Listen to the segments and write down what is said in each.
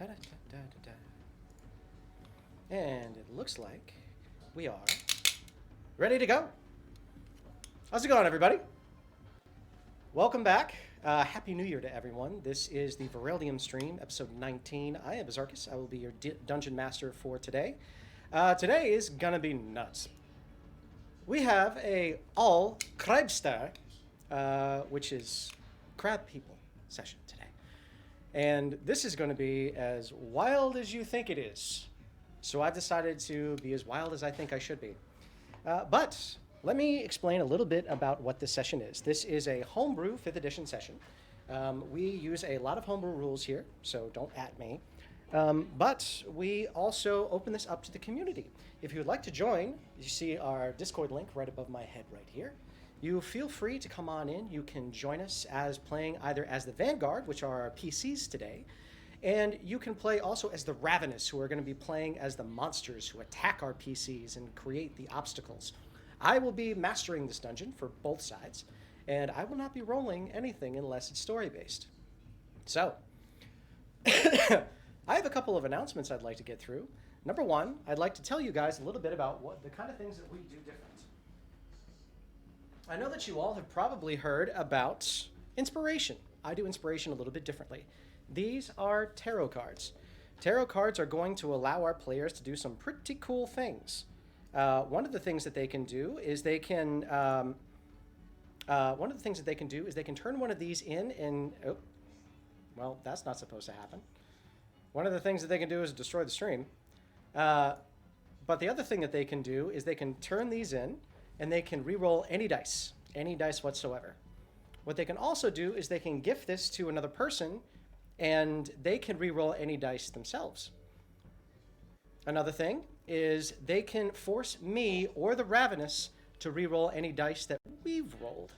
Da-da-da-da-da. And it looks like we are ready to go. How's it going, everybody? Welcome back. Happy New Year to everyone. This is the Vereldium stream, episode 19. I am Bizarchus. I will be your dungeon master for today. Today is gonna be nuts. We have a all Kreibstere, which is crab people session today. And this is going to be as wild as you think it is. So I've decided to be as wild as I think I should be. But let me explain a little bit about what this session is. This is a homebrew 5th edition session. We use a lot of homebrew rules here, so don't at me. But we also open this up to the community. If you would like to join, you see our Discord link right above my head right here. You feel free to come on in. You can join us as playing either as the Vanguard, which are our PCs today, and you can play also as the Ravenous, who are going to be playing as the monsters who attack our PCs and create the obstacles. I will be mastering this dungeon for both sides, and I will not be rolling anything unless it's story-based. So, I have a couple of announcements I'd like to get through. Number one, I'd like to tell you guys a little bit about what the kind of things that we do different. I know that you all have probably heard about inspiration. I do inspiration a little bit differently. These are tarot cards. Tarot cards are going to allow our players to do some pretty cool things. One of the things that they can do is they can turn one of these in and well, that's not supposed to happen. One of the things that they can do is destroy the stream. But the other thing that they can do is they can turn these in and they can re-roll any dice whatsoever. What they can also do is they can gift this to another person and they can re-roll any dice themselves. Another thing is they can force me or the Ravenous to re-roll any dice that we've rolled.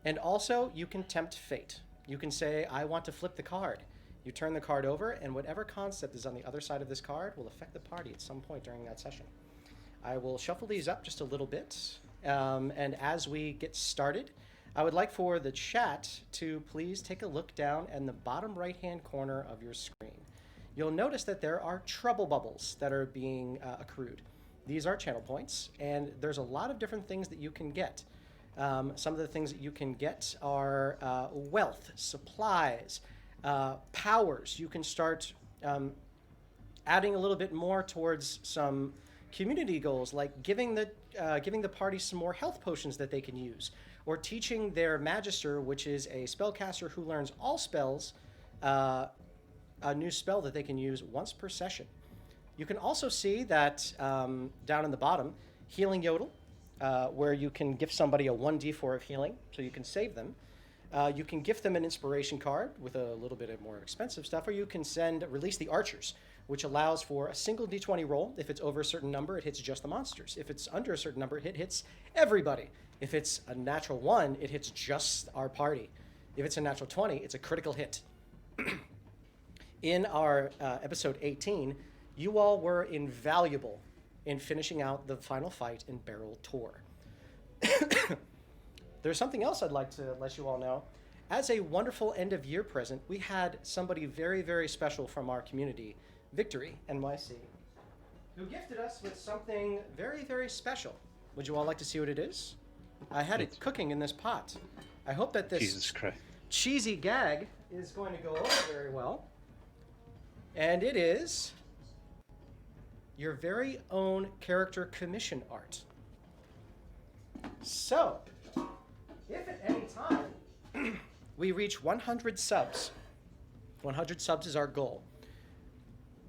And also, you can tempt fate. You can say, I want to flip the card. You turn the card over, and whatever concept is on the other side of this card will affect the party at some point during that session. I will shuffle these up just a little bit, and as we get started, I would like for the chat to please take a look down in the bottom right-hand corner of your screen. You'll notice that there are trouble bubbles that are being accrued. These are channel points, and there's a lot of different things that you can get. Some of the things that you can get are wealth, supplies, powers. You can start adding a little bit more towards some community goals, like giving the party some more health potions that they can use, or teaching their magister, which is a spellcaster who learns all spells, a new spell that they can use once per session. You can also see that down in the bottom, healing yodel, where you can gift somebody a 1d4 of healing, so you can save them. You can gift them an inspiration card with a little bit of more expensive stuff, or you can release the archers, which allows for a single d20 roll. If it's over a certain number, it hits just the monsters. If it's under a certain number, it hits everybody. If it's a natural 1, it hits just our party. If it's a natural 20, it's a critical hit. In our episode 18, you all were invaluable in finishing out the final fight in Barrel Tor. There's something else I'd like to let you all know. As a wonderful end-of-year present, we had somebody very, very special from our community, Victory, NYC, who gifted us with something very, very special. Would you all like to see what it is? I had it cooking in this pot. I hope that this Jesus Christ. cheesy gag is going to go over very well. And it is your very own character commission art. So, if at any time we reach 100 subs, 100 subs is our goal,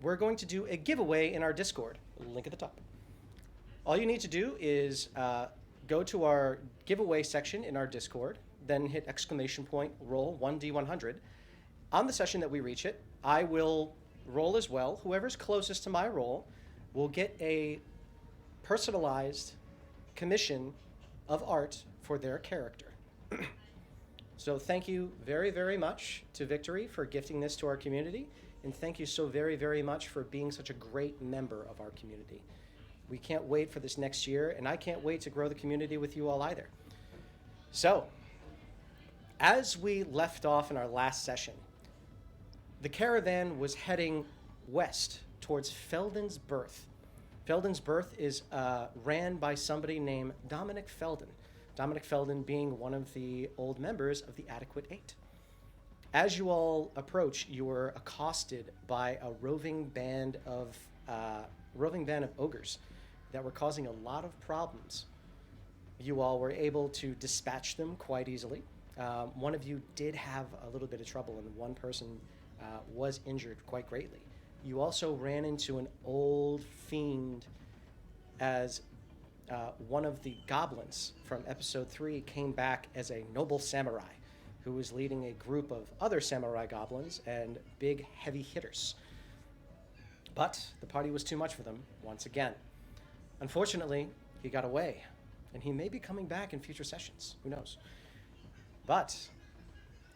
we're going to do a giveaway in our Discord, link at the top. All you need to do is go to our giveaway section in our Discord, then hit roll 1d100. On the session that we reach it, I will roll as well. Whoever's closest to my roll will get a personalized commission of art for their character. So thank you very, very much to Victory for gifting this to our community, and thank you so very, very much for being such a great member of our community. We can't wait for this next year, and I can't wait to grow the community with you all either. So, as we left off in our last session, the caravan was heading west towards Feldin's Berth. Feldin's Berth is ran by somebody named Dominic Feldin. Dominic Feldin being one of the old members of the Adequate Eight. As you all approach, you are accosted by a roving band of ogres that were causing a lot of problems. You all were able to dispatch them quite easily. One of you did have a little bit of trouble, and one person was injured quite greatly. You also ran into an old fiend as one of the goblins from episode 3 came back as a noble samurai who was leading a group of other samurai goblins and big heavy hitters. But the party was too much for them once again. Unfortunately, he got away, and he may be coming back in future sessions. Who knows? But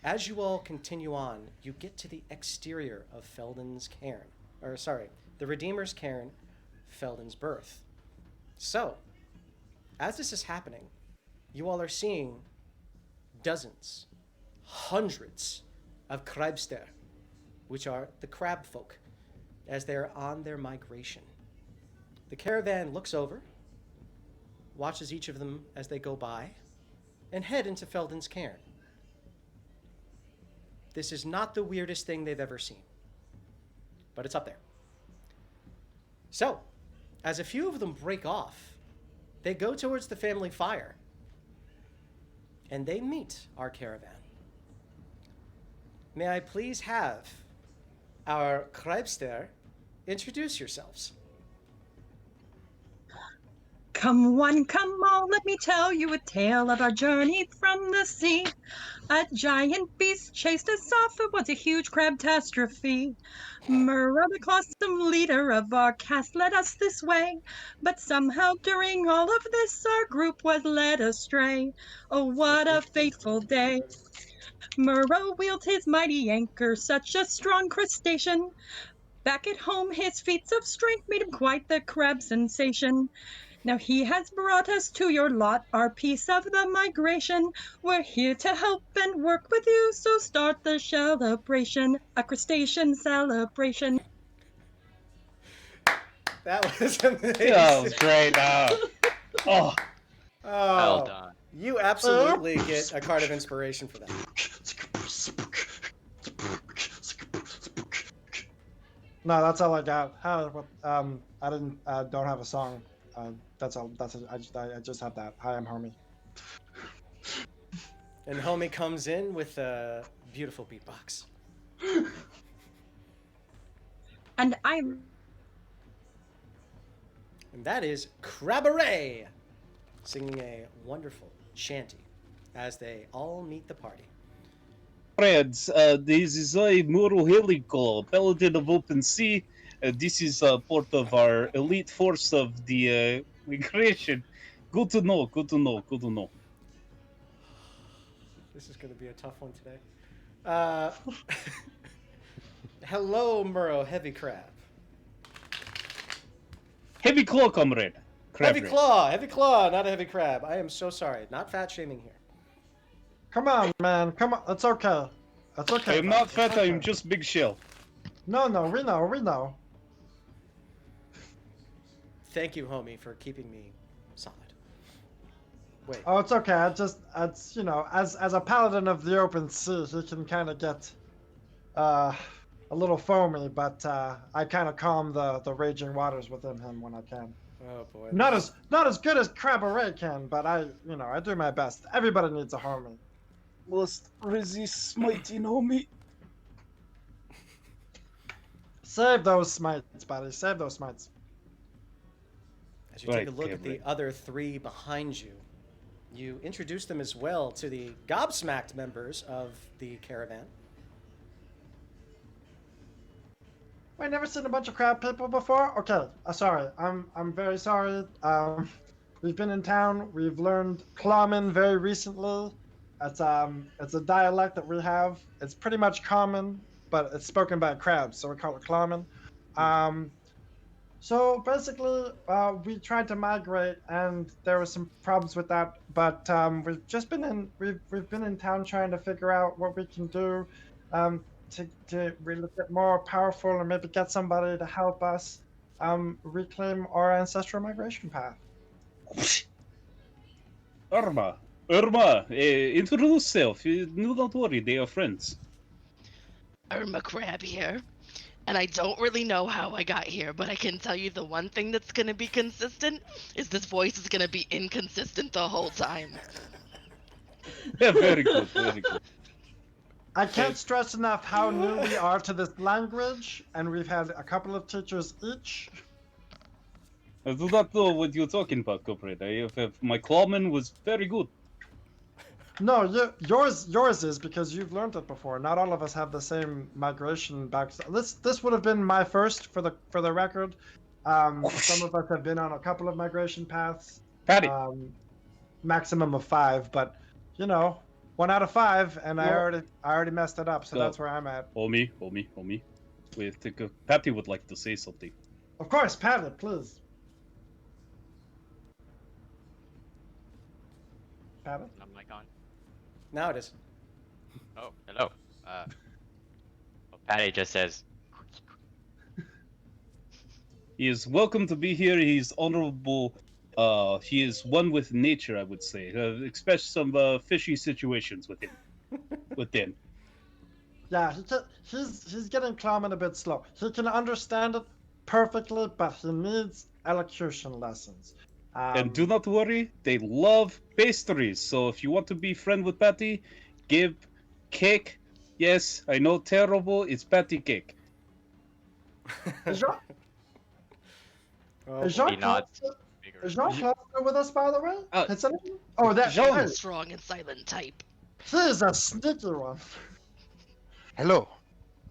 as you all continue on, you get to the exterior of Feldin's cairn. The Redeemer's cairn, Feldin's Berth. So, as this is happening, you all are seeing dozens, hundreds of Kreibstere, which are the crab folk, as they are on their migration. The caravan looks over, watches each of them as they go by, and head into Feldin's cairn. This is not the weirdest thing they've ever seen, but it's up there. So, as a few of them break off, they go towards the family fire, and they meet our caravan. May I please have our Kreibstere introduce yourselves? Come one, come all, let me tell you a tale of our journey from the sea. A giant beast chased us off, it was a huge crabtastrophe. Murrah, the colossal leader of our cast, led us this way. But somehow during all of this, our group was led astray. Oh, what a fateful day. Murrah wheeled his mighty anchor, such a strong crustacean. Back at home, his feats of strength made him quite the crab sensation. Now he has brought us to your lot, our piece of the migration. We're here to help and work with you, so start the celebration, a crustacean celebration. That was amazing. That was great. Oh, Well done. You absolutely get a card of inspiration for that. No, that's all I got. I don't have a song. That's all. I just have that. Hi, I'm Homie. And Homie comes in with a beautiful beatbox. And I'm... And that is Cabaret singing a wonderful shanty as they all meet the party. friends, this is a Muro Helico, Paladin of Open Sea. This is part of our elite force of the migration. Good to know, good to know, good to know. This is going to be a tough one today. Hello, Murrow Heavy Crab. Heavy claw, comrade. Heavy claw, not a heavy crab. I am so sorry. Not fat shaming here. Come on, man. Come on. It's okay. It's okay. I'm not fat, I'm just big shell. No, we know. Thank you, homie, for keeping me solid. Wait. Oh, it's okay. It's you know, as a paladin of the open sea, he can kind of get a little foamy, but I kind of calm the raging waters within him when I can. Oh boy. Not as good as Cabaret can, but I do my best. Everybody needs a homie. Must resist smiting, homie. Save those smites, buddy. Save those smites. As you take a look at the other three behind you, you introduce them as well to the gobsmacked members of the caravan. Wait, never seen a bunch of crab people before? Okay, sorry. I'm very sorry. We've been in town. We've learned Clawman very recently. It's a dialect that we have. It's pretty much common, but it's spoken by crabs, so we call it Clawman. So basically, we tried to migrate, and there were some problems with that. But we've been in town trying to figure out what we can do. to really get more powerful and maybe get somebody to help us reclaim our ancestral migration path. Irma, introduce yourself. No, don't worry, they are friends. Irma Crab here. And I don't really know how I got here, but I can tell you the one thing that's gonna be consistent is this voice is gonna be inconsistent the whole time. Yeah, very good, very good. I can't stress enough how new we are to this language, and we've had a couple of teachers each. I do not know what you're talking about, comrade. My clawman was very good. No, yours is because you've learned it before. Not all of us have the same migration back. This would have been my first for the record. Some of us have been on a couple of migration paths. Patty. Maximum of 5, but 1 out of 5, and I Well- already messed it up, so Go. that's where I'm at. Homie. Patty would like to say something. Of course, Patty, please. Patty? I'm mic on. Now it is. Oh, hello. Well, Patty just says, He is welcome to be here. He's honorable. He is one with nature, I would say. Especially some fishy situations with him. Yeah, he's getting Clawman a bit slow. He can understand it perfectly, but he needs elocution lessons. And do not worry, they love pastries. So if you want to be friend with Patty, give cake. Yes, I know, terrible. It's patty cake. Is Jean- Oh, is boy. He nods. Jean-Claude bigger. is Jean-Claude still with us, by the way? Uh, That Jean- hey, Strong and silent type. he is a sneaky one. Hello,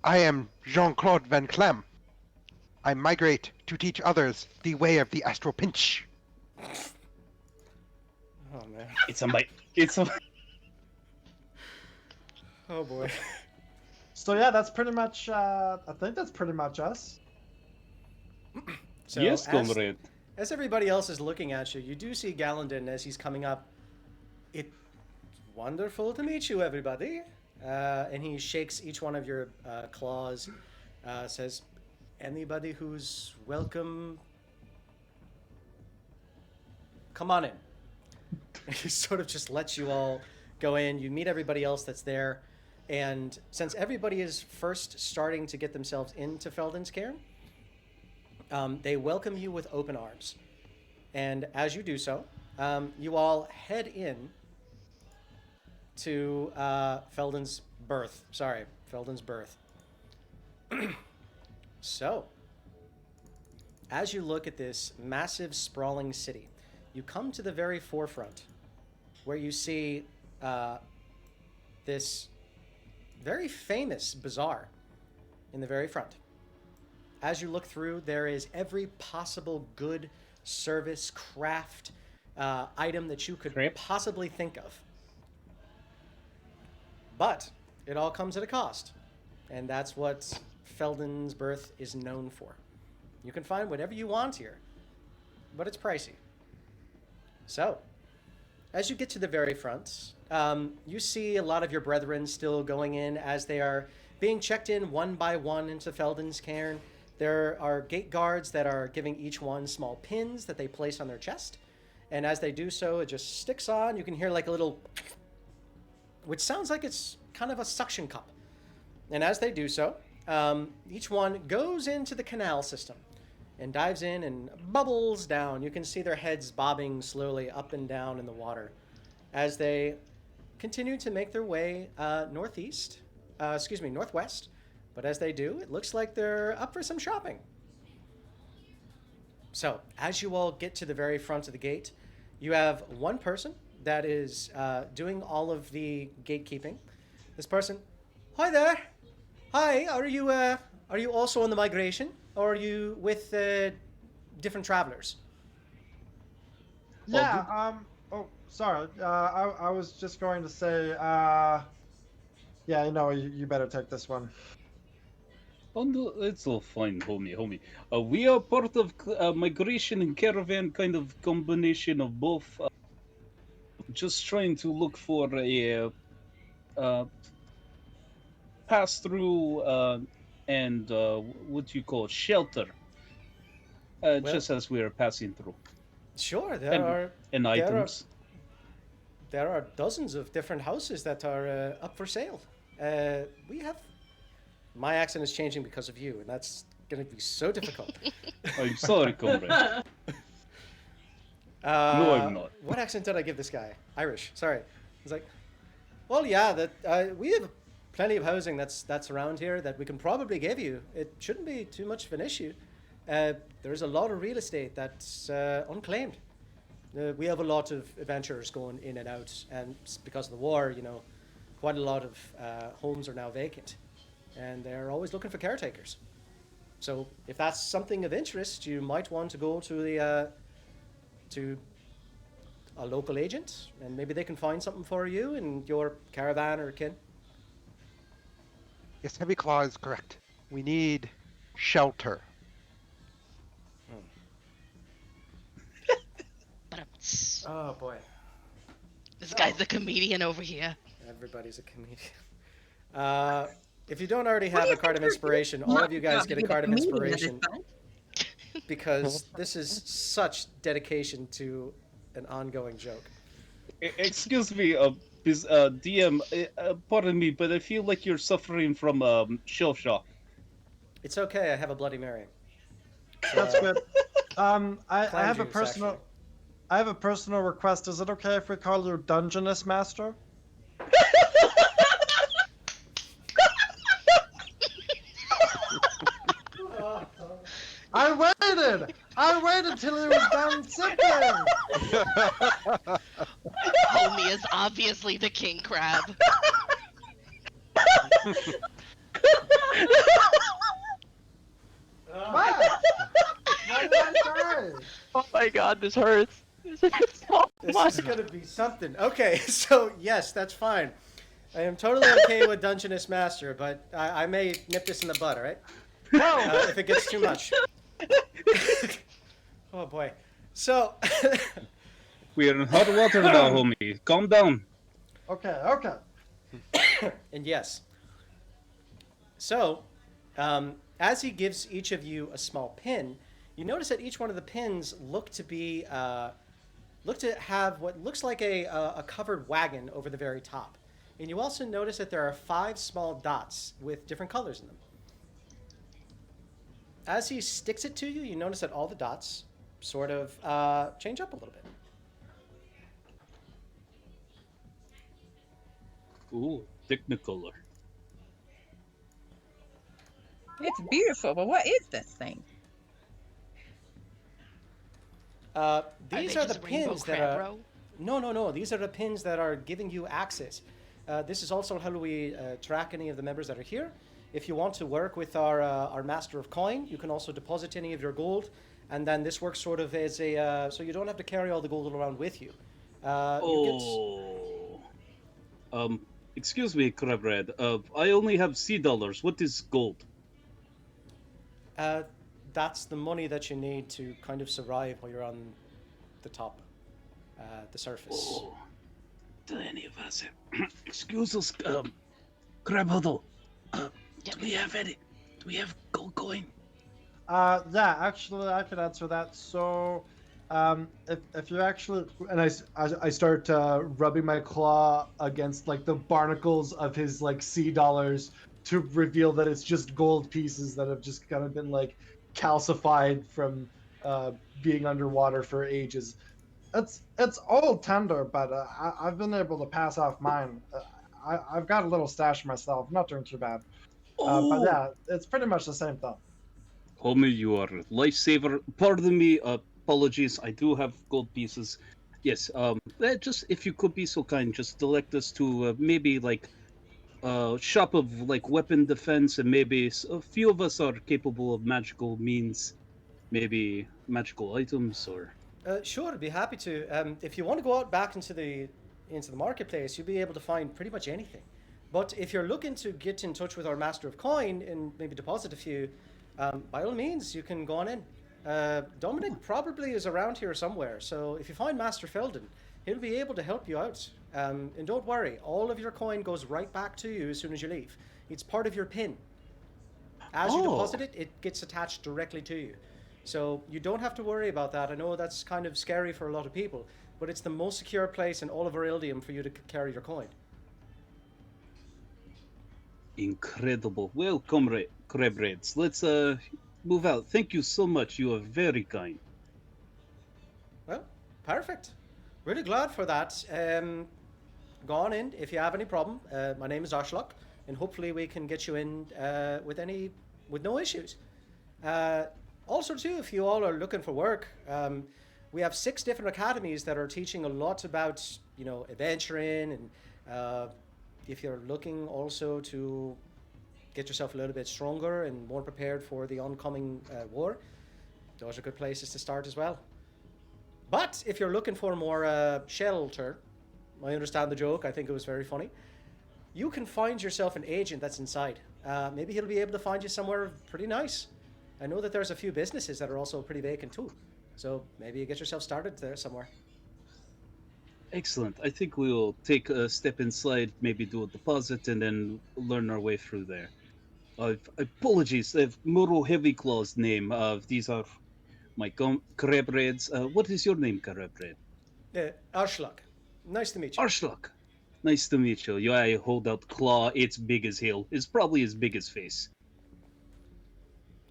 I am Jean-Claude Van Clem. I migrate to teach others the way of the astral pinch. Oh man. It's a Oh boy. So yeah, that's pretty much. I think that's pretty much us. So yes, as, comrade. as everybody else is looking at you, you do see Galandon as he's coming up. It's wonderful to meet you, everybody. And he shakes each one of your claws. Says, "Anybody who's welcome, come on in." He sort of just lets you all go in. You meet everybody else that's there. And since everybody is first starting to get themselves into Feldin's cairn, they welcome you with open arms. And as you do so, you all head in to Feldin's Berth. Sorry, Feldin's Berth. So, as you look at this massive, sprawling city, you come to the very forefront, where you see this very famous bazaar in the very front. As you look through, there is every possible good service, craft, item that you could Crap. possibly think of. But it all comes at a cost. And that's what Feldin's Berth is known for. You can find whatever you want here, but it's pricey. So, as you get to the very front, you see a lot of your brethren still going in as they are being checked in one by one into Feldin's cairn. There are gate guards that are giving each one small pins that they place on their chest. And as they do so, it just sticks on. You can hear like a little, which sounds like it's kind of a suction cup. And as they do so, each one goes into the canal system and dives in and bubbles down. You can see their heads bobbing slowly up and down in the water as they continue to make their way northwest. But as they do, it looks like they're up for some shopping. So, as you all get to the very front of the gate, you have one person that is doing all of the gatekeeping. This person, hi there. Hi, are you also on the migration, or are you with different travelers? Yeah. Oh, sorry. I was just going to say. Yeah, you better take this one. Oh, no, it's all fine, homie. We are part of migration and caravan, kind of combination of both. Just trying to look for a pass through and what do you call it? Shelter. Well- Just as we are passing through. Sure, And, there and are items. dozens of different houses that are up for sale. We have. My accent is changing because of you, and that's going to be so difficult. I'm sorry, comrade. No, I'm not. What accent did I give this guy? Irish. Sorry. He's like, well, yeah, that we have plenty of housing that's around here that we can probably give you. It shouldn't be too much of an issue. There's a lot of real estate that's unclaimed. We have a lot of adventurers going in and out, and because of the war, quite a lot of homes are now vacant, and they're always looking for caretakers. So if that's something of interest, you might want to go to to a local agent, and maybe they can find something for you and your caravan or kin. Yes, Heavy Claw is correct. We need shelter. Oh boy, This guy's a comedian over here. everybody's a comedian. If you don't already What have do a you card of think you're inspiration, all of you guys job get a to be the card of comedian that is inspiration fun. because this is such dedication to an ongoing joke. Excuse me, DM, pardon me, but I feel like you're suffering from shell shock. It's okay. I have a Bloody Mary. That's good. I Clam have a juice, personal. actually. I have a personal request. Is it okay if we call you Dungeness Master? I waited till he was done sipping. Homie is obviously the king crab. What? What did I say? Oh my god, this hurts. This hurts so This much. is gonna be something. Okay, so yes, that's fine. I am totally okay with Dungeness Master, but I may nip this in the bud, all right? No. If it gets too much. Oh boy. So, We are in hot water now, homie. Calm down. Okay. and yes. So, as he gives each of you a small pin, you notice that each one of the pins look to have what looks like a covered wagon over the very top. And you also notice that there are 5 small dots with different colors in them. As he sticks it to you, you notice that all the dots sort of change up a little bit. Ooh, Technicolor. It's beautiful, but what is this thing? These they are the just rainbow pins that crab are. row? No. These are the pins that are giving you access. This is also how we track any of the members that are here. If you want to work with our Master of Coin, you can also deposit any of your gold, and then this works sort of as a so you don't have to carry all the gold around with you. Excuse me, Crabred. I only have $C. What is gold? That's the money that you need to kind of survive while you're on the top, the surface. Oh, do any of us excuse us, Crab Huddle. Do we have gold coin? Yeah, actually, I can answer that. So, if you actually, and I start rubbing my claw against like the barnacles of his like $C to reveal that it's just gold pieces that have just kind of been like calcified from being underwater for ages. It's old tender, but I've been able to pass off mine. I've got a little stash myself, not doing too bad. But yeah, it's pretty much the same thing. Homie, you are a lifesaver. Pardon me, apologies. I do have gold pieces. Yes, just if you could be so kind, just direct us to maybe like a shop of like weapon defense, and maybe a few of us are capable of magical means, maybe magical items or. Sure, I'd be happy to. If you want to go out back into the marketplace, you'll be able to find pretty much anything. But if you're looking to get in touch with our Master of Coin and maybe deposit a few, by all means, you can go on in. Dominic probably is around here somewhere, so if you find Master Feldin, he'll be able to help you out. And don't worry, all of your coin goes right back to you as soon as you leave. It's part of your pin. As you Oh. deposit it, it gets attached directly to you. So you don't have to worry about that. I know that's kind of scary for a lot of people, but it's the most secure place in all of Vereldium for you to carry your coin. Incredible. Well, comrades, let's move out. Thank you so much. You are very kind. Well, perfect. Really glad for that. Go on in if you have any problem. My name is Arshlock, and hopefully we can get you in with no issues. Also, too, if you all are looking for work, we have 6 different academies that are teaching a lot about, adventuring, and if you're looking also to get yourself a little bit stronger and more prepared for the oncoming war, those are good places to start as well. But if you're looking for more shelter, I understand the joke, I think it was very funny, you can find yourself an agent that's inside. Maybe he'll be able to find you somewhere pretty nice. I know that there's a few businesses that are also pretty vacant too. So maybe you get yourself started there somewhere. Excellent. I think we'll take a step inside, maybe do a deposit, and then learn our way through there. Apologies, Muro Heavyclaw's name. These are my comrades. What is your name, comrade? Arshlock. Nice to meet you. Arshlock. Nice to meet you. I hold out claw. It's big as hell. It's probably as big as face.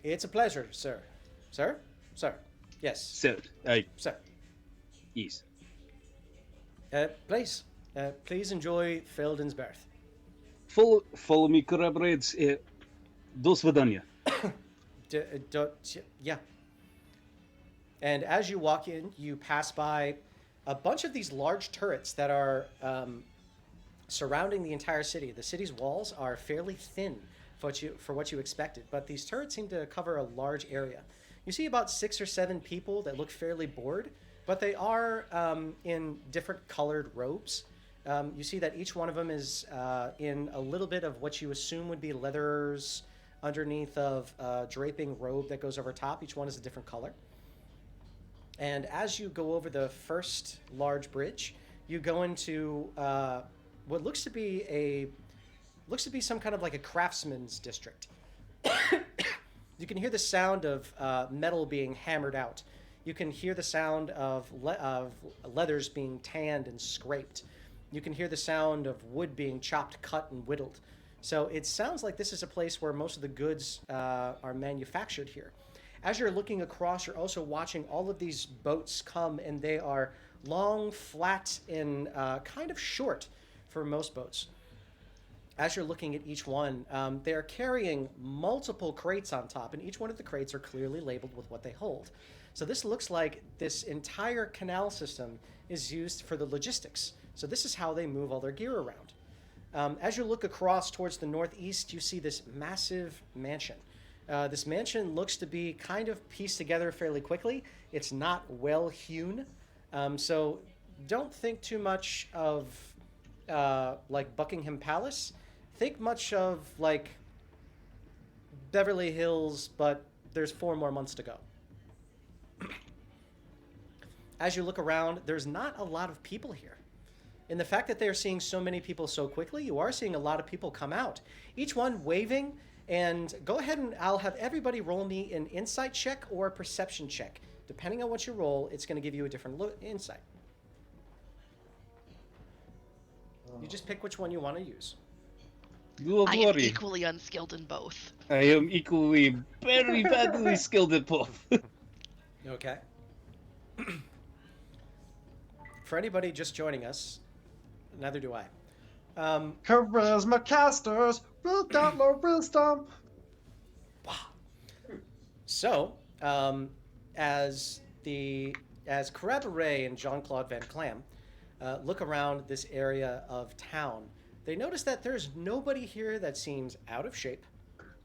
It's a pleasure, sir. Sir? Sir. Yes. Sir. Sir. Yes. Please enjoy Feldin's Berth. Follow me, comrades. До свидания. Yeah. And as you walk in, you pass by a bunch of these large turrets that are surrounding the entire city. The city's walls are fairly thin for what you expected, but these turrets seem to cover a large area. You see about 6 or 7 people that look fairly bored, but they are in different colored robes. You see that each one of them is in a little bit of what you assume would be leathers underneath of a draping robe that goes over top. Each one is a different color. And as you go over the first large bridge, you go into what looks to be some kind of like a craftsman's district. You can hear the sound of metal being hammered out. You can hear the sound of leathers being tanned and scraped. You can hear the sound of wood being chopped, cut, and whittled. So it sounds like this is a place where most of the goods are manufactured here. As you're looking across, you're also watching all of these boats come, and they are long, flat, and kind of short for most boats. As you're looking at each one, they're carrying multiple crates on top, and each one of the crates are clearly labeled with what they hold. So this looks like this entire canal system is used for the logistics. So this is how they move all their gear around. As you look across towards the northeast, you see this massive mansion. This mansion looks to be kind of pieced together fairly quickly. It's not well hewn, so don't think too much of like Buckingham Palace. Think much of like Beverly Hills, but there's 4 more months to go. As you look around, there's not a lot of people here. In the fact that they're seeing so many people so quickly, you are seeing a lot of people come out, each one waving. And go ahead and I'll have everybody roll me an insight check or a perception check. Depending on what you roll, it's going to give you a different insight. You just pick which one you want to use. Don't I am worry. equally unskilled in both. I am equally very badly skilled at both. Okay. For anybody just joining us, neither do I. Charisma casters will download wisdom. So, as Caravan and Jean-Claude Van Clam look around this area of town, they notice that there's nobody here that seems out of shape.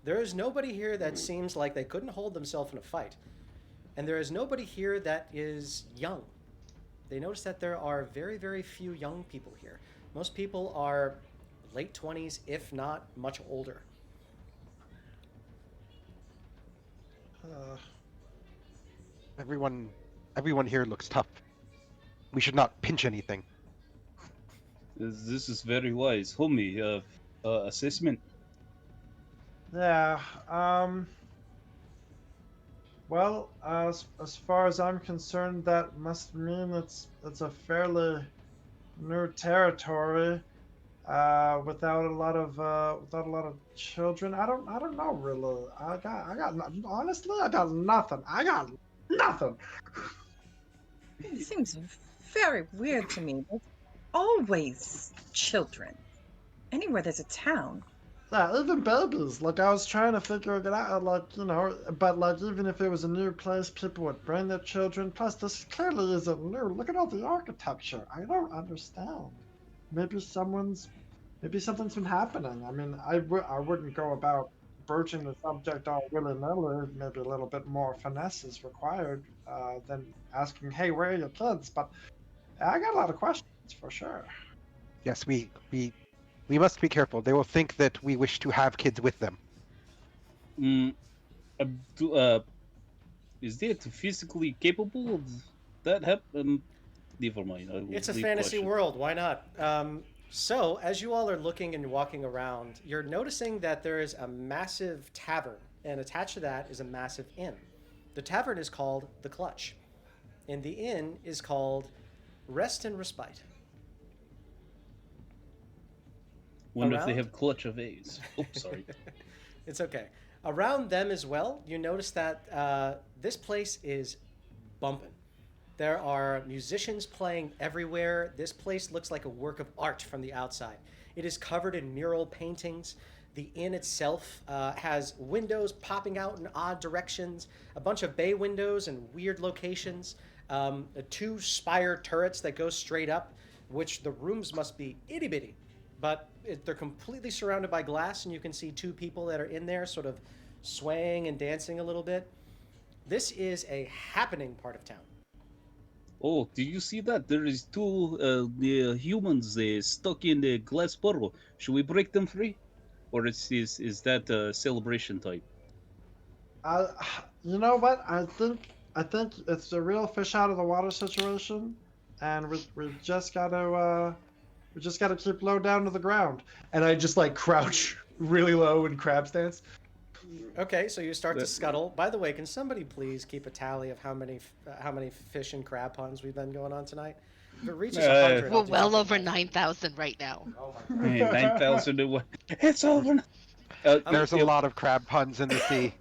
There is nobody here that seems like they couldn't hold themselves in a fight. And there is nobody here that is young. They notice that there are very, very few young people here. Most people are late 20s, if not much older. Everyone here looks tough. We should not pinch anything. This is very wise. Homie, assessment. Yeah. Well, as far as I'm concerned, that must mean it's a fairly new territory. Without a lot of children. I don't know really. Honestly, I got nothing. I got nothing. It seems very weird to me. There's always children. Anywhere there's a town. Yeah, even babies. Like I was trying to figure it out. Like but like even if it was a new place, people would bring their children. Plus, this clearly isn't new. Look at all the architecture. I don't understand. Maybe something's been happening. I mean, I wouldn't go about broaching the subject all willy-nilly. Maybe a little bit more finesse is required than asking, "Hey, where are your kids?" But I got a lot of questions for sure. Yes, we must be careful. They will think that we wish to have kids with them. Is it physically capable of that happen? Never mind. It's a fantasy world. Why not? So, as you all are looking and walking around, you're noticing that there is a massive tavern, and attached to that is a massive inn. The tavern is called The Clutch, and the inn is called Rest and Respite. Wonder if they Around? have clutch of A's. Oops, sorry. It's okay. Around them as well, you notice that this place is bumping. There are musicians playing everywhere. This place looks like a work of art from the outside. It is covered in mural paintings. The inn itself has windows popping out in odd directions, a bunch of bay windows in weird locations, two spire turrets that go straight up, which the rooms must be itty bitty, but they're completely surrounded by glass, and you can see two people that are in there sort of swaying and dancing a little bit. This is a happening part of town. Oh, did you see that? There is two the humans stuck in the glass bottle. Should we break them free? Or is that celebration time? You know what? I think it's a real fish out of the water situation, and we just gotta keep low down to the ground. And I just like crouch really low in crab stance. Okay, so you start to scuttle. By the way, can somebody please keep a tally of how many fish and crab puns we've been going on tonight? If it reaches 100, We're I'll do well something. over 9,000 right now. Oh my God. Hey, 9,001. It's over. There's a lot of crab puns in the sea.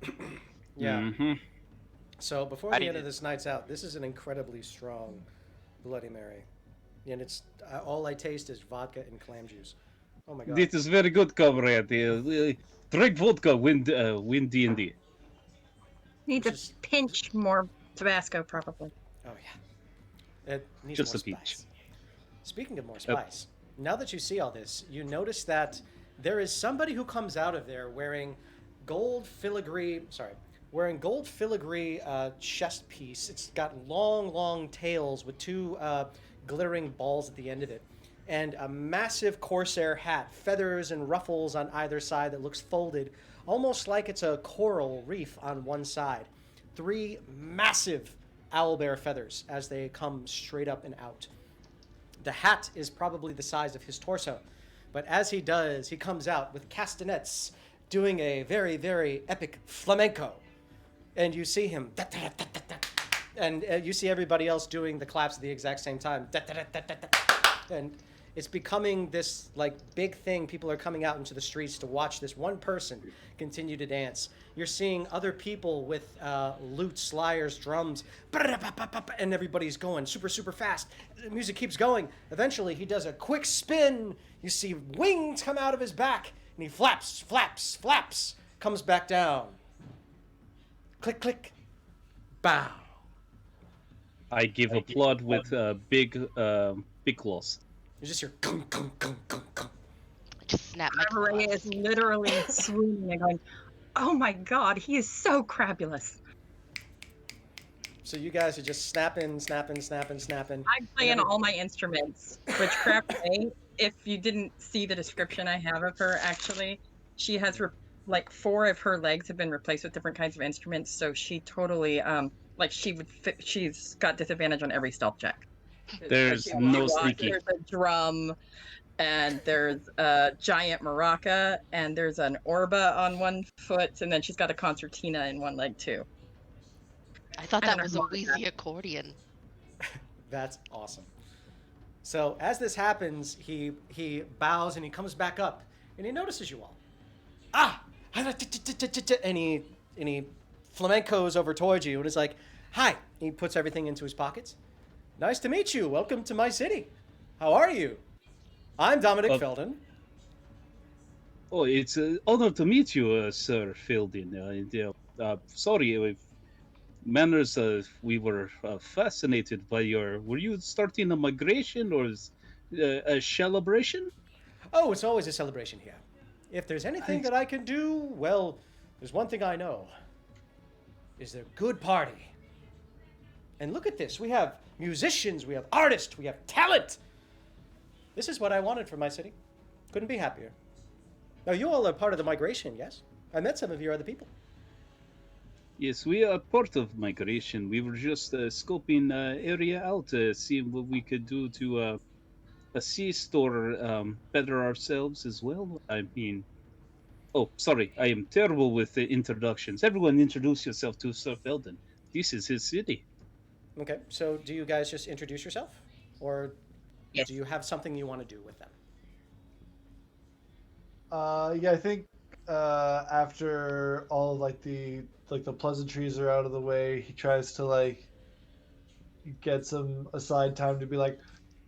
Yeah. Mm-hmm. So before I the need end of it. this night's out, this is an incredibly strong Bloody Mary, and it's all I taste is vodka and clam juice. Oh my God. It is very good, comrade. Drink vodka, win D&D. Need to Just- pinch more Tabasco, probably. Oh yeah. It needs Just more a peach. spice. Speaking of more spice, now that you see all this, you notice that there is somebody who comes out of there wearing gold filigree chest piece. It's got long tails with two glittering balls at the end of it, and a massive corsair hat, feathers and ruffles on either side that looks folded, almost like it's a coral reef on one side. Three massive owlbear feathers as they come straight up and out. The hat is probably the size of his torso, but as he does, he comes out with castanets doing a very, very epic flamenco. And you see him, and you see everybody else doing the claps at the exact same time. And it's becoming this like big thing. People are coming out into the streets to watch this one person continue to dance. You're seeing other people with lutes, lyres, drums, and everybody's going super fast. The music keeps going. Eventually, he does a quick spin. You see wings come out of his back, and he flaps, comes back down. Click, click, bow. I give applaud with big claws. You just hear gung, gung, gung, gung, gung. Just snap my Ray claws. is literally swooning and going, "Oh my God, he is so crabulous." So you guys are just snapping. I'm playing all my instruments, which Ray, if you didn't see the description I have of her, actually, she has like 4 of her legs have been replaced with different kinds of instruments, so she totally like she's got disadvantage on every stealth check. There's Like, no she walks, sneaky. There's a drum, and there's a giant maraca, and there's an orba on one foot, and then she's got a concertina in one leg too. I thought I don't that know was who a wanted wheezy accordion. That's awesome. So as this happens, he bows and he comes back up and he notices you all. Ah, and he flamencos over towards you and is like, "Hi." He puts everything into his pockets. "Nice to meet you. Welcome to my city. How are you? I'm Dominic Feldin." Oh, it's an honor to meet you, Sir Feldin. Sorry, manners. We were fascinated by your. Were you starting a migration or a celebration? Oh, it's always a celebration here. If there's anything that I can do, well, there's one thing I know. Is there good party? And look at this. We have musicians, we have artists, we have talent. This is what I wanted for my city. Couldn't be happier. Now, you all are part of the migration, yes? I met some of your other people. Yes, we are part of migration. We were just scoping area out, seeing what we could do to assist or better ourselves as well. I mean, oh, sorry, I am terrible with the introductions. Everyone introduce yourself to Sir Feldin. This is his city. Okay, so do you guys just introduce yourself? Or Yes. do you have something you want to do with them? Yeah, I think after all the pleasantries are out of the way, he tries to get some aside time to be like,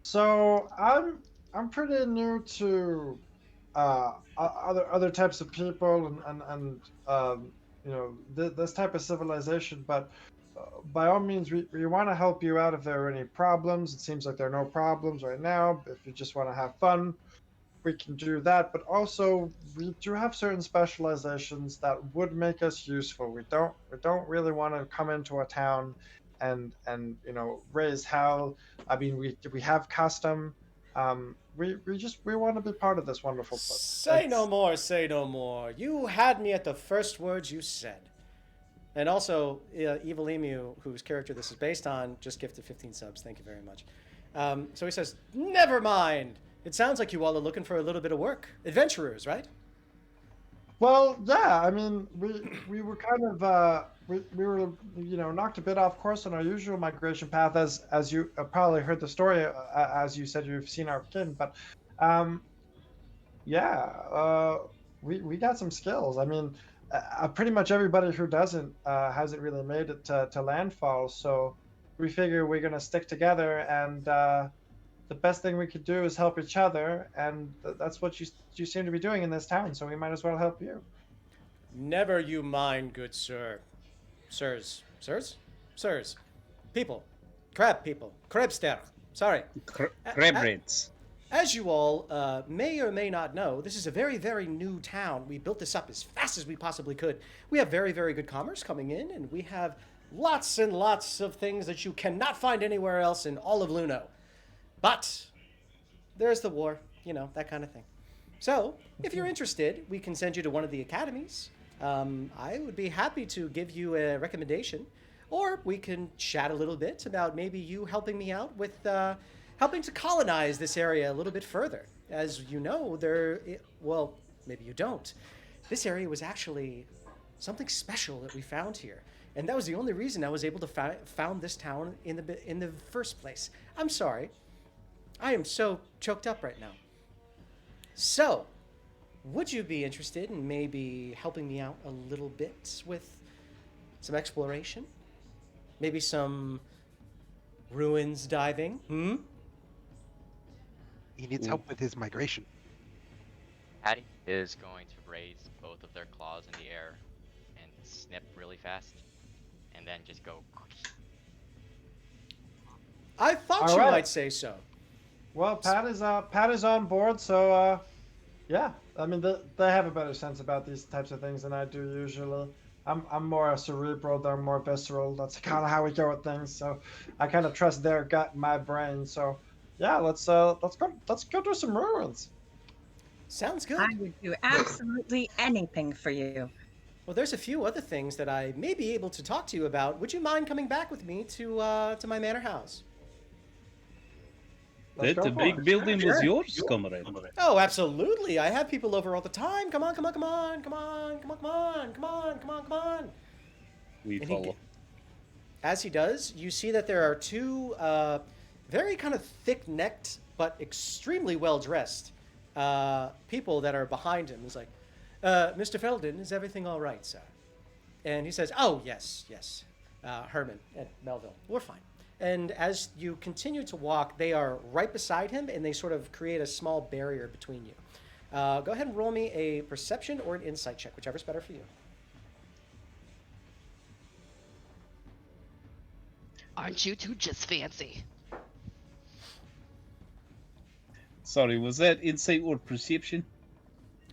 so I'm pretty new to other types of people and this type of civilization, but by all means we want to help you out if there are any problems. It seems like there are no problems right now. If you just want to have fun, we can do that, but also we do have certain specializations that would make us useful. We don't really want to come into a town and raise hell. I mean, we have custom. We want to be part of this wonderful place. Say no more, say no more. You had me at the first words you said. And also, Evil Emu, whose character this is based on, just gifted 15 subs. Thank you very much. So he says, "Never mind. It sounds like you all are looking for a little bit of work. Adventurers, right?" Well, yeah. I mean, we were kind of we were knocked a bit off course on our usual migration path, as you probably heard the story, as you said you've seen our kin. But we got some skills. I mean, pretty much everybody who doesn't hasn't really made it to landfall. So we figure we're gonna stick together, and the best thing we could do is help each other, and that's what you seem to be doing in this town. So we might as well help you. Never you mind, good sir. Sirs. People. Crab people. Kreibstere. Sorry. Crab reds. As you all may or may not know, this is a very, very new town. We built this up as fast as we possibly could. We have very, very good commerce coming in, and we have lots and lots of things that you cannot find anywhere else in all of Luno. But there's the war, that kind of thing. So, if you're interested, we can send you to one of the academies. I would be happy to give you a recommendation, or we can chat a little bit about maybe you helping me out with helping to colonize this area a little bit further. As you know, well, maybe you don't. This area was actually something special that we found here. And that was the only reason I was able to found this town in the first place. I'm sorry. I am so choked up right now. So, would you be interested in maybe helping me out a little bit with some exploration? Maybe some ruins diving? He needs help with his migration. Patty is going to raise both of their claws in the air and snip really fast, and then just go. I thought All you right. might say so. Well, Pat is on board, so yeah. I mean, they have a better sense about these types of things than I do usually. I'm more cerebral, they're more visceral. That's kind of how we go with things. So I kind of trust their gut, my brain. So yeah, let's go do some ruins. Sounds good. I would do absolutely anything for you. Well, there's a few other things that I may be able to talk to you about. Would you mind coming back with me to my manor house? Let's That go the for big it. building was yours, comrade. Oh, absolutely. I have people over all the time. Come on, come on, come on, come on, come on, come on, come on, come on, come on. We And follow. As he does, you see that there are two very kind of thick-necked but extremely well-dressed people that are behind him. He's like, Mr. Feldin, is everything all right, sir? And he says, oh, yes, yes. Herman and Melville, we're fine. And as you continue to walk, they are right beside him, and they sort of create a small barrier between you. Go ahead and roll me a perception or an insight check, whichever's better for you. Aren't you two just fancy? Sorry, was that insight or perception?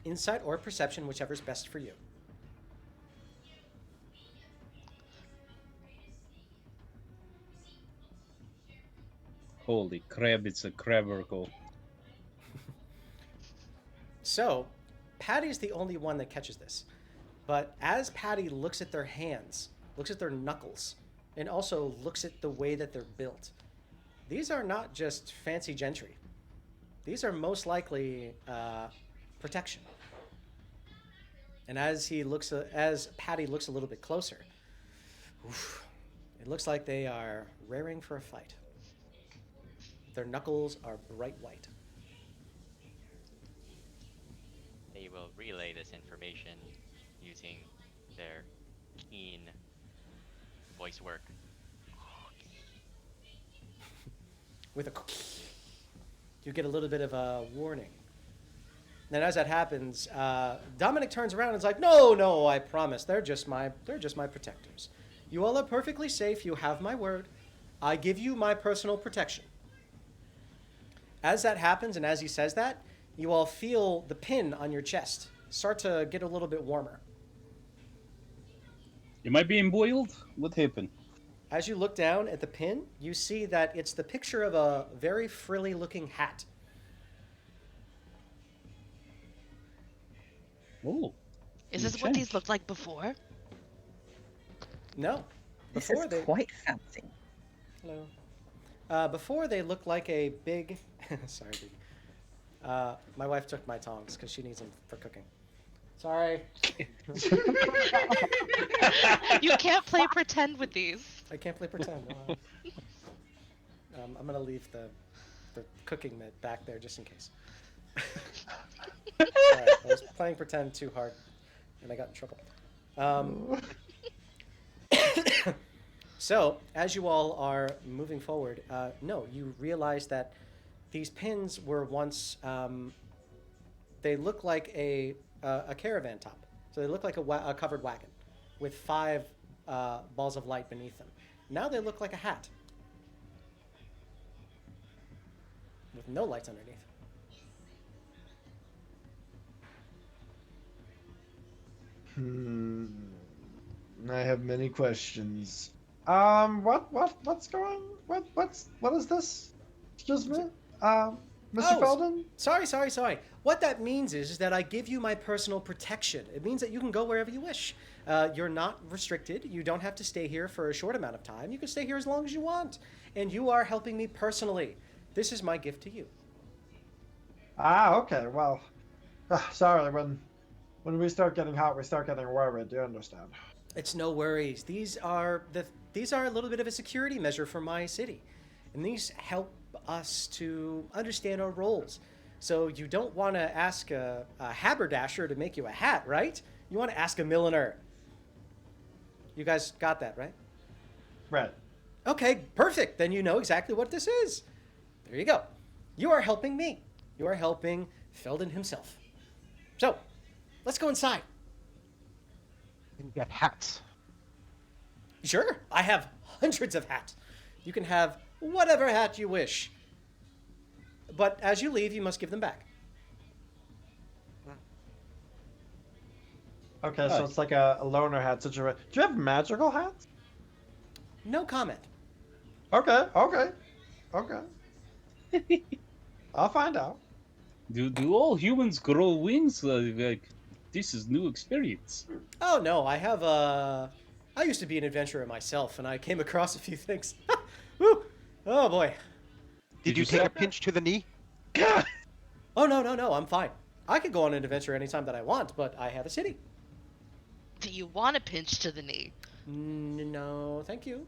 Insight or perception, whichever's best for you. Holy crap, it's a crabbercle. So, Patty's the only one that catches this. But as Patty looks at their hands, looks at their knuckles, and also looks at the way that they're built, these are not just fancy gentry. These are most likely protection. And as Patty looks a little bit closer, it looks like they are raring for a fight. Their knuckles are bright white. They will relay this information using their keen voice work. With a you get a little bit of a warning. Then as that happens, Dominic turns around and is like, no, I promise. They're just my protectors. You all are perfectly safe. You have my word. I give you my personal protection. As that happens, and as he says that, you all feel the pin on your chest start to get a little bit warmer. Am I being boiled? What happened? As you look down at the pin, you see that it's the picture of a very frilly-looking hat. Oh. Is you this what these changed. looked like before? No. This Before is they... quite fancy. Hello. Before they looked like a big... Sorry, Big. My wife took my tongs because she needs them for cooking. Sorry. You can't play pretend with these. I can't play pretend. No. I'm going to leave the cooking mitt back there just in case. Sorry, I was playing pretend too hard and I got in trouble. So, as you all are moving forward, you realize that these pins were once, they look like a caravan top. So they look like a covered wagon with 5 balls of light beneath them. Now they look like a hat with no lights underneath. I have many questions. What's going? What is this? Excuse me, Mr. Oh, Feldin. Sorry. What that means is that I give you my personal protection. It means that you can go wherever you wish. You're not restricted. You don't have to stay here for a short amount of time. You can stay here as long as you want. And you are helping me personally. This is my gift to you. Okay. Well, sorry. When we start getting hot, we start getting worried. Do you understand? It's no worries. These are a little bit of a security measure for my city. And these help us to understand our roles. So you don't want to ask a haberdasher to make you a hat, right? You want to ask a milliner. You guys got that, right? Right. Okay, perfect. Then you know exactly what this is. There you go. You are helping me. You are helping Feldin himself. So, let's go inside. You can get hats. Sure, I have hundreds of hats. You can have whatever hat you wish. But as you leave, you must give them back. Okay, so it's like a loner hat situation. Do you have magical hats? No comment. Okay. I'll find out. Do all humans grow wings? Like, this is new experience. Oh no, I used to be an adventurer myself, and I came across a few things. Woo! Oh boy. Did you say take a that? pinch to the knee? Oh, no, I'm fine. I could go on an adventure anytime that I want, but I have a city. Do you want a pinch to the knee? No, thank you.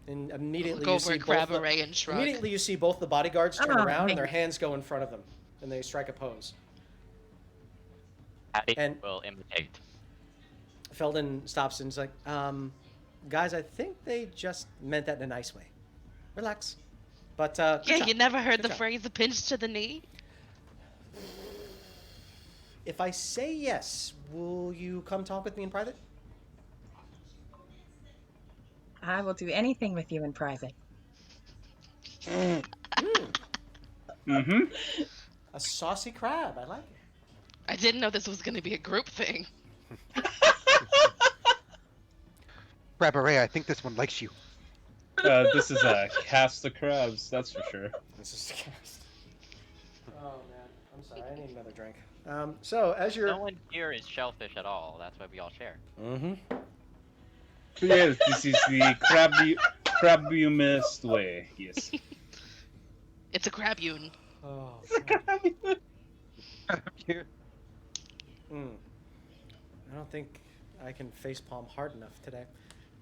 And immediately Look you over see at both Crabberay and shrug. immediately you see both the bodyguards turn Oh, around and man. their hands go in front of them, and they strike a pose. Hattie And- will imitate. Feldin stops and is like, guys, I think they just meant that in a nice way. Relax. But good Yeah, job. you never heard Good the job. phrase "a pinch to the knee"? If I say yes, will you come talk with me in private? I will do anything with you in private. Mm-hmm. A saucy crab. I like it. I didn't know this was going to be a group thing. Crabberay, I think this one likes you. This is a cast of crabs, that's for sure. This is the cast. Oh man, I'm sorry. I need another drink. So as you're. No one here is shellfish at all. That's why we all share. Mm-hmm. Yes, this is the crabbiumest way. Yes. It's a crabune. Oh. Here. I don't think I can facepalm hard enough today.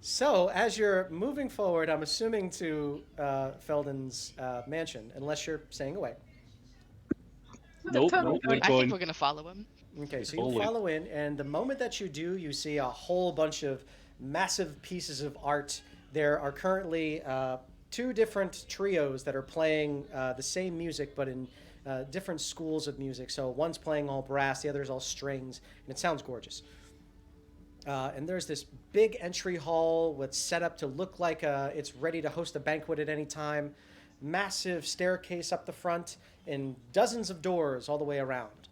So, as you're moving forward, I'm assuming to Feldin's mansion, unless you're staying away. Nope, we're I think going. we're going to follow him. Okay, so you Fully. follow in, and the moment that you do, you see a whole bunch of massive pieces of art. There are currently two different trios that are playing the same music, but in different schools of music. So one's playing all brass, the other's all strings, and it sounds gorgeous. And there's this big entry hall that's set up to look like it's ready to host a banquet at any time. Massive staircase up the front and dozens of doors all the way around.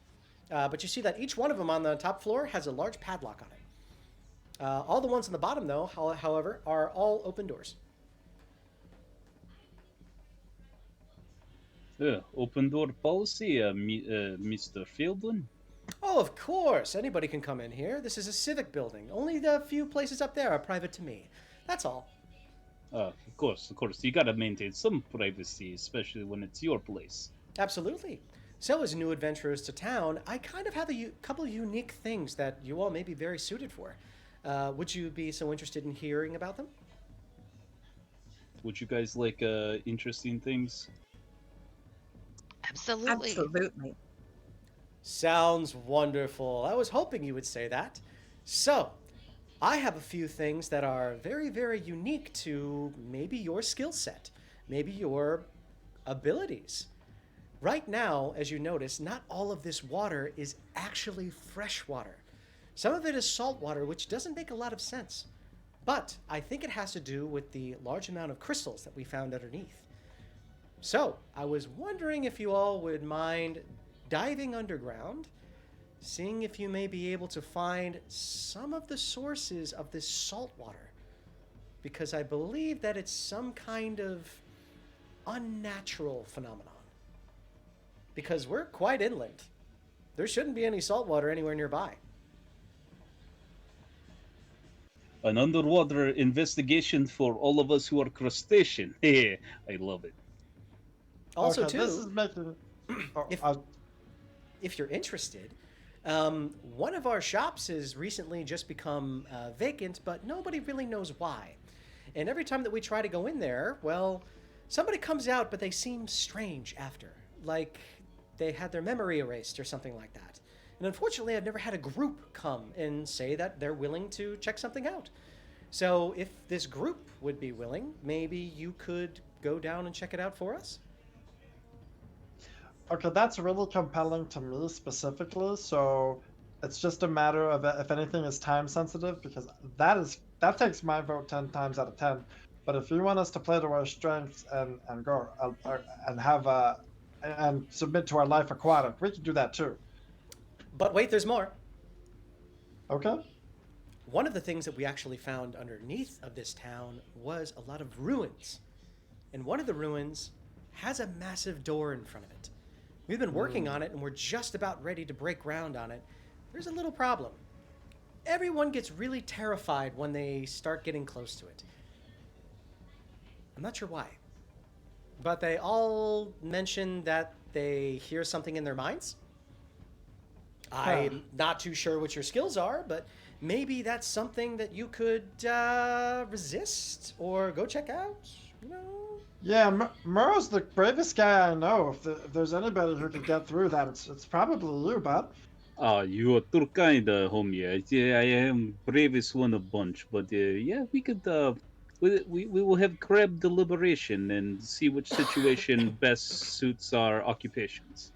But you see that each one of them on the top floor has a large padlock on it. All the ones on the bottom, though, however, are all open doors. Open door policy, Mr. Feldin. Oh, of course. Anybody can come in here. This is a civic building. Only the few places up there are private to me. That's all. Of course. You gotta maintain some privacy, especially when it's your place. Absolutely. So, as new adventurers to town, I kind of have a couple of unique things that you all may be very suited for. Would you be so interested in hearing about them? Would you guys like interesting things? Absolutely. Absolutely. Sounds wonderful. I was hoping you would say that. So, I have a few things that are very, very unique to maybe your skill set, maybe your abilities. Right now, as you notice, not all of this water is actually fresh water. Some of it is salt water, which doesn't make a lot of sense. But I think it has to do with the large amount of crystals that we found underneath. So, I was wondering if you all would mind diving underground, seeing if you may be able to find some of the sources of this salt water. Because I believe that it's some kind of unnatural phenomenon. Because we're quite inland. There shouldn't be any salt water anywhere nearby. An underwater investigation for all of us who are crustacean. I love it. Also, okay, too, this is making. Oh, If- I- if you're interested, one of our shops has recently just become vacant, but nobody really knows why. And every time that we try to go in there, well, somebody comes out, but they seem strange after. Like they had their memory erased or something like that. And unfortunately, I've never had a group come and say that they're willing to check something out. So if this group would be willing, maybe you could go down and check it out for us? Okay, that's really compelling to me specifically. So it's just a matter of if anything is time sensitive, because that takes my vote 10 times out of 10. But if you want us to play to our strengths and go and have and submit to our life aquatic, we can do that too. But wait, there's more. Okay. One of the things that we actually found underneath of this town was a lot of ruins. And one of the ruins has a massive door in front of it. We've been working on it and we're just about ready to break ground on it. There's a little problem. Everyone gets really terrified when they start getting close to it. I'm not sure why. but they all mention that they hear something in their minds. I'm not too sure what your skills are, but maybe that's something that you could resist or go check out. You know? Yeah, Murrow's the bravest guy I know. If there's anybody who could get through that, it's probably you, bud. You are too kind, homie. I am bravest one of bunch, but yeah, we could. We will have crab deliberation and see which situation best suits our occupations.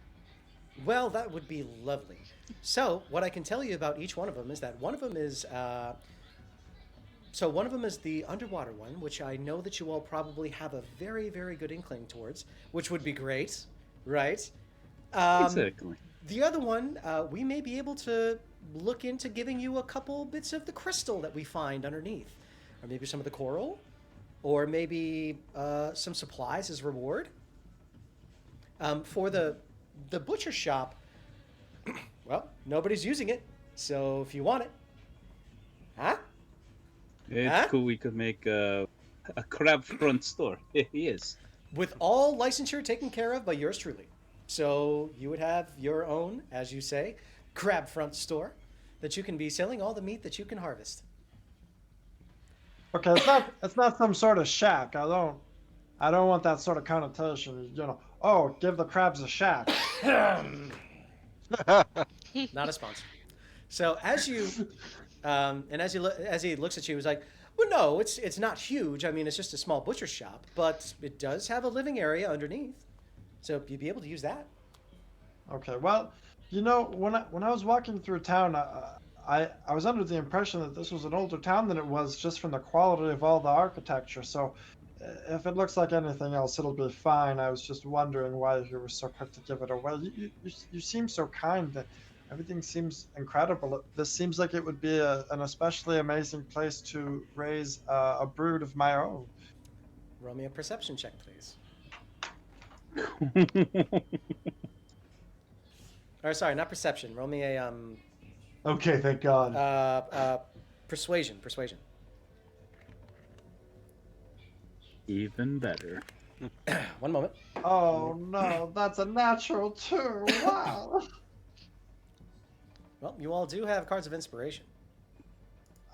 Well, that would be lovely. So, what I can tell you about each one of them is that one of them is. So, one of them is the underwater one, which I know that you all probably have a very, very good inkling towards, which would be great, right? Exactly. The other one, we may be able to look into giving you a couple bits of the crystal that we find underneath, or maybe some of the coral, or maybe some supplies as reward. For the butcher shop, well, nobody's using it, so if you want it, huh? It's cool. We could make a crab front store. Yes. With all licensure taken care of by yours truly. So you would have your own, as you say, crab front store that you can be selling all the meat that you can harvest. Okay, it's not some sort of shack. I don't want that sort of connotation. You know, oh, give the crabs a shack. Not a sponsor. So as you, and as he looks at you, he's like, well, no, it's not huge. I mean, it's just a small butcher shop, but it does have a living area underneath. So you'd be able to use that. Okay, well, you know, when I was walking through town, I was under the impression that this was an older town than it was just from the quality of all the architecture. So if it looks like anything else, it'll be fine. I was just wondering why you were so quick to give it away. You seem so kind. That everything seems incredible. This seems like it would be an especially amazing place to raise a brood of my own. Roll me a perception check, please. Or sorry, not perception. Roll me a Okay, thank God. persuasion. Even better. One moment. Oh no, that's a natural 2. Wow. Well, you all do have cards of inspiration.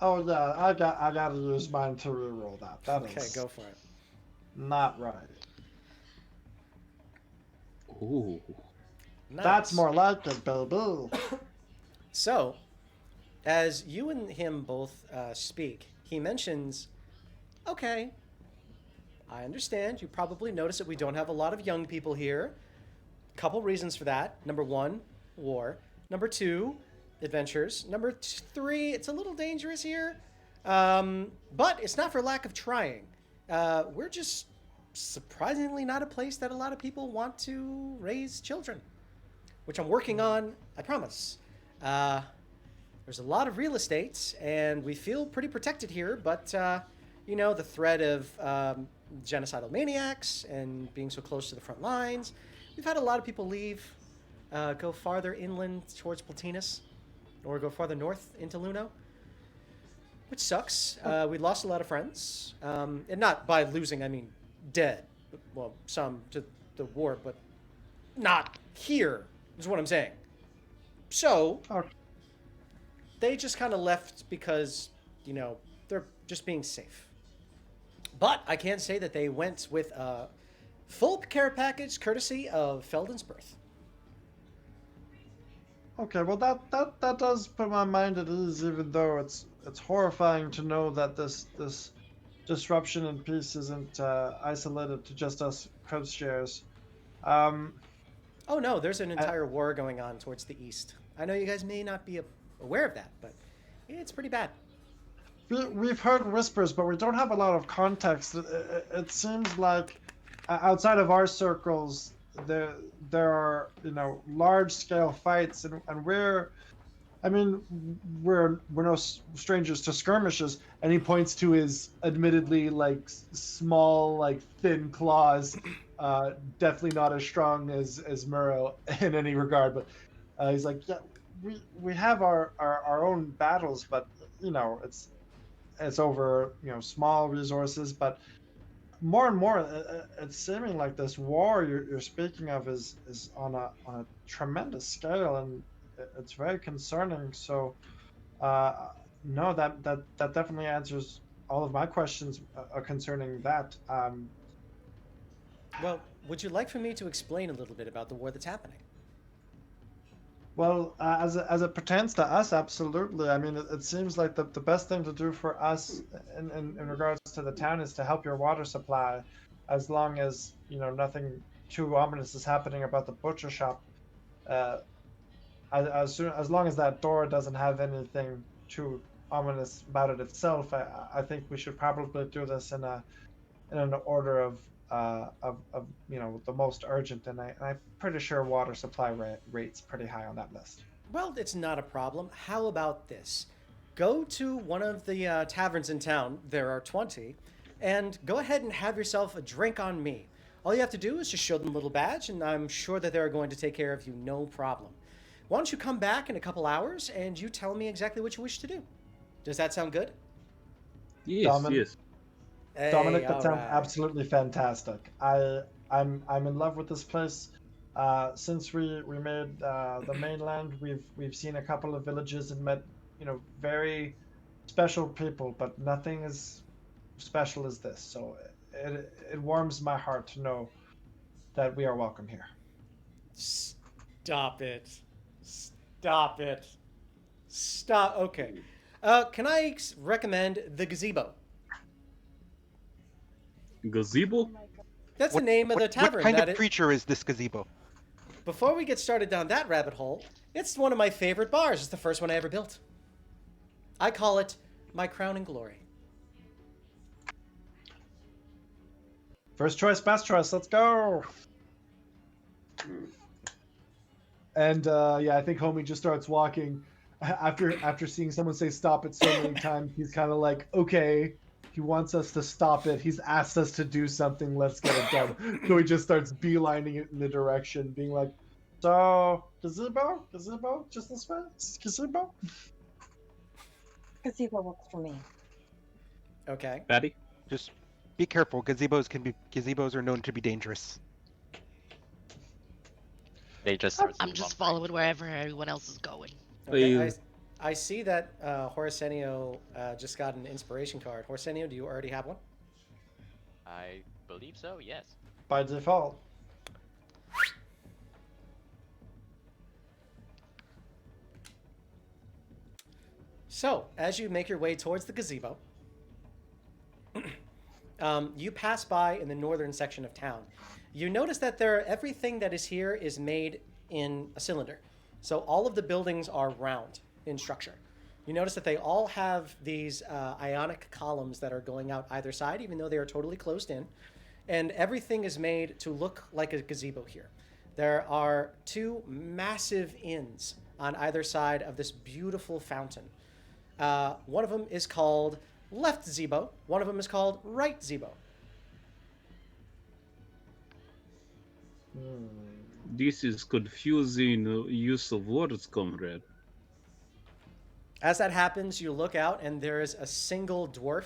Oh yeah, I gotta use mine to reroll that. That Okay, is go for it. not right. Ooh. Nice. That's more like it, baby. So, as you and him both speak, he mentions, okay, I understand. You probably notice that we don't have a lot of young people here. Couple reasons for that. Number 1, war. Number 2, adventures. Number 3, it's a little dangerous here. But it's not for lack of trying. We're just surprisingly not a place that a lot of people want to raise children, which I'm working on, I promise. There's a lot of real estate, and we feel pretty protected here, but, you know, the threat of genocidal maniacs and being so close to the front lines. We've had a lot of people leave, go farther inland towards Platinus, or go farther north into Luno, which sucks. We lost a lot of friends, and not by losing, I mean dead. Well, some to the war, but not here, is what I'm saying. So, they just kind of left because, you know, they're just being safe. But I can say that they went with a full care package courtesy of Feldin's Berth. Okay, well that does put my mind at ease, even though it's horrifying to know that this disruption and peace isn't isolated to just us Kreibstere. Oh no, there's an entire war going on towards the east. I know you guys may not be aware of that, but it's pretty bad. We've heard whispers, but we don't have a lot of context. It seems like outside of our circles, there are, you know, large scale fights, and we're no strangers to skirmishes. And he points to his admittedly like small, like thin claws, definitely not as strong as Murrow in any regard. But he's like, yeah, we have our own battles, but you know, it's over, you know, small resources. But more and more, it's seeming like this war you're speaking of is on a tremendous scale, and it's very concerning. So, no, that definitely answers all of my questions concerning that. Well, would you like for me to explain a little bit about the war that's happening? Well, as it pertains to us, absolutely. I mean, it seems like the best thing to do for us in regards to the town is to help your water supply, as long as nothing too ominous is happening about the butcher shop. Uh, as long as that door doesn't have anything too ominous about it itself, I think we should probably do this in an order of the most urgent, and I'm pretty sure water supply rate's pretty high on that list. Well, it's not a problem. How about this? Go to one of the taverns in town. There are 20. And go ahead and have yourself a drink on me. All you have to do is just show them a little badge, and I'm sure that they're going to take care of you, no problem. Why don't you come back in a couple hours and you tell me exactly what you wish to do? Does that sound good? Yes, Domin- yes. Hey, Dominic, that all sounds right. absolutely fantastic. I'm in love with this place. Since we made the mainland, we've seen a couple of villages and met very special people, but nothing as special as this. So it warms my heart to know that we are welcome here. Stop it. Stop it. Stop. Okay. Can I recommend the gazebo? Gazebo? That's the name of the tavern. What kind that of creature is this gazebo? Before we get started down that rabbit hole, it's one of my favorite bars. It's the first one I ever built. I call it my crowning glory. First choice, best choice. Let's go. And yeah, I think homie just starts walking. After seeing someone say stop it so many times, he's kind of like, okay, he wants us to stop it. He's asked us to do something. Let's get it done. So he just starts beelining it in the direction, being like, so gazebo, just this way, gazebo. Gazebo works for me. Okay. Patty? Just be careful. Gazebos are known to be dangerous. They just start I'm just lumbering. following wherever everyone else is going. Okay. I see that Horsenio just got an inspiration card. Horsenio, do you already have one? I believe so, yes. By default. So, as you make your way towards the gazebo, you pass by in the northern section of town. You notice that everything that is here is made in a cylinder. So all of the buildings are round in structure. You notice that they all have these ionic columns that are going out either side, even though they are totally closed in. And everything is made to look like a gazebo here. There are two massive inns on either side of this beautiful fountain. One of them is called left Zebo. One of them is called right Zebo. This is confusing use of words, comrade. As that happens, you look out, and there is a single dwarf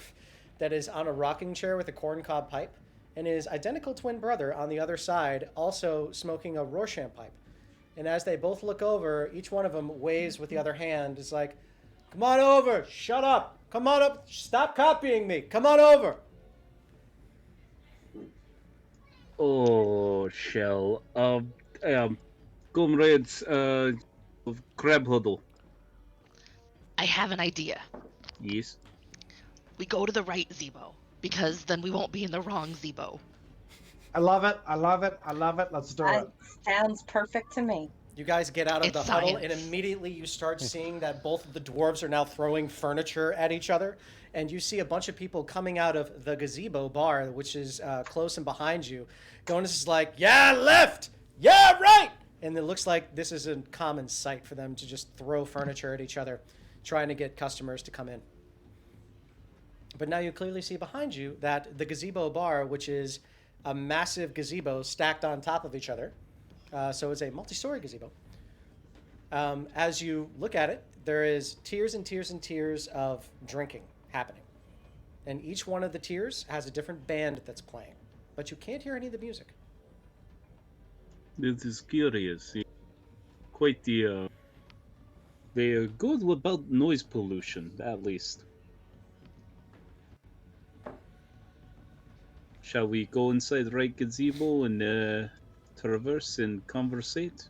that is on a rocking chair with a corncob pipe, and his identical twin brother on the other side, also smoking a Rorschach pipe. And as they both look over, each one of them waves with the other hand. Is like, "Come on over! Shut up! Come on up! Stop copying me! Come on over!" Oh, Shell. Comrades, crab huddle. I have an idea. Yes. We go to the right Zebo, because then we won't be in the wrong Zebo. I love it. Let's do it. Sounds perfect to me. You guys get out of It's the huddle, and science. immediately you start seeing that both of the dwarves are now throwing furniture at each other. And you see a bunch of people coming out of the gazebo bar, which is close and behind you. Gonus is like, "Yeah, left! Yeah, right!" And it looks like this is a common sight for them to just throw furniture at each other, trying to get customers to come in. But now you clearly see behind you that the gazebo bar, which is a massive gazebo stacked on top of each other, so it's a multi-story gazebo. As you look at it, there is tiers and tiers and tiers of drinking happening. and each one of the tiers has a different band that's playing, but you can't hear any of the music. This is curious. Quite the. They are good about noise pollution, at least. Shall we go inside the right gazebo and traverse and conversate?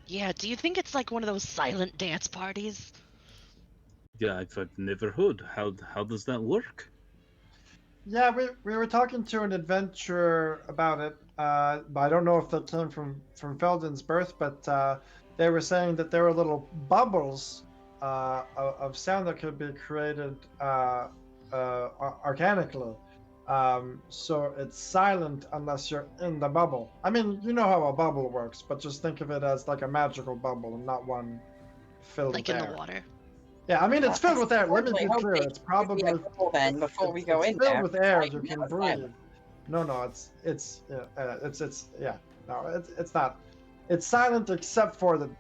Yeah, do you think it's like one of those silent dance parties? Yeah, I've never heard. How does that work? Yeah, we were talking to an adventurer about it, but I don't know if that came from Feldin's Berth, but they were saying that there were little bubbles of sound that could be created organically. So it's silent unless you're in the bubble. I mean, you know how a bubble works, but just think of it as like a magical bubble and not one filled Like with in air. the water? Yeah, I mean, it's filled with air. Let me be Unfortunately, clear. okay, It's probably then before we go in filled there. with air. I You can never breathe. said. No, it's yeah. No, it's not. It's silent except for the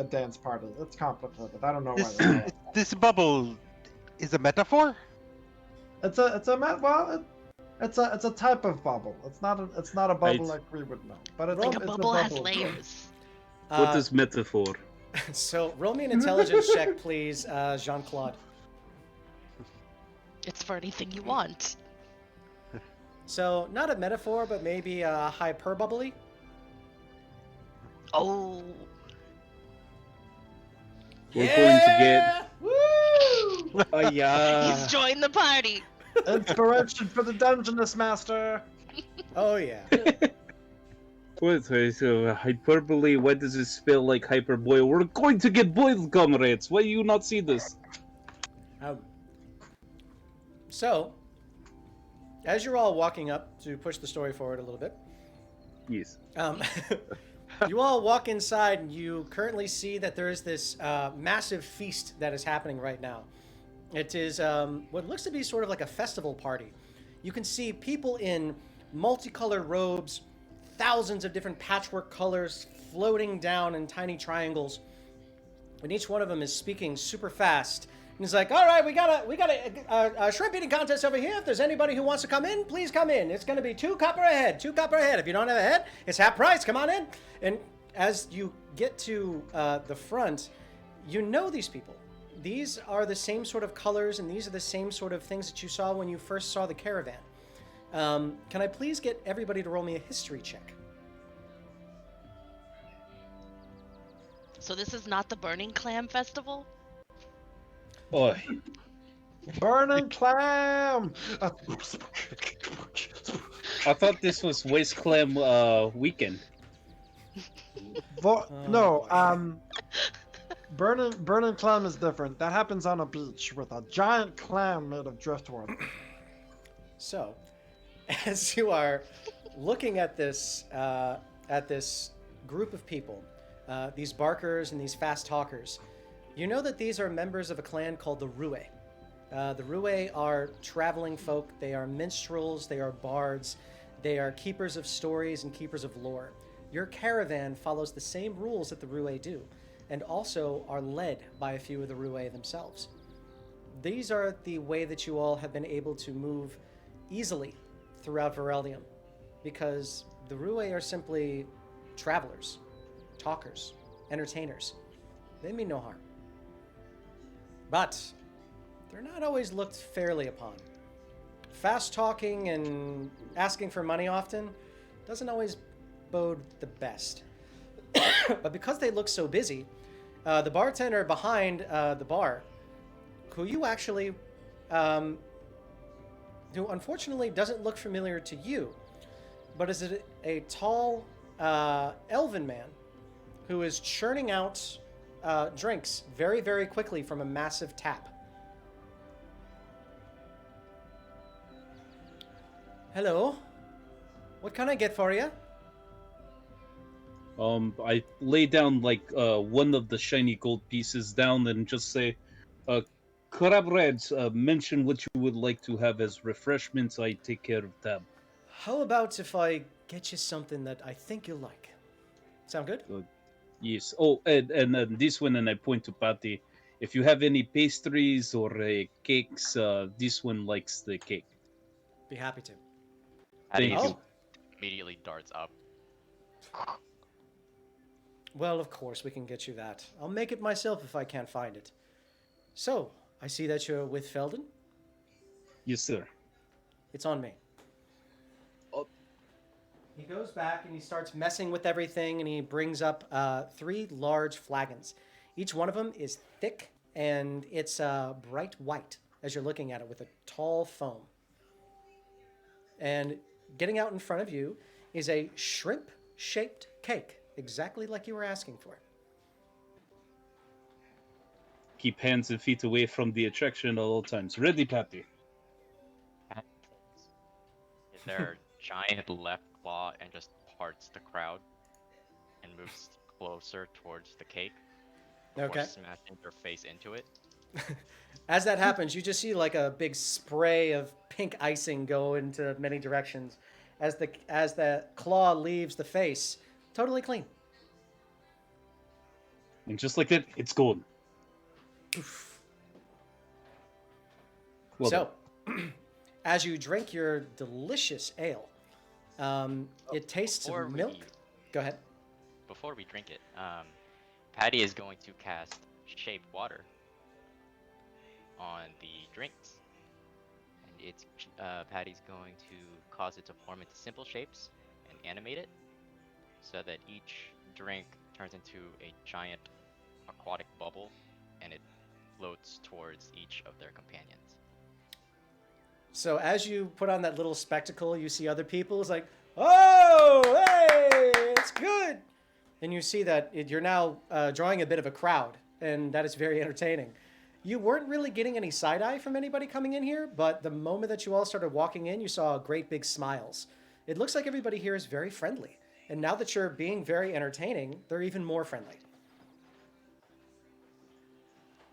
dance party. It's complicated. I don't know why. This, this bubble is a metaphor? It's a type of bubble. It's not a bubble like we would know. But it's Like it's a bubble has layers. What is metaphor? So roll me an intelligence check, please, Jean-Claude. It's for anything you want. So not a metaphor, but maybe a hyperbole. Oh, We're going to get. Woo! Oh yeah. he's joined the party. inspiration for the Dungeness Master. Oh yeah. What? So hyperbole? Why does it spell like hyperboil? We're going to get boiled, comrades. Why do you not see this? So, as you're all walking up to push the story forward a little bit, Yes. you all walk inside and you currently see that there is this massive feast that is happening right now. It is what looks to be sort of like a festival party. You can see people in multicolored robes, thousands of different patchwork colors floating down in tiny triangles. And each one of them is speaking super fast. And he's like, all right, we got a shrimp eating contest over here. If there's anybody who wants to come in, please come in. It's going to be 2 copper a head. If you don't have a head, it's half price. Come on in. And as you get to the front, you know these people. These are the same sort of colors, and these are the same sort of things that you saw when you first saw the caravan. Can I please get everybody to roll me a history check? So this is not the Burning Clam Festival? Oh, Burning clam. I thought this was Waste Clam weekend. No, burning clam is different. That happens on a beach with a giant clam made of driftwood. So, as you are looking at this group of people, these barkers and these fast talkers, you know that these are members of a clan called the Rue. The Rue are traveling folk. They are minstrels. They are bards. They are keepers of stories and keepers of lore. Your caravan follows the same rules that the Rue do, and also are led by a few of the Rue themselves. These are the way that you all have been able to move easily throughout Vereldium, because the Rue are simply travelers, talkers, entertainers. They mean no harm. But they're not always looked fairly upon. Fast talking and asking for money often doesn't always bode the best. But because they look so busy, the bartender behind the bar, who you actually, who unfortunately doesn't look familiar to you, but is a tall elven man who is churning out drinks very, very quickly from a massive tap. Hello. What can I get for you? I lay down like one of the shiny gold pieces down and just say, Crabreads, mention what you would like to have as refreshments. I take care of them. How about if I get you something that I think you'll like? Sound good? Yes. Oh, and this one, and I point to Patty. If you have any pastries or cakes, this one likes the cake. Be happy to. Patty Thank Oh, you. immediately darts up. well, of course we can get you that. I'll make it myself if I can't find it. So, I see that you're with Feldin. Yes, sir. It's on me. Oh. He goes back and he starts messing with everything, and he brings up 3 large flagons. Each one of them is thick, and it's bright white as you're looking at it with a tall foam. And getting out in front of you is a shrimp-shaped cake, exactly like you were asking for. Keep hands and feet away from the attraction at all times. Ready, Patty? Is there a giant left claw and just parts the crowd and moves closer towards the cake before Okay. smashing their face into it? As that happens, you just see like a big spray of pink icing go into many directions as the claw leaves the face, totally clean. And just like that, it's gone. Well So, as you drink your delicious ale, it tastes Before of milk. we- Go ahead. Before we drink it, Patty is going to cast Shape Water on the drinks. And it's Patty's going to cause it to form into simple shapes and animate it so that each drink turns into a giant aquatic bubble and it floats towards each of their companions. So as you put on that little spectacle, you see other people. It's like, oh, hey, it's good. And you see that you're now drawing a bit of a crowd, and that is very entertaining. You weren't really getting any side eye from anybody coming in here, but the moment that you all started walking in, you saw great big smiles. It looks like everybody here is very friendly. And now that you're being very entertaining, they're even more friendly.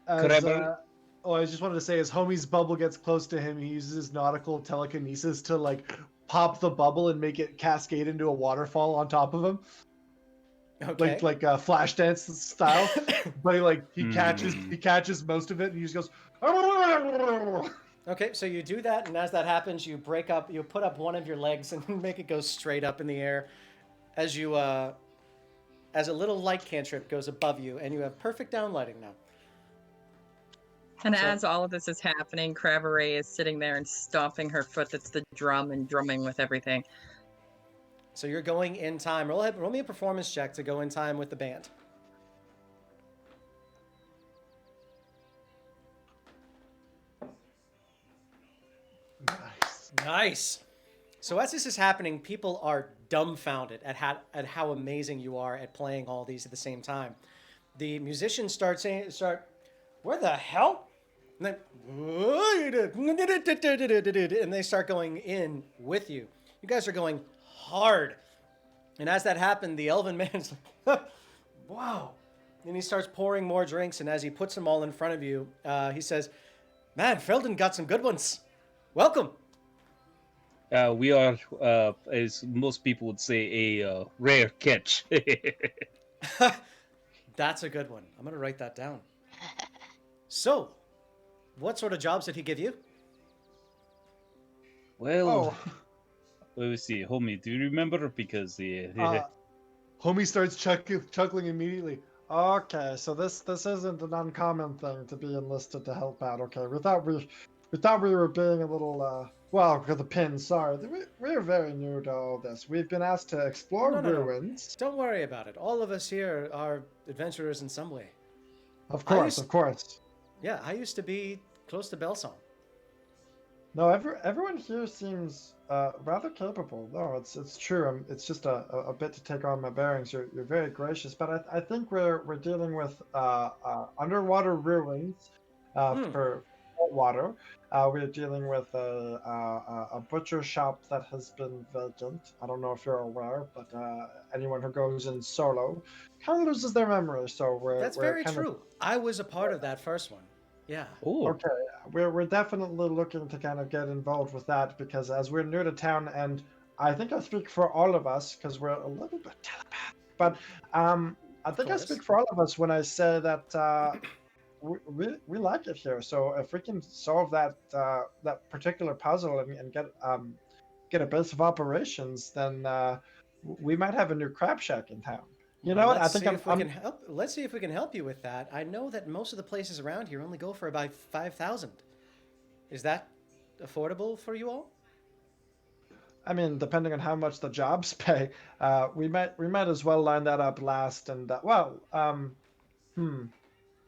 I just wanted to say, as homie's bubble gets close to him, he uses his nautical telekinesis to like pop the bubble and make it cascade into a waterfall on top of him, Okay. like flash dance style. But he catches most of it, and he just goes. Okay, so you do that, and as that happens, you put up one of your legs and make it go straight up in the air as as a little light cantrip goes above you, and you have perfect downlighting now. And So- as all of this is happening, Crabberay is sitting there and stomping her foot that's the drum and drumming with everything. So you're going in time. Roll me a performance check to go in time with the band. Nice. Nice. So as this is happening, people are dumbfounded at how amazing you are at playing all these at the same time. The musicians start, where the hell? And they start going in with you. You guys are going hard. And as that happened, the elven man's like, wow. And he starts pouring more drinks, and as he puts them all in front of you, he says, man, Feldin got some good ones. Welcome. we are, as most people would say, a rare catch. That's a good one. I'm going to write that down. So, what sort of jobs did he give you? Well, Oh, let me see, homie. Do you remember? Because homie starts chuckling immediately. Okay, so this isn't an uncommon thing to be enlisted to help out. Okay, we thought we were being a little well, the pins. Sorry, we're very new to all this. We've been asked to explore No. ruins. Don't worry about it. All of us here are adventurers in some way. Of course. Yeah, I used to be close to Belsong. No, everyone here seems rather capable. No, it's true. It's just a bit to take on my bearings. You're very gracious, but I think we're dealing with underwater ruins for salt water. We're dealing with a butcher shop that has been vacant. I don't know if you're aware, but anyone who goes in solo kind of loses their memory. So That's we're very kind true. I was a part of that first one. Yeah. oh, Okay, we're definitely looking to kind of get involved with that because as we're new to town, and I think I speak for all of us because we're a little bit telepathic, but I think I course. speak for all of us when I say that we like it here. So if we can solve that that particular puzzle and get a base of operations, then we might have a new crab shack in town. You know what? I Let's think see if we can help. Let's see if we can help you with that. I know that most of the places around here only go for about 5,000. Is that affordable for you all? I mean, depending on how much the jobs pay, we might as well line that up last. And I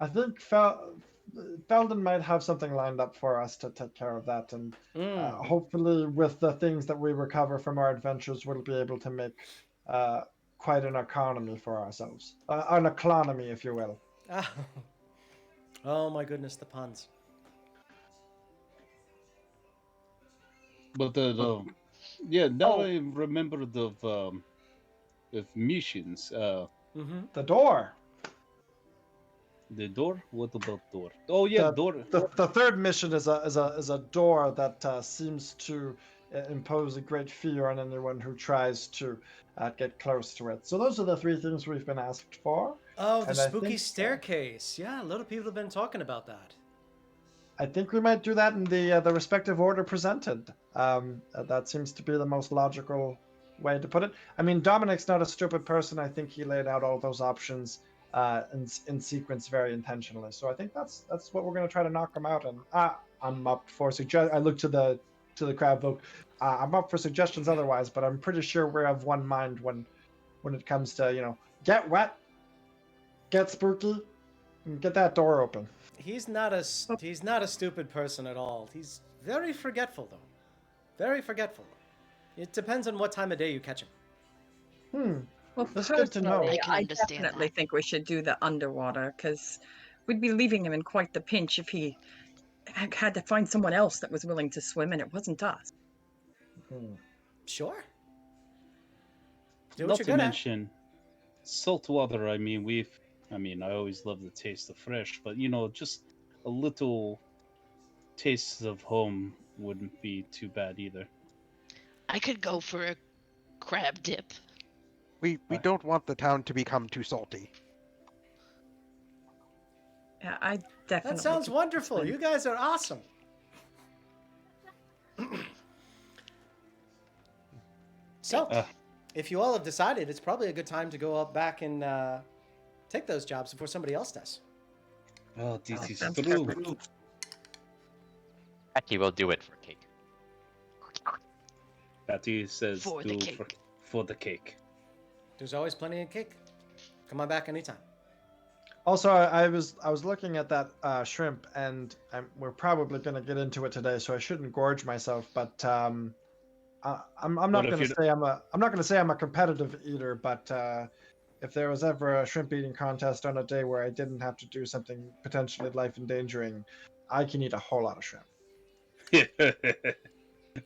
think Feldin might have something lined up for us to take care of that, and hopefully, with the things that we recover from our adventures, we'll be able to make quite an economy for ourselves, an economy, if you will. Oh my goodness, the puns. But now I remembered of missions. The door. The door? What about door? Oh yeah, door. The third mission is a door that seems to impose a great fear on anyone who tries to get close to it. So those are the three things we've been asked for. Oh, the And I spooky think, staircase. Yeah, a lot of people have been talking about that. I think we might do that in the respective order presented. That seems to be the most logical way to put it. I mean, Dominic's not a stupid person. I think he laid out all those options in sequence very intentionally. So I think that's what we're going to try to knock them out. And I'm up for I look to the crowd vote. I'm up for suggestions otherwise, but I'm pretty sure we have one mind when it comes to get wet, get spooky, and get that door open. He's not a stupid person at all. He's very forgetful though. Very forgetful. It depends on what time of day you catch him. Well, That's good to know. personally, I can understand definitely that. think we should do the underwater, because we'd be leaving him in quite the pinch if he had to find someone else that was willing to swim, and it wasn't us. Sure. Do Not what you're to good at. mention salt water. I mean, I always love the taste of fresh, but just a little taste of home wouldn't be too bad either. I could go for a crab dip. We don't want the town to become too salty. Yeah, I definitely. That sounds think wonderful. swim. You guys are awesome. So, if you all have decided, it's probably a good time to go up back and take those jobs before somebody else does. Oh, this is sounds true. perfect. Patty will do it for cake. Patty says For the do cake. for the cake. There's always plenty of cake. Come on back anytime. Also, I was looking at that shrimp, and we're probably going to get into it today, so I shouldn't gorge myself. But I'm not going to say I'm a competitive eater. But if there was ever a shrimp eating contest on a day where I didn't have to do something potentially life endangering, I can eat a whole lot of shrimp.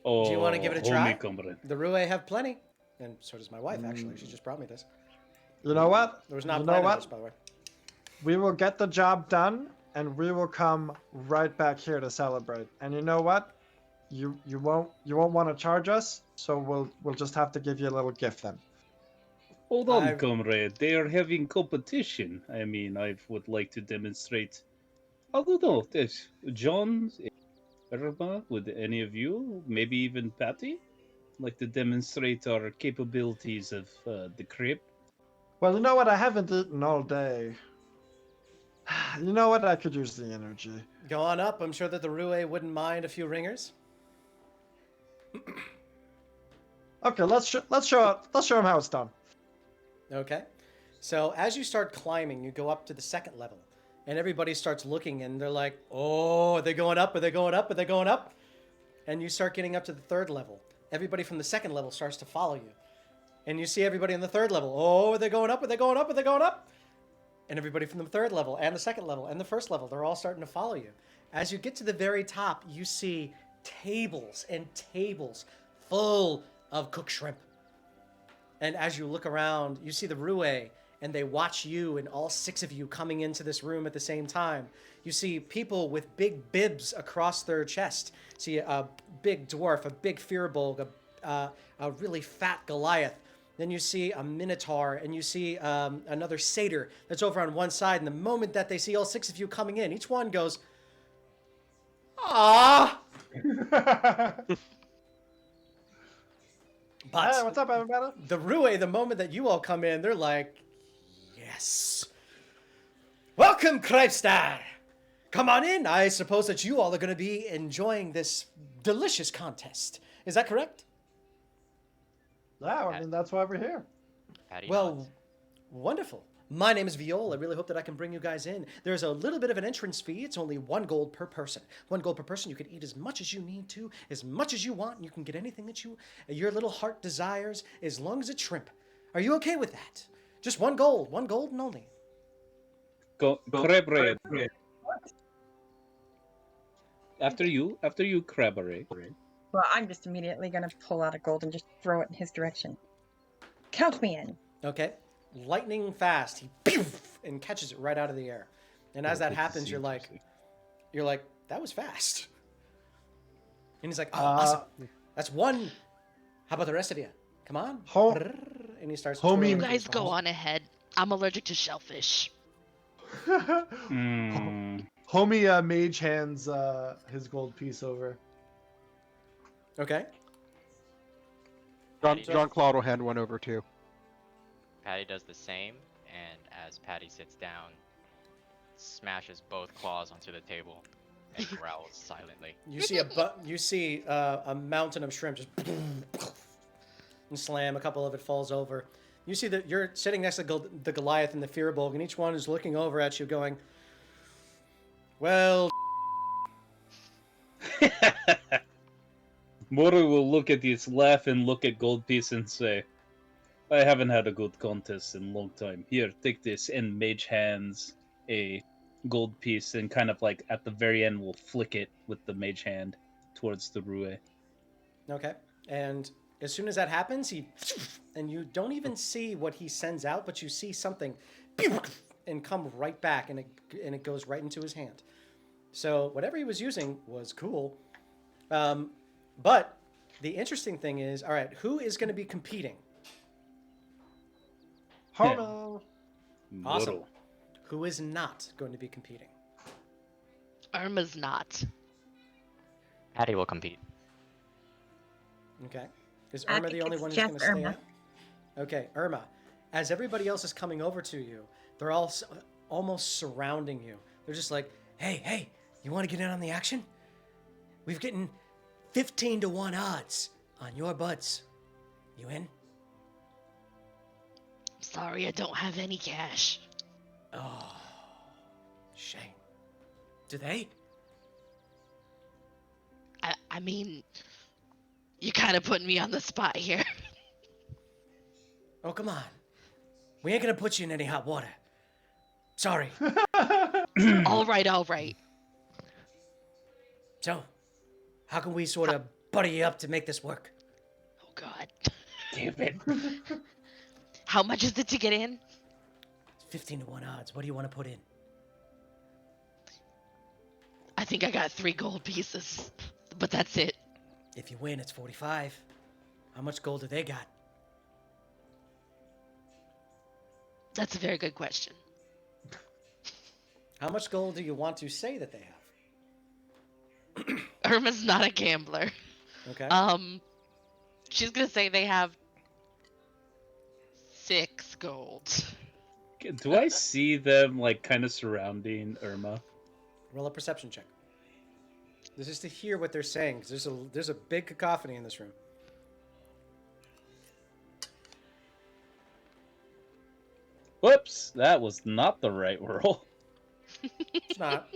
Oh, Do you want to give it a try? comrade. The Roue have plenty, and so does my wife. Actually, she just brought me this. You know what? There was not You plan know in what? this, by the way. We will get the job done, and we will come right back here to celebrate. And you know what? You won't want to charge us, so we'll just have to give you a little gift then. Hold on, comrade. They are having competition. I mean, I would like to demonstrate. I don't know. This John, Irma, would any of you, maybe even Patty, like to demonstrate our capabilities of the crib? Well, you know what? I haven't eaten all day. You know what? I could use the energy. Go on up. I'm sure that the Roue wouldn't mind a few ringers. Okay, let's show them how it's done. Okay. So as you start climbing, you go up to the second level, and everybody starts looking, and they're like, "Oh, are they going up? Are they going up? Are they going up?" And you start getting up to the third level. Everybody from the second level starts to follow you, and you see everybody on the third level. Oh, are they going up? Are they going up? Are they going up? And everybody from the third level and the second level and the first level, they're all starting to follow you. As you get to the very top, you see tables and tables full of cooked shrimp. And as you look around, you see the Roue, and they watch you and all 6 of you coming into this room at the same time. You see people with big bibs across their chest. See a big dwarf, a big Firbolg, a really fat Goliath, Then you see a minotaur, and you see another satyr that's over on one side. And the moment that they see all 6 of you coming in, each one goes, "Ah!" But Hey, what's up, everybody? the Rue, the moment that you all come in, they're like, "Yes. Welcome, Kreibstere. Come on in. I suppose that you all are going to be enjoying this delicious contest. Is that correct?" Yeah, I mean, that's why we're here. Patty Well, nods. wonderful. My name is Viol. I really hope that I can bring you guys in. There's a little bit of an entrance fee. It's only 1 gold per person. 1 gold per person. You can eat as much as you need to, as much as you want. And you can get anything that your little heart desires, as long as it's shrimp. Are you okay with that? Just 1 gold and only. Crab. After you, Crabbery. Well, I'm just immediately going to pull out a gold and just throw it in his direction. Count me in. Okay. Lightning fast. He poof, and catches it right out of the air. And as that happens, you're like, that was fast. And he's like, oh, awesome. That's 1. How about the rest of you? Come on. And he starts. Homie- twirling You his guys go balls. on ahead. I'm allergic to shellfish. Homie mage hands his gold piece over. Okay. Jean-Claude will hand one over too. Patty does the same, and as Patty sits down, smashes both claws onto the table and growls silently. You see a mountain of shrimp just and slam. A couple of it falls over. You see that you're sitting next to the Goliath and the Firbolg, and each one is looking over at you, going, "Well." Moro will look at this, laugh, and look at Goldpiece and say, I haven't had a good contest in a long time. Here, take this, and Mage hands a gold piece, and kind of like at the very end will flick it with the Mage hand towards the Rue. Okay. And as soon as that happens, and you don't even see what he sends out, but you see something and come right back, and it goes right into his hand. So whatever he was using was cool. But the interesting thing is, all right, who is going to be competing? Homie. Awesome. Moro. Who is not going to be competing? Irma's not. Patty will compete. Okay. Is I Irma the think only it's one who's just going to stay Irma. out? Okay, Irma. As everybody else is coming over to you, they're all almost surrounding you. They're just like, hey, you want to get in on the action? We've getting 15 to 1 odds on your buds. You in? Sorry, I don't have any cash. Oh, shame. Do they? I mean, you kind of putting me on the spot here. Oh, come on. We ain't gonna put you in any hot water. Sorry. All right. So, how can we sort of buddy you up to make this work? Oh, God. Damn it. How much is it to get in? 15 to 1 odds. What do you want to put in? I think I got 3 gold pieces, but that's it. If you win, it's 45. How much gold do they got? That's a very good question. How much gold do you want to say that they have? Irma's not a gambler. Okay. She's gonna say they have 6 gold. Do I see them like kind of surrounding Irma? Roll a perception check. This is to hear what they're saying, because there's a big cacophony in this room. Whoops, that was not the right roll. It's not.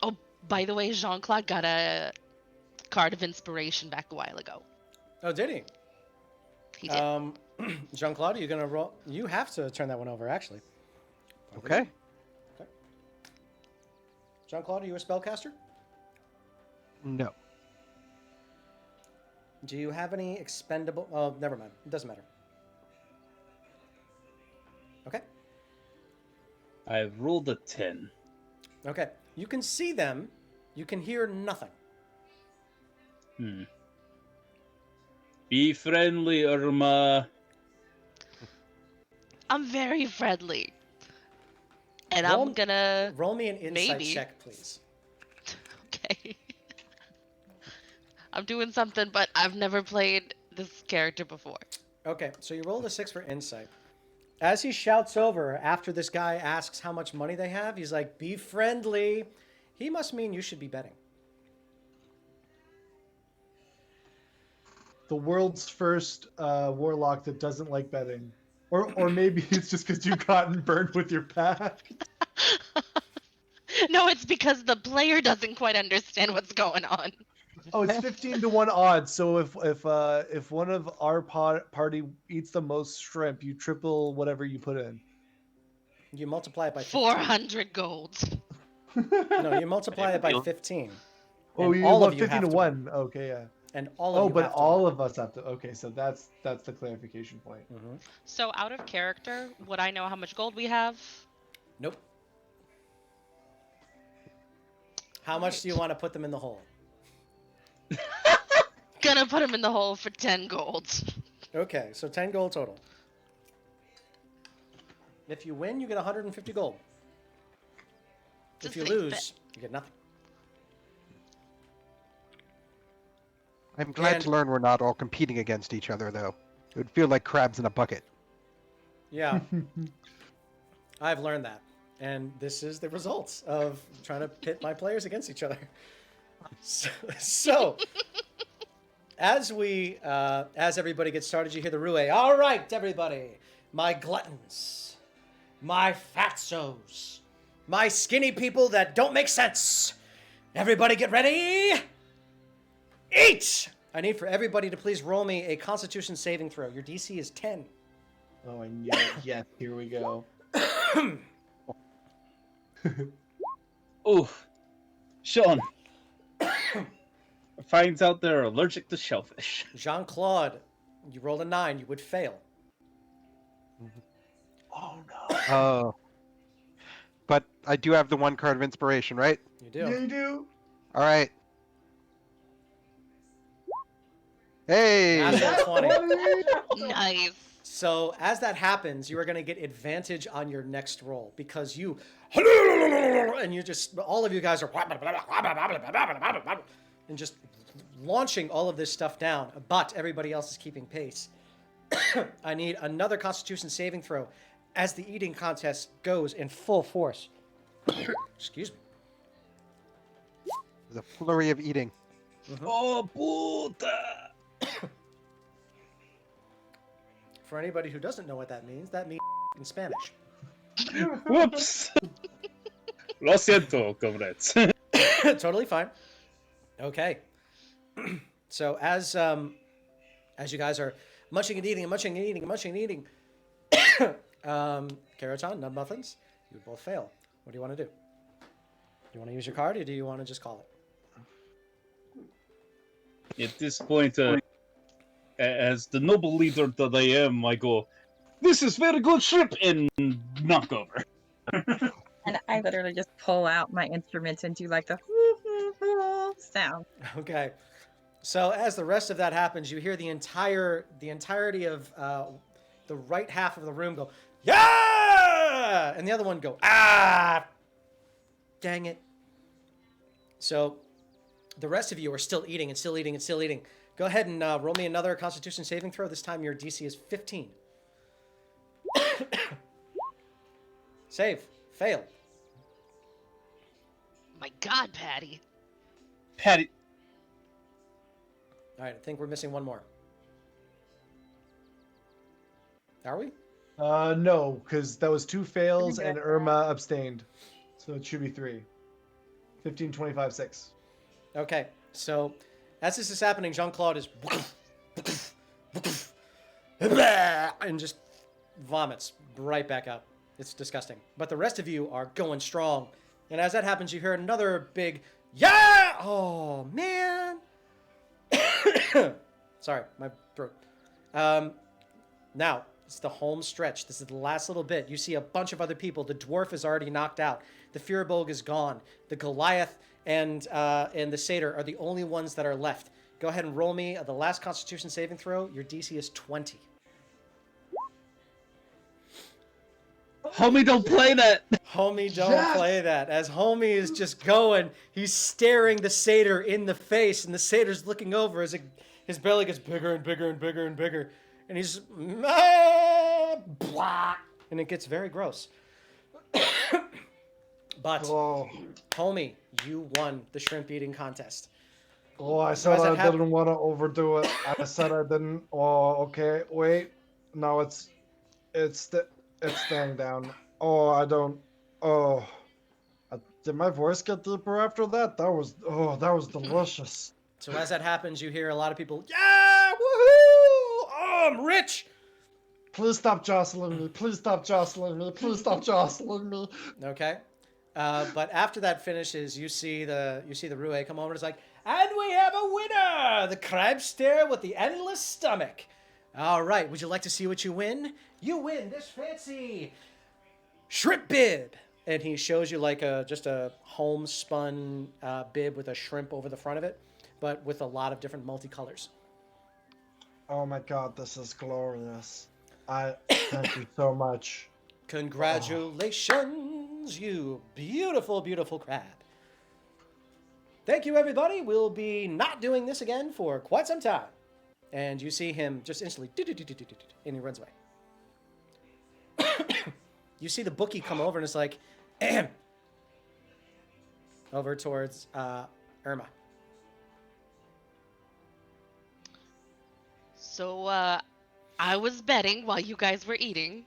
Oh, by the way, Jean-Claude got a card of inspiration back a while ago. Oh, did he? He did. Jean-Claude, are you gonna roll? You have to turn that one over, actually. Okay. Jean-Claude, are you a spellcaster? No. Do you have any expendable? Oh, never mind. It doesn't matter. Okay. I've rolled a 10. Okay. You can see them. You can hear nothing. Be friendly, Irma. I'm very friendly. And Roll- I'm gonna... Roll me an insight Maybe. check, please. Okay. I'm doing something, but I've never played this character before. Okay, so you rolled a 6 for insight. As he shouts over, after this guy asks how much money they have, he's like, be friendly. He must mean you should be betting. The world's first warlock that doesn't like betting. Or maybe it's just because you've gotten burned with your pack. No, it's because the player doesn't quite understand what's going on. Oh, it's 15 to 1 odds. So if one of our party eats the most shrimp, you triple whatever you put in. You multiply it by 15. 400 gold. No, you multiply it by 15. Oh, And you all love of you 15 have to to 1. Okay, yeah. And all of Oh, you but have to all win. of us have to. Okay, so that's the clarification point. So out of character, would I know how much gold we have? Nope. How much do you want to put them in the hole? Gonna put him in the hole for 10 gold. Okay, so 10 gold total. If you win, you get 150 gold. Just If you think lose, that- you get nothing. I'm glad And- to learn we're not all competing against each other, though. It would feel like crabs in a bucket. Yeah, I've learned that. And this is the results of trying to pit my players against each other. So as everybody gets started, you hear the roue. All right, everybody, my gluttons, my fatsos, my skinny people that don't make sense. Everybody get ready. Eat! I need for everybody to please roll me a Constitution saving throw. Your DC is 10. Oh, and yes, here we go. Ooh, Sean finds out they're allergic to shellfish. Jean-Claude, you rolled a 9. You would fail. Oh no. Oh. But I do have the 1 card of inspiration, right? You do. Yeah, you do. All right. Hey! Natural 20. Nice. So as that happens, you are going to get advantage on your next roll because you and you just all of you guys are and just launching all of this stuff down, but everybody else is keeping pace. I need another Constitution saving throw as the eating contest goes in full force. Excuse me. There's a flurry of eating. Oh, puta! For anybody who doesn't know what that means in Spanish. Whoops! Lo siento, comrades. Totally fine. Okay. So as you guys are munching and eating and munching and eating and munching and eating, Keraton, Nub Muffins, you both fail. What do you want to do? Do you want to use your card or do you want to just call it? At this point, as the noble leader that I am, I go, "This is very good ship," and knock over. And I literally just pull out my instruments and do like the sound. Okay. So as the rest of that happens, you hear the entirety of the right half of the room go, "Yeah!" and the other one go, "Ah! Dang it." So the rest of you are still eating and still eating and still eating. Go ahead and roll me another Constitution saving throw. This time your DC is 15. Save. Fail. My God, Patty. Patty, All right, I think we're missing one more. Are we? No, because that was 2 fails Pretty and good. Irma abstained. So it should be 3. 15, 25, 6. Okay, so as this is happening, Jean-Claude is and just vomits right back up. It's disgusting. But the rest of you are going strong. And as that happens, you hear another big, "Yeah!" Oh, man. Sorry, my throat. Now, it's the home stretch. This is the last little bit. You see a bunch of other people. The dwarf is already knocked out. The Firbolg is gone. The Goliath and the Satyr are the only ones that are left. Go ahead and roll me the last Constitution saving throw. Your DC is 20. Homie, don't play that. Homie, don't Yes! play that. As Homie is just going, he's staring the satyr in the face, and the satyr's looking over as his belly gets bigger and bigger and bigger and bigger, and he's blah, and it gets very gross. But Oh, Homie, you won the shrimp eating contest. oh, I as said that I hap- didn't want to overdo it. I said I didn't. Oh, okay. Wait. No, it's staying down. Oh, I don't. Oh, did my voice get deeper after that? That was delicious. So as that happens, you hear a lot of people, yeah, woohoo! Oh, I'm rich. Please stop jostling me. Please stop jostling me. Please stop jostling me. Okay. But after that finishes, you see the Rue come over and it's like, and we have a winner, the Kreibstere with the endless stomach. All right, would you like to see what you win? You win this fancy shrimp bib. And he shows you like just a homespun bib with a shrimp over the front of it, but with a lot of different multicolors. Oh my God, this is glorious. I thank you so much. Congratulations, you beautiful, beautiful crab. Thank you, everybody. We'll be not doing this again for quite some time. And you see him just instantly, and he runs away. You see the bookie come over and it's like, ahem, over towards Irma. So, I was betting while you guys were eating.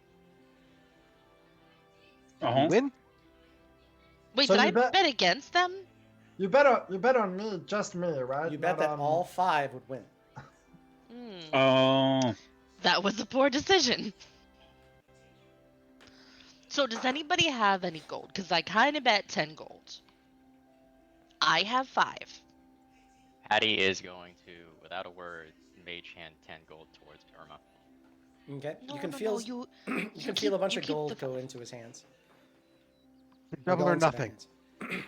Uh-huh. Win? Wait, So did you I bet against them? You bet on me, just me, right? You bet Not that on- all 5 would win. Hmm. That was a poor decision. So does anybody have any gold? Because I kind of bet 10 gold. I have 5. Patty is going to, without a word, mage hand 10 gold towards Irma. Okay. No, you can no, feel no, you can keep- feel a bunch you of keep gold the go 5. into his hands. Double Go or into their nothing. hands.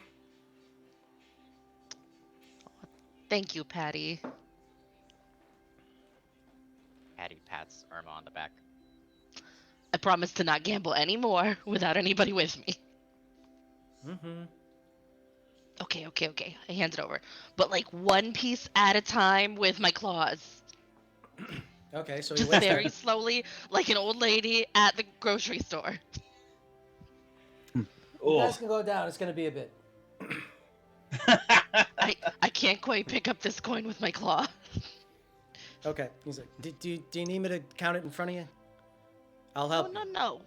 Thank you, Patty. Patty pats Irma on the back. I promise to not gamble anymore without anybody with me. Mm-hmm. Okay. I hand it over. But like one piece at a time with my claws. Okay, so he Just waits very there. slowly, like an old lady at the grocery store. You Oh. guys can go down. It's going to be a bit. I can't quite pick up this coin with my claw. Okay. He's like, do you need me to count it in front of you? I'll No, help. no.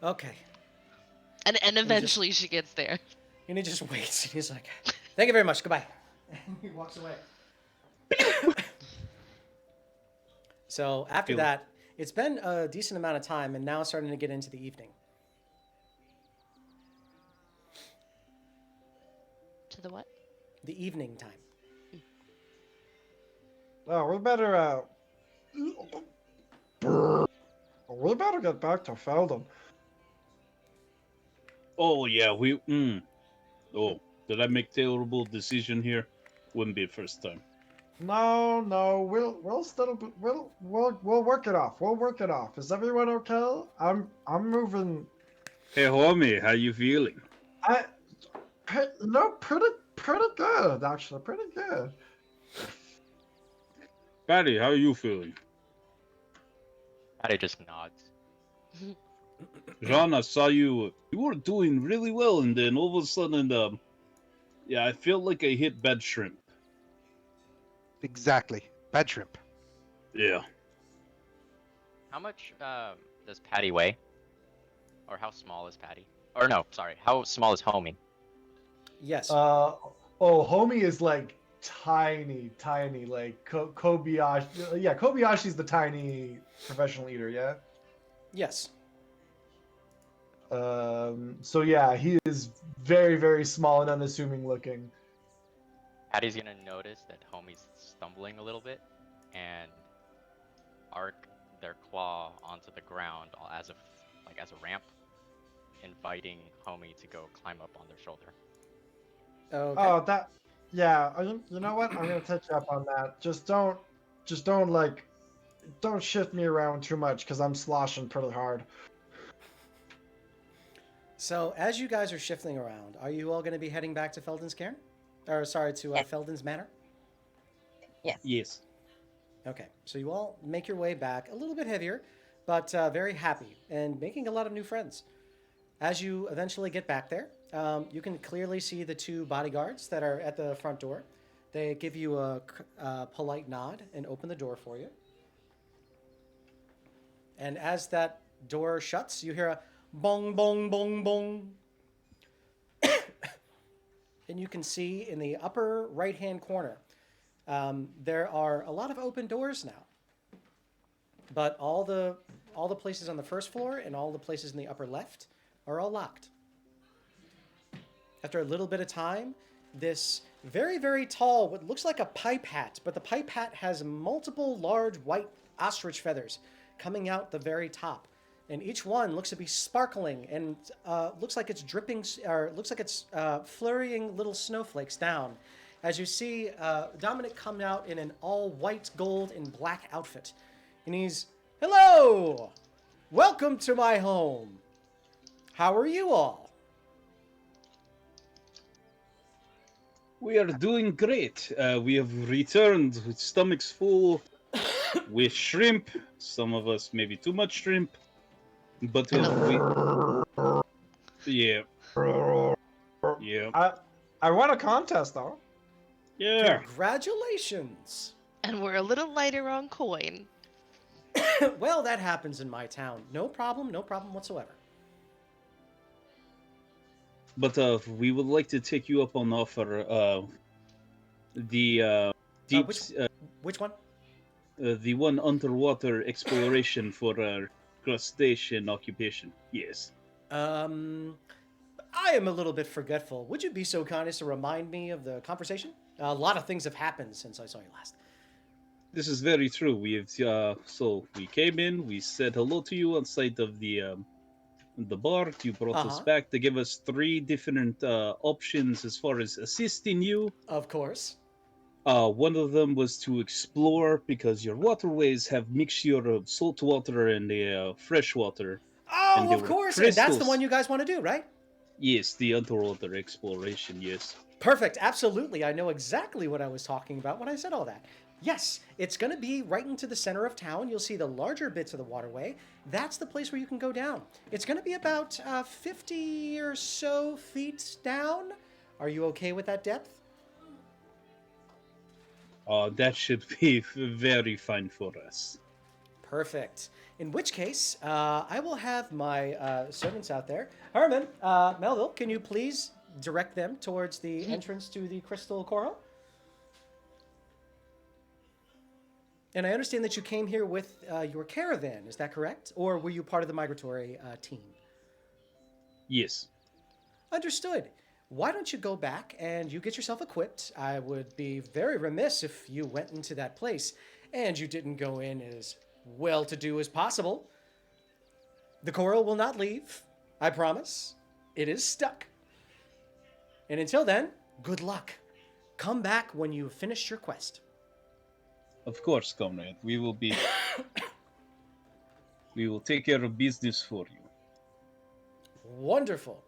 Okay. And just- eventually she gets there. And he just waits. And he's like, thank you very much. Goodbye. And he walks away. So after Cool. that, it's been a decent amount of time, and now it's starting to get into the evening. To the what? The evening time. Oh, we better get back to Feldin. Oh yeah, we. Oh, did I make terrible decision here? Wouldn't be the first time. No, we'll work it off. We'll work it off. Is everyone okay? I'm moving. Hey homie, how you feeling? Pretty good actually. Pretty good. Patty, how you feeling? Patty just nods. Jean, I saw you. You were doing really well, and then all of a sudden, yeah, I feel like I hit bad shrimp. Exactly. Bad shrimp. Yeah. How much does Patty weigh? Or how small is Patty? Or no, sorry, how small is Homie? Yes. Homie is like tiny, like Kobayashi. Yeah, Kobayashi's the tiny professional eater. Yeah. Yes. So yeah, he is very, very small and unassuming looking. Patty's gonna notice that Homie's stumbling a little bit and arc their claw onto the ground as a ramp, inviting Homie to go climb up on their shoulder. Okay. Oh, Yeah, you know what? I'm gonna take you up on that. Just don't don't shift me around too much because I'm sloshing pretty hard. So, as you guys are shifting around, are you all going to be heading back to Feldin's Cairn? Or, sorry, to Yes. Feldin's Manor? Yes. Yes. Okay, so you all make your way back, a little bit heavier, but very happy and making a lot of new friends. As you eventually get back there, you can clearly see the two bodyguards that are at the front door. They give you a polite nod and open the door for you. And as that door shuts, you hear a bong, bong, bong, bong. And you can see in the upper right-hand corner, there are a lot of open doors now. But all the places on the first floor and all the places in the upper left are all locked. After a little bit of time, this very, very tall, what looks like a pipe hat, but the pipe hat has multiple large white ostrich feathers coming out the very top. And each one looks to be sparkling and looks like it's dripping, or looks like it's flurrying little snowflakes down. As you see Dominic come out in an all white, gold, and black outfit. And he's, "Hello! Welcome to my home. How are you all?" We are doing great. We have returned with stomachs full, with shrimp. Some of us maybe too much shrimp, but yeah, yeah, I won a contest though. yeah. Congratulations. And we're a little lighter on coin. Well, that happens in my town. No problem whatsoever. But we would like to take you up on offer. The deep, Which one? the one underwater exploration for our crustacean occupation. Yes. I am a little bit forgetful. Would you be so kind as to remind me of the conversation? A lot of things have happened since I saw you last. This is very true. We have so we came in, we said hello to you on site of the bar. You brought us back to give us 3 different options as far as assisting you. Of course. One of them was to explore because your waterways have mixture of salt water and fresh water. Oh, of course. And that's the one you guys want to do, right? Yes, the underwater exploration, yes. Perfect. Absolutely. I know exactly what I was talking about when I said all that. Yes, it's going to be right into the center of town. You'll see the larger bits of the waterway. That's the place where you can go down. It's going to be about 50 or so feet down. Are you okay with that depth? That should be very fine for us. Perfect. In which case, I will have my servants out there. Herman, Melville, can you please direct them towards the entrance to the Crystal Coral? And I understand that you came here with your caravan, is that correct? Or were you part of the migratory team? Yes. Understood. Why don't you go back and you get yourself equipped? I would be very remiss if you went into that place and you didn't go in as well-to-do as possible. The coral will not leave, I promise. It is stuck. And until then, good luck. Come back when you've finished your quest. Of course, comrade. We will be... we will take care of business for you. Wonderful.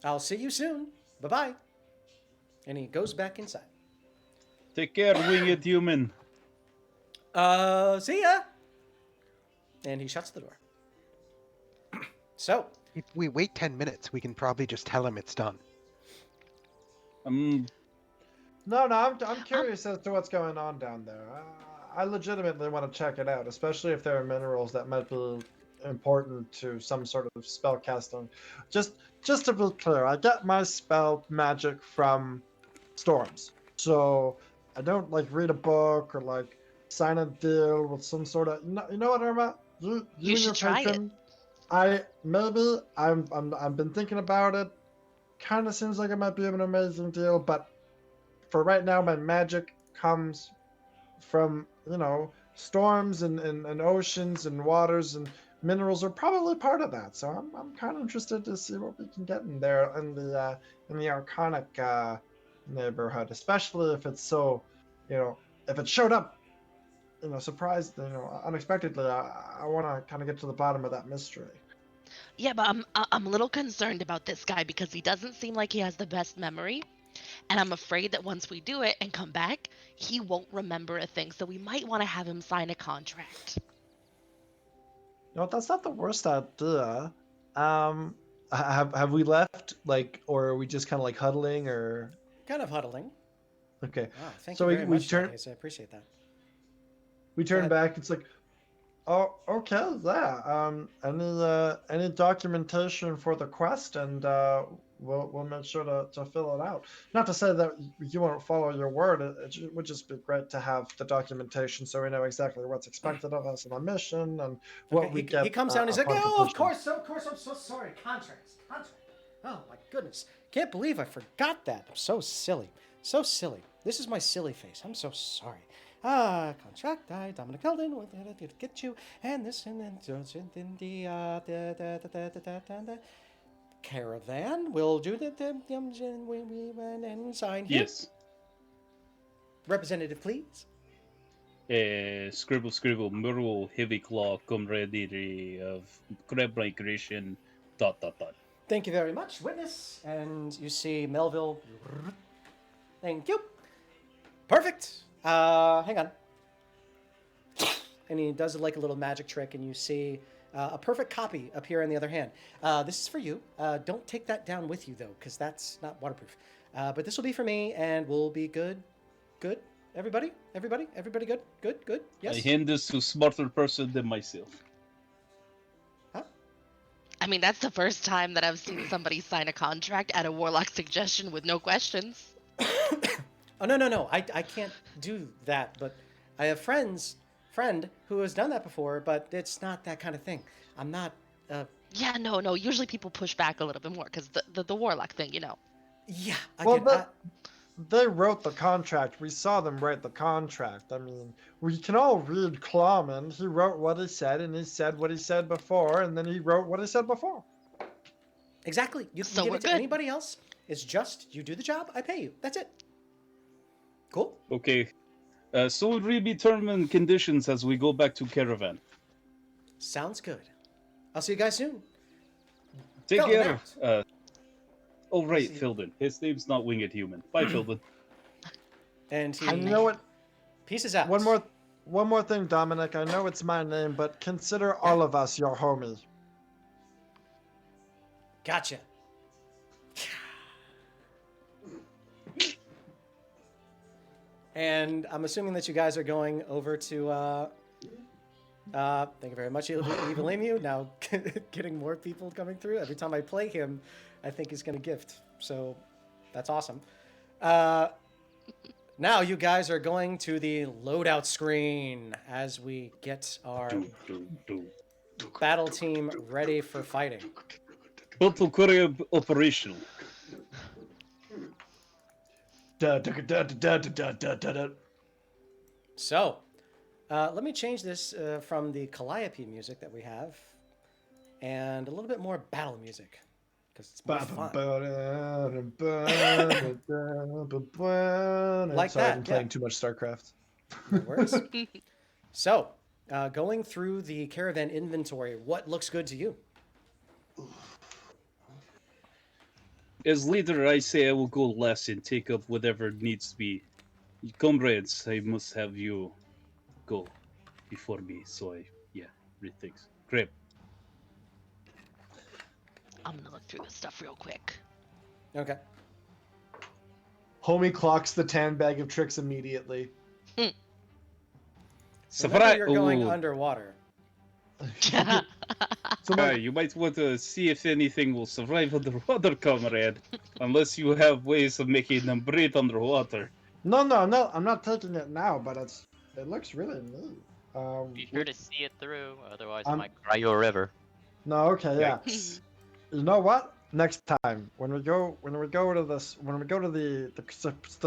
I'll see you soon. Bye-bye. And he goes back inside. Take care, winged human. See ya. And he shuts the door. So. If we wait 10 minutes, we can probably just tell him it's done. No, I'm curious as to what's going on down there. I legitimately want to check it out, especially if there are minerals that might be important to some sort of spell casting. Just to be clear, I get my spell magic from storms, so I don't like read a book or like sign a deal with some sort of. You know what, Irma? You should try it. I've been thinking about it. Kind of seems like it might be an amazing deal, but for right now, my magic comes from, storms and oceans and waters, and minerals are probably part of that. So I'm kind of interested to see what we can get in there in the arcanic, neighborhood, especially if it's so, if it showed up, surprised, unexpectedly. I want to kind of get to the bottom of that mystery. Yeah, but I'm a little concerned about this guy because he doesn't seem like he has the best memory, and I'm afraid that once we do it and come back, he won't remember a thing. So we might want to have him sign a contract. That's not the worst idea. Have we left, or are we just kind of like huddling, or? Kind of huddling. Okay. Wow, thank So you very we much, turn. Thaddeus. I appreciate that. We turn ahead. back. It's like, oh, okay, yeah. Any documentation for the quest, and we'll make sure to fill it out. Not to say that you won't follow your word. It would just be great to have the documentation so we know exactly what's expected of us in a mission and what Okay, we get. he comes down and he's like, upon "Oh, of completion." course, I'm so sorry. Contract. Oh my goodness, can't believe I forgot that. I'm so silly. This is my silly face. I'm so sorry. Contract, Dominic Feldin, will get you, and this, and then the Caravan will do we went and sign here. Yes. Representative, please. Scribble, Murrow, Heavy Claw, camaraderie of Crab Migration, ... Thank you very much, witness. And you see Melville. Thank you. Perfect. Hang on. And he does like a little magic trick, and you see a perfect copy appear on the other hand. This is for you. Don't take that down with you, though, because that's not waterproof. But this will be for me, and we'll be good. Good? Everybody? Good? Good? Yes? I hand this to a smarter person than myself. Huh? I mean, that's the first time that I've seen somebody sign a contract at a warlock suggestion with no questions. Oh, no. I can't do that, but I have friend who has done that before, but it's not that kind of thing. I'm not, Yeah, no. Usually people push back a little bit more because the warlock thing, Yeah, They wrote the contract. We saw them write the contract. I mean, we can all read Clawman. He wrote what he said, and he said what he said before, and then he wrote what he said before. Exactly. You can So give we're it to good. anybody else. It's just, you do the job, I pay you. That's it. Cool. Okay. So we'll redetermine conditions as we go back to Caravan. Sounds good. I'll see you guys soon. Take Feldin care. out. Oh, right, See- Feldin. His name's not Winged Human. Bye, Feldin. And he And you know what? pieces out. One more thing, Dominic. I know it's my name, but consider all of us your homie. Gotcha. And I'm assuming that you guys are going over to, thank you very much, Evil Emu. Now getting more people coming through. Every time I play him, I think he's going to gift. So that's awesome. Now you guys are going to the loadout screen as we get our battle team ready for fighting. Battle Korea operational. So, let me change this from the Calliope music that we have and a little bit more battle music because it's more fun. Like Sorry, that, I've been playing yeah. too much StarCraft. No worries. So, going through the Caravan inventory, what looks good to you? As leader, I say I will go last and take up whatever needs to be. Comrades, I must have you go before me, so read things. Crab. I'm gonna look through this stuff real quick. Okay. Homie clocks the tan bag of tricks immediately. Remember, you're going underwater. You might want to see if anything will survive underwater, comrade. Unless you have ways of making them breathe underwater. No, I'm not taking it now, but it looks really neat. Be sure to see it through, otherwise it I'm- might cry you a river. No, okay, yeah. Yikes. You know what? Next time, when we go to the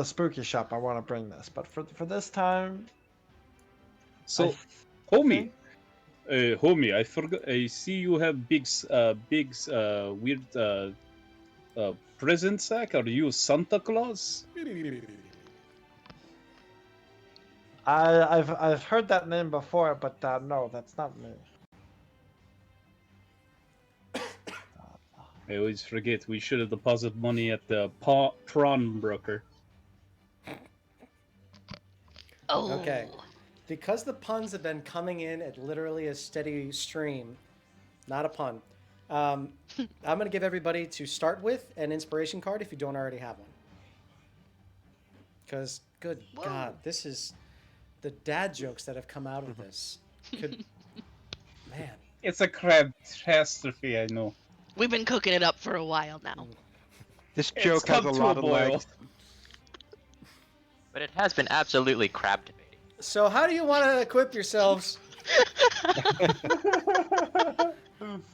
spooky shop, I want to bring this. But for this time, So, homie, I forgot. I see you have weird present sack? Are you Santa Claus? I've heard that name before, but no, that's not me. I always forget. We should have deposited money at the prawn broker. Oh. Okay. Because the puns have been coming in at literally a steady stream, not a pun, I'm going to give everybody to start with an inspiration card if you don't already have one. Because, good Whoa. God, this is the dad jokes that have come out of this. Could, man. It's a crab catastrophe, I know. We've been cooking it up for a while now. This It's joke has come a to lot a of boil. legs. But it has been absolutely crab-debating. So how do you want to equip yourselves?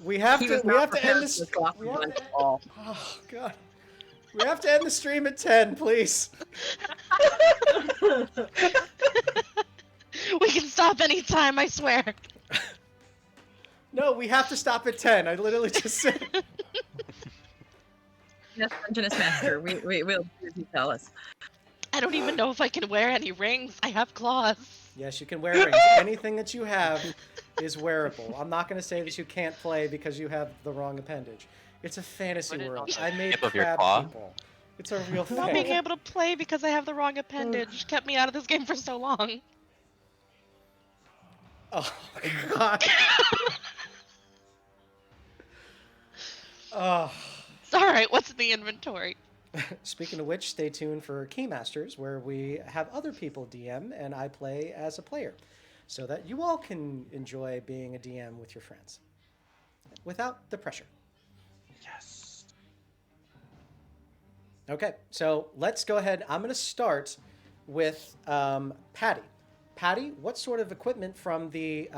We have He to was we not have to prepared end for this. this awesome we have lunch to- at all. Oh God. We have to end the stream at 10, please. We can stop anytime, I swear. No, we have to stop at 10. I literally just said. Yes, Dungeness Master. We'll do as you tell us. I don't even know if I can wear any rings. I have claws. Yes, you can wear rings. Anything that you have is wearable. I'm not going to say that you can't play because you have the wrong appendage. It's a fantasy Put it world. on the I made tip of your crab claw. people. It's a real Not being thing. able to play because I have the wrong appendage kept me out of this game for so long. Oh God. Oh. It's alright, what's in the inventory? Speaking of which, stay tuned for Keymasters, where we have other people DM and I play as a player, so that you all can enjoy being a DM with your friends without the pressure. Yes. Okay, so let's go ahead. I'm going to start with Patty. Patty, what sort of equipment from the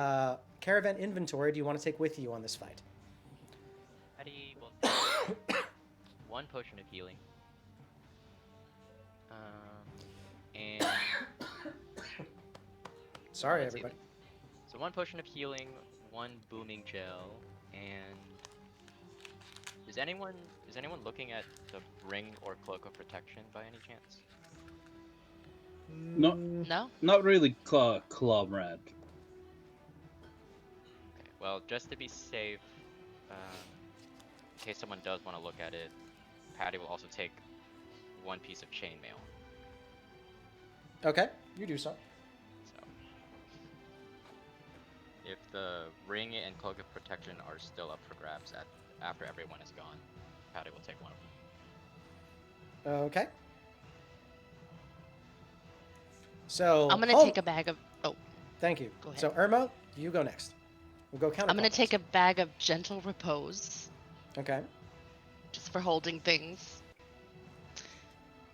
Caravan inventory do you want to take with you on this fight? Patty will take 1 potion of healing. And Sorry, Let's see. everybody. so 1 potion of healing, 1 booming gel, and is anyone looking at the ring or cloak of protection by any chance? No. No? Not really Clawrad. Okay, well, just to be safe, in case someone does want to look at it, Patty will also take 1 piece of chainmail. Okay, you do so. So, if the ring and cloak of protection are still up for grabs after everyone is gone, Patty will take 1 of them. Okay. So I'm gonna Hom- take a bag of. Oh, Thank you. Go ahead. So Irma, you go next. We'll go counter. I'm gonna take a bag of gentle repose, Okay. just for holding things.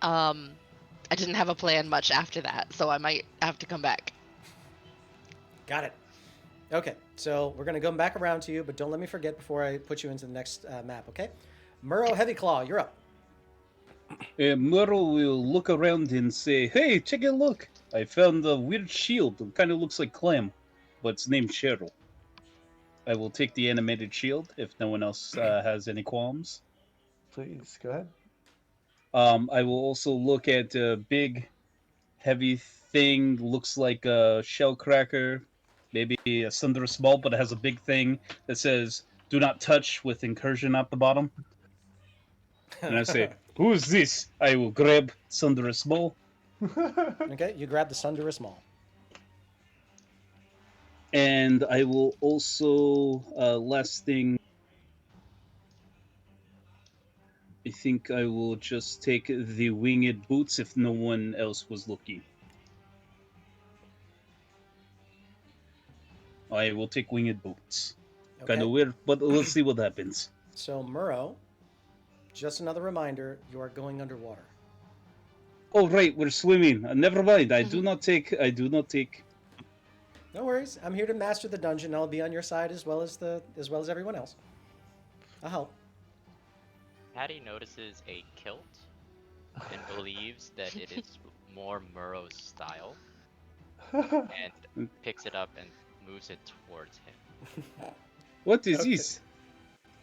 I didn't have a plan much after that, so I might have to come back. Got it. Okay, so we're gonna go back around to you, but don't let me forget before I put you into the next map. Okay. Murrow Heavyclaw, you're up. Myrtle will look around and say, "Hey, take a look! I found a weird shield. It kind of looks like Clem, but it's named Cheryl." I will take the animated shield if no one else has any qualms. Please go ahead. I will also look at a big, heavy thing. Looks like a shell cracker, maybe a thunderous ball, but it has a big thing that says "Do not touch" with incursion at the bottom. And I say, "Who is this?" I will grab thunderous ball. Okay, you grab the Sunderous Maul. And I will also, last thing, I think I will just take the winged boots if no one else was looking. I will take winged boots. Okay. Kind of weird, but let's see what happens. So Murrow, just another reminder: you are going underwater. Oh, right, we're swimming. Never mind. I do not take. No worries. I'm here to master the dungeon. I'll be on your side as well as everyone else. I'll help. Patty notices a kilt and believes that it is more Murrow's style, and picks it up and moves it towards him. What is Okay. this?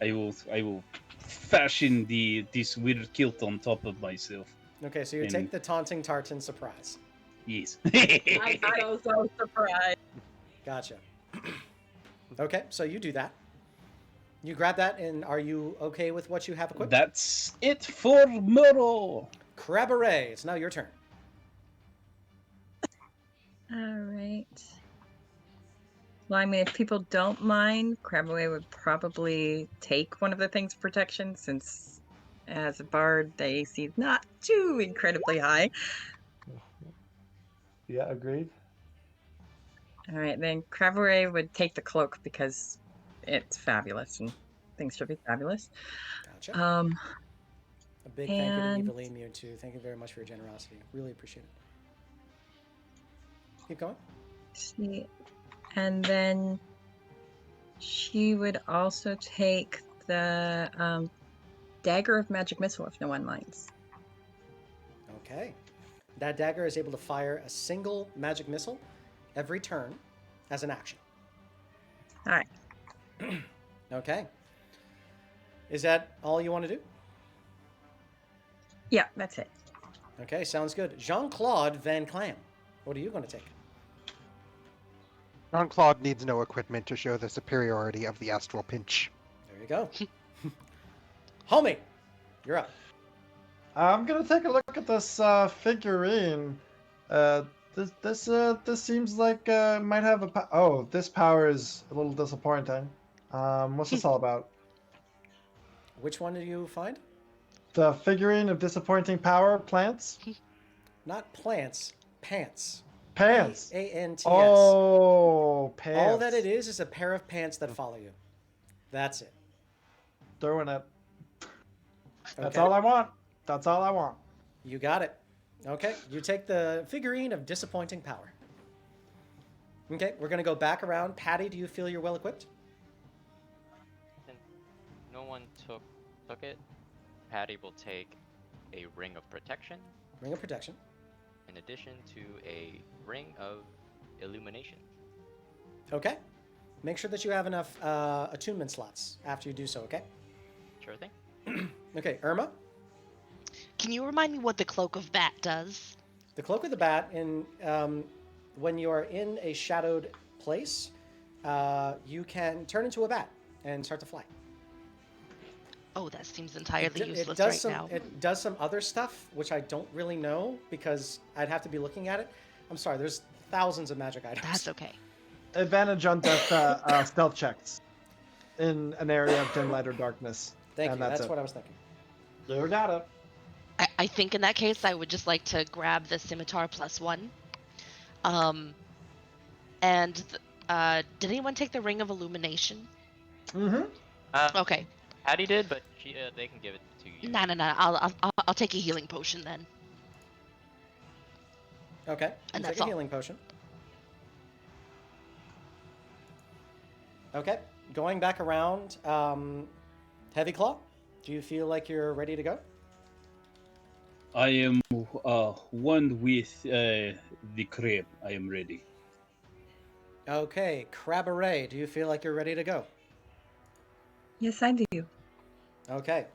I will fashion this weird kilt on top of myself. Okay, so you And- take the taunting tartan surprise. Yes. I'm so surprised. Gotcha. Okay, so you do that. You grab that, and are you okay with what you have equipped? That's it for Muro. Crabberay, it's now your turn. All right. Well, I mean, if people don't mind, Crabaway would probably take one of the things protection, since as a bard, the AC is not too incredibly high. Yeah, agreed. All right, then Crabaway would take the cloak because it's fabulous and things should be fabulous. Gotcha. Um, A big thank you to and- Eveline, you too. Thank you very much for your generosity. Really appreciate it. Keep going. see, and then she would also take the dagger of magic missile if no one minds. Okay. That dagger is able to fire a single magic missile every turn as an action. All right. Okay. Is that all you want to do? Yeah, that's it. Okay, sounds good. Jean-Claude Van Clam, what are you going to take? Jean-Claude needs no equipment to show the superiority of the astral pinch. There you go. Homie, you're up. I'm gonna take a look at this figurine. This seems like might have a. Oh, this power is a little disappointing. What's this all about? Which one did you find? The figurine of disappointing power, plants, Not plants, pants. pants. P-A-N-T-S. Oh, pants. All that it is a pair of pants that follow you. That's it. Throwing it. That's Okay. all I want. That's all I want. You got it. Okay, you take the figurine of disappointing power. Okay, we're going to go back around. Patty, do you feel you're well equipped? And no one took it. Patty will take a ring of protection Ring of protection. in addition to a ring of illumination. Okay. Make sure that you have enough attunement slots after you do so, okay? Sure thing. Okay, Irma, Can you remind me what the cloak of bat does? the Cloak of the Bat, when you are in a shadowed place, you can turn into a bat and start to fly. Oh, that seems entirely useless does right some, now. It does some other stuff, which I don't really know because I'd have to be looking at it. I'm sorry, there's thousands of magic items. That's okay. Advantage on death stealth checks in an area of dim light or darkness. Thank and you. That's it. what I was thinking. You got it. I think in that case, I would just like to grab the scimitar +1. Did anyone take the ring of illumination? Mm-hmm. Okay. Patty did, but they can give it to you. No. I'll take a healing potion then. Okay. And you that's take a all. healing potion. Okay. Going back around, Heavy Claw, do you feel like you're ready to go? I am one with the crab. I am ready. Okay. Crabberay, do you feel like you're ready to go? Yes, I do. Okay.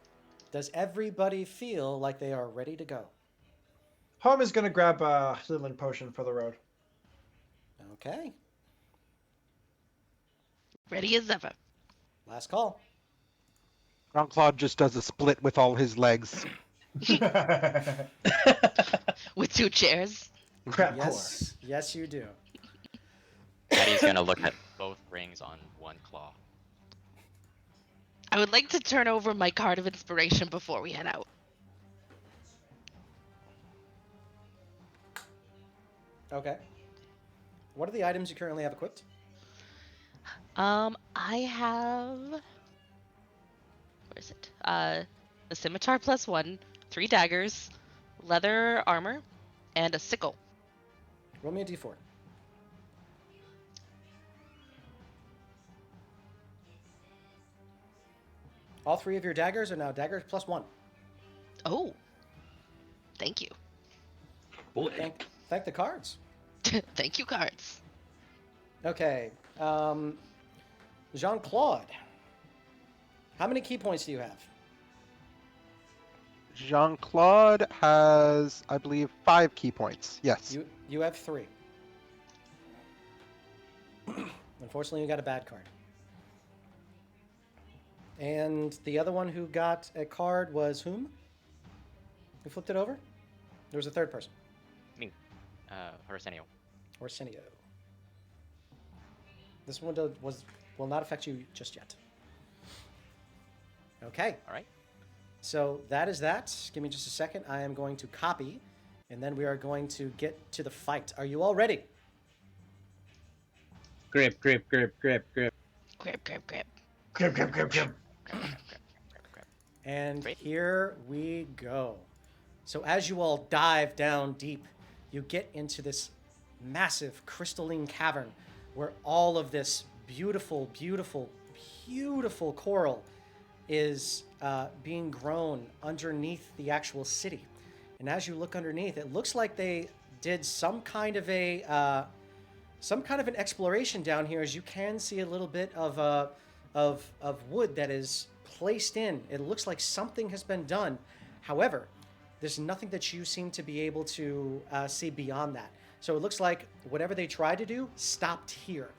Does everybody feel like they are ready to go? Home is gonna grab a healing potion for the road. Okay. Ready as ever. Last call. Jean-Claude just does a split with all his legs. With 2 chairs. Crap Yes. Yes, you do. Patty's gonna look at both rings on one claw. I would like to turn over my card of inspiration before we head out. Okay. What are the items you currently have equipped? I have. Where is it? A scimitar +1, 3 daggers, leather armor, and a sickle. Roll me a d4. All 3 of your daggers are now daggers +1. Oh. Thank you. Boy. Thank the cards. Thank you, cards. Okay. Jean-Claude. How many key points do you have? Jean-Claude has, I believe, 5 key points. Yes. You have 3. Unfortunately, you got a bad card. And the other one who got a card was whom? Who flipped it over? There was a third person. Me. Arsenio. Arsenio. This one will not affect you just yet. Okay. All right. So that is that. Give me just a second. I am going to copy, and then we are going to get to the fight. Are you all ready? Grip. Grip. And Great. here we go. So as you all dive down deep, you get into this massive crystalline cavern where all of this beautiful, beautiful, beautiful coral is being grown underneath the actual city. And as you look underneath, it looks like they did some kind of an exploration down here. As you can see a little bit of wood that is placed in. It looks like something has been done. However, there's nothing that you seem to be able to see beyond that. So it looks like whatever they tried to do stopped here.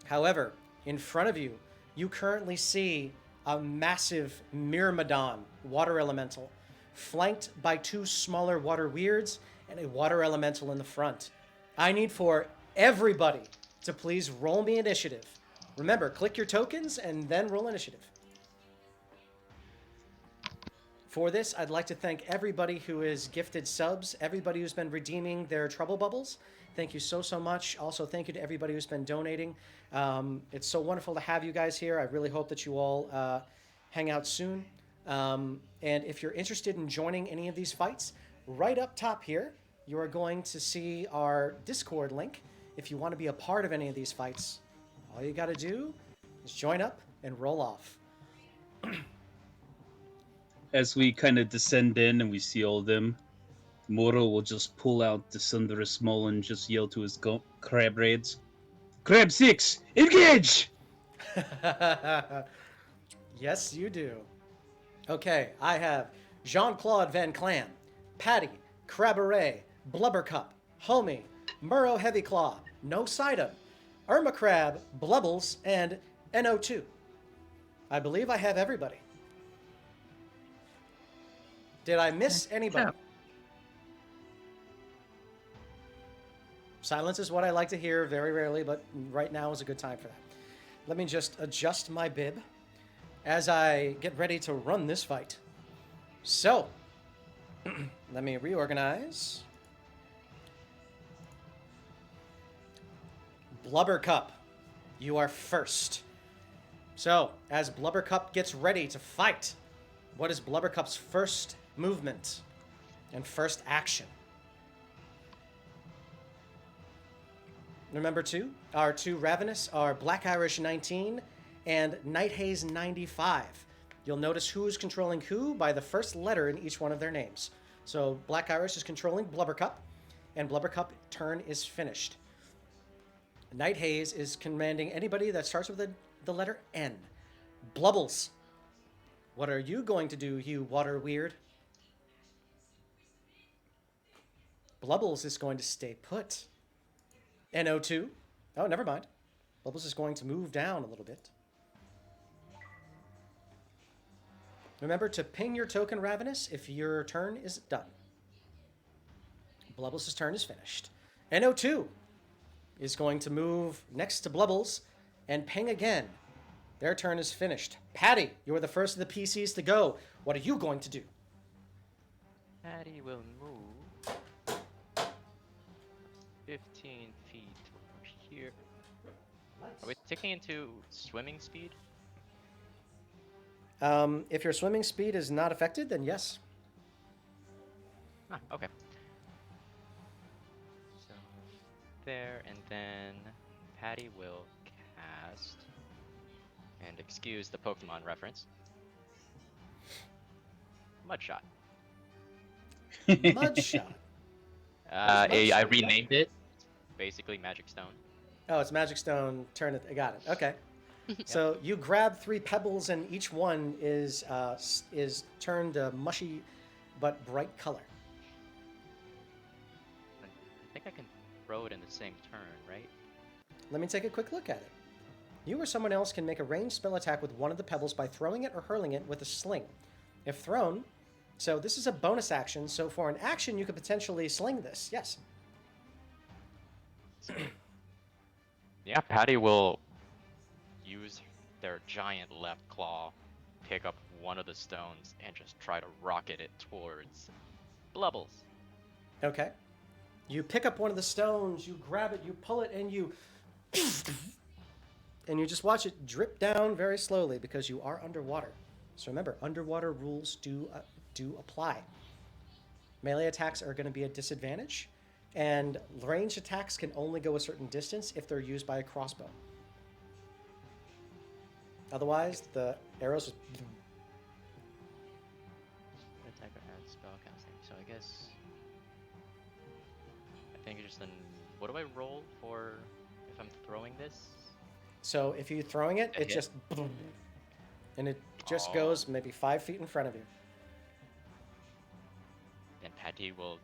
However, in front of you, you currently see a massive Myrmidon water elemental, flanked by 2 smaller water weirds and a water elemental in the front. I need for everybody to please roll me initiative. Remember, click your tokens and then roll initiative. For this, I'd like to thank everybody who is gifted subs, everybody who's been redeeming their trouble bubbles. Thank you so much. Also, thank you to everybody who's been donating. It's so wonderful to have you guys here. I really hope that you all hang out soon. And if you're interested in joining any of these fights, right up top here, you are going to see our Discord link. If you want to be a part of any of these fights, all you got to do is join up and roll off. As we kind of descend in and we see all of them, Moro will just pull out the Thunderous Maul and just yell to his crab raids, "Crab 6, engage!" Yes, you do. Okay, I have Jean-Claude Van Clam, Patty, Craberet, Blubbercup, Homie, Murrow Heavyclaw, No Sidem, Irma Crab, Blubbles, and NO2. I believe I have everybody. Did I miss anybody? No. Silence is what I like to hear very rarely, but right now is a good time for that. Let me just adjust my bib as I get ready to run this fight. So, let me reorganize. Blubbercup, you are first. So, as Blubbercup gets ready to fight, what is Blubbercup's first movement and first action? Remember our two Ravenous are Black Irish 19 and Night Haze 95. You'll notice who is controlling who by the first letter in each one of their names. So Black Irish is controlling Blubbercup, and Blubbercup turn is finished. Night Haze is commanding anybody that starts with the letter N. Blubbles, what are you going to do, you water weird? Blubbles is going to stay put. NO2. Oh, never mind. Blubbles is going to move down a little bit. Remember to ping your token, Ravenous, if your turn is done. Blubbles' turn is finished. NO2 is going to move next to Blubbles and ping again. Their turn is finished. Patty, you are the first of the PCs to go. What are you going to do? Patty will move 15 feet over here. Are we taking into swimming speed? If your swimming speed is not affected, then yes. Ah, okay. So there, and then Patty will cast, and excuse the Pokemon reference, Mudshot. Mudshot. I renamed it. Basically Magic Stone. Oh, it's Magic Stone. Turn it. I got it. Okay. So you grab 3 pebbles, and each one is turned a mushy but bright color. I think I can throw it in the same turn, right? Let me take a quick look at it. You or someone else can make a ranged spell attack with one of the pebbles by throwing it or hurling it with a sling. If thrown, so this is a bonus action, so for an action you could potentially sling this, yes. Yeah, Patty will use their giant left claw, pick up one of the stones, and just try to rocket it towards Blubbles. Okay. You pick up one of the stones, you grab it, you pull it, and you just watch it drip down very slowly because you are underwater. So remember, underwater rules do apply. Melee attacks are going to be a disadvantage, and ranged attacks can only go a certain distance if they're used by a crossbow. Otherwise, the arrows. Attacker adds spell casting. So I guess I think just then. What do I roll for if I'm throwing this? So if you're throwing it, it hit. just and it just goes maybe 5 feet in front of you. Then Patty will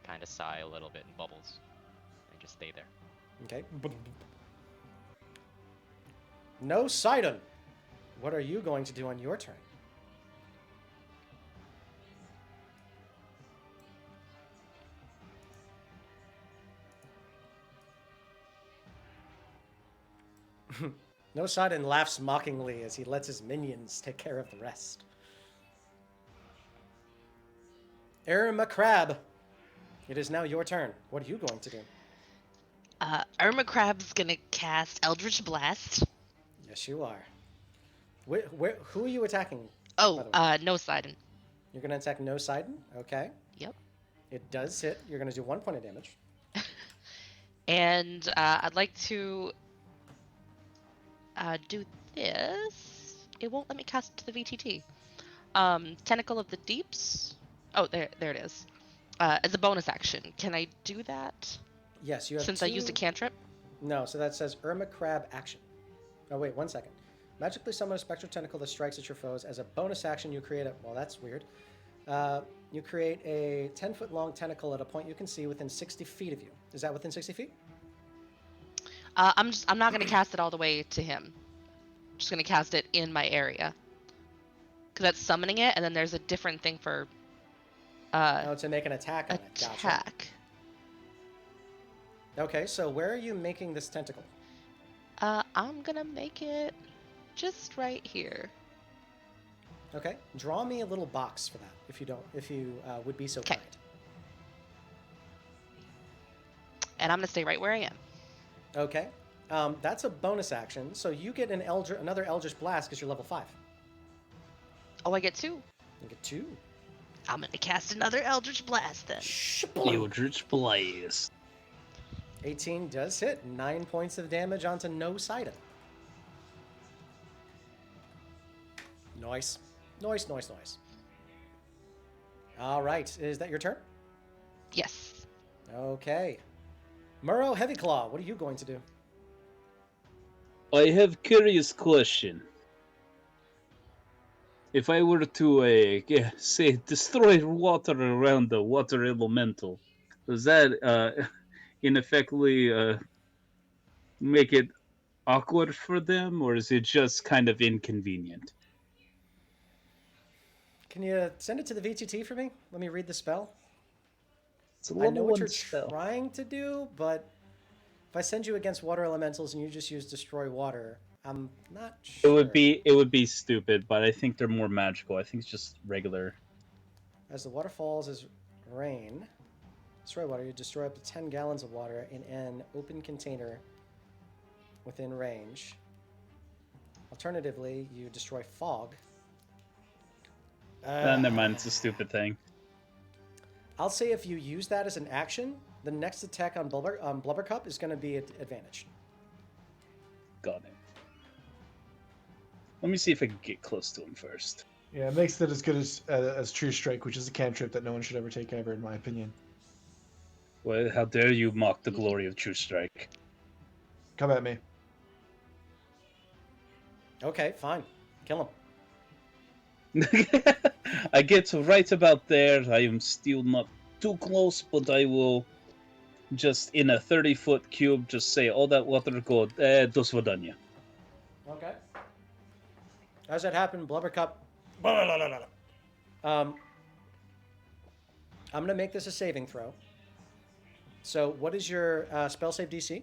kind of sigh a little bit and bubbles, and just stay there. Okay. No Sidon. What are you going to do on your turn? No Sidon laughs mockingly as he lets his minions take care of the rest. Irma Crab, it is now your turn. What are you going to do? Irma Crab's gonna cast Eldritch Blast. Yes, you are. Who are you attacking? Oh, by the way? no Sidon. You're going to attack no Sidon? Okay. Yep. It does hit. You're going to do 1 point of damage. And I'd like to do this. It won't let me cast to the VTT. Tentacle of the Deeps. Oh, there it is. As a bonus action, can I do that? Yes, you have Since I used a cantrip? No, so that says Irma Crab action. Oh, wait, 1 second. Magically summon a spectral tentacle that strikes at your foes. As a bonus action, you create a... Well, that's weird. You create a 10-foot long tentacle at a point you can see within 60 feet of you. Is that within 60 feet? I'm not gonna cast it all the way to him. I'm just gonna cast it in my area. Cause that's summoning it, and then there's a different thing for Oh, to make an attack on it. Gotcha. attack. Okay, so where are you making this tentacle? I'm gonna make it just right here. Okay, draw me a little box for that, if you would be so 'Kay. kind. And I'm gonna stay right where I am. Okay, that's a bonus action, so you get another Eldritch Blast because you're level 5. Oh, I get 2. You get 2. I'm gonna cast another Eldritch Blast then. Eldritch Blaze. 18 does hit. 9 points of damage onto no Sidon. Nice. Nice. All right, is that your turn? Yes. Okay. Murrow Heavyclaw, what are you going to do? I have curious question. If I were to, say, destroy water around the water elemental, does that, in effectively, make it awkward for them, or is it just kind of inconvenient? Can you send it to the VTT for me? Let me read the spell. It's a I level know what 1 you're spell. trying to do, but if I send you against water elementals and you just use Destroy Water, I'm not sure. It would be stupid, but I think they're more magical. I think it's just regular. As the water falls as rain, destroy water. You destroy up to 10 gallons of water in an open container within range. Alternatively, you destroy fog. Never mind, it's a stupid thing. I'll say if you use that as an action, the next attack on Blubbercup is going to be at advantage. Got it. Let me see if I can get close to him first. Yeah, it makes it as good as True Strike, which is a cantrip that no one should ever take ever, in my opinion. Well, how dare you mock the glory of True Strike? Come at me. Okay, fine. Kill him. I get to right about there. I am still not too close, but I will just in a 30-foot cube just say all that water go do swadanya. Okay. As that happened, Blubbercup. I'm gonna make this a saving throw. So, what is your spell save DC?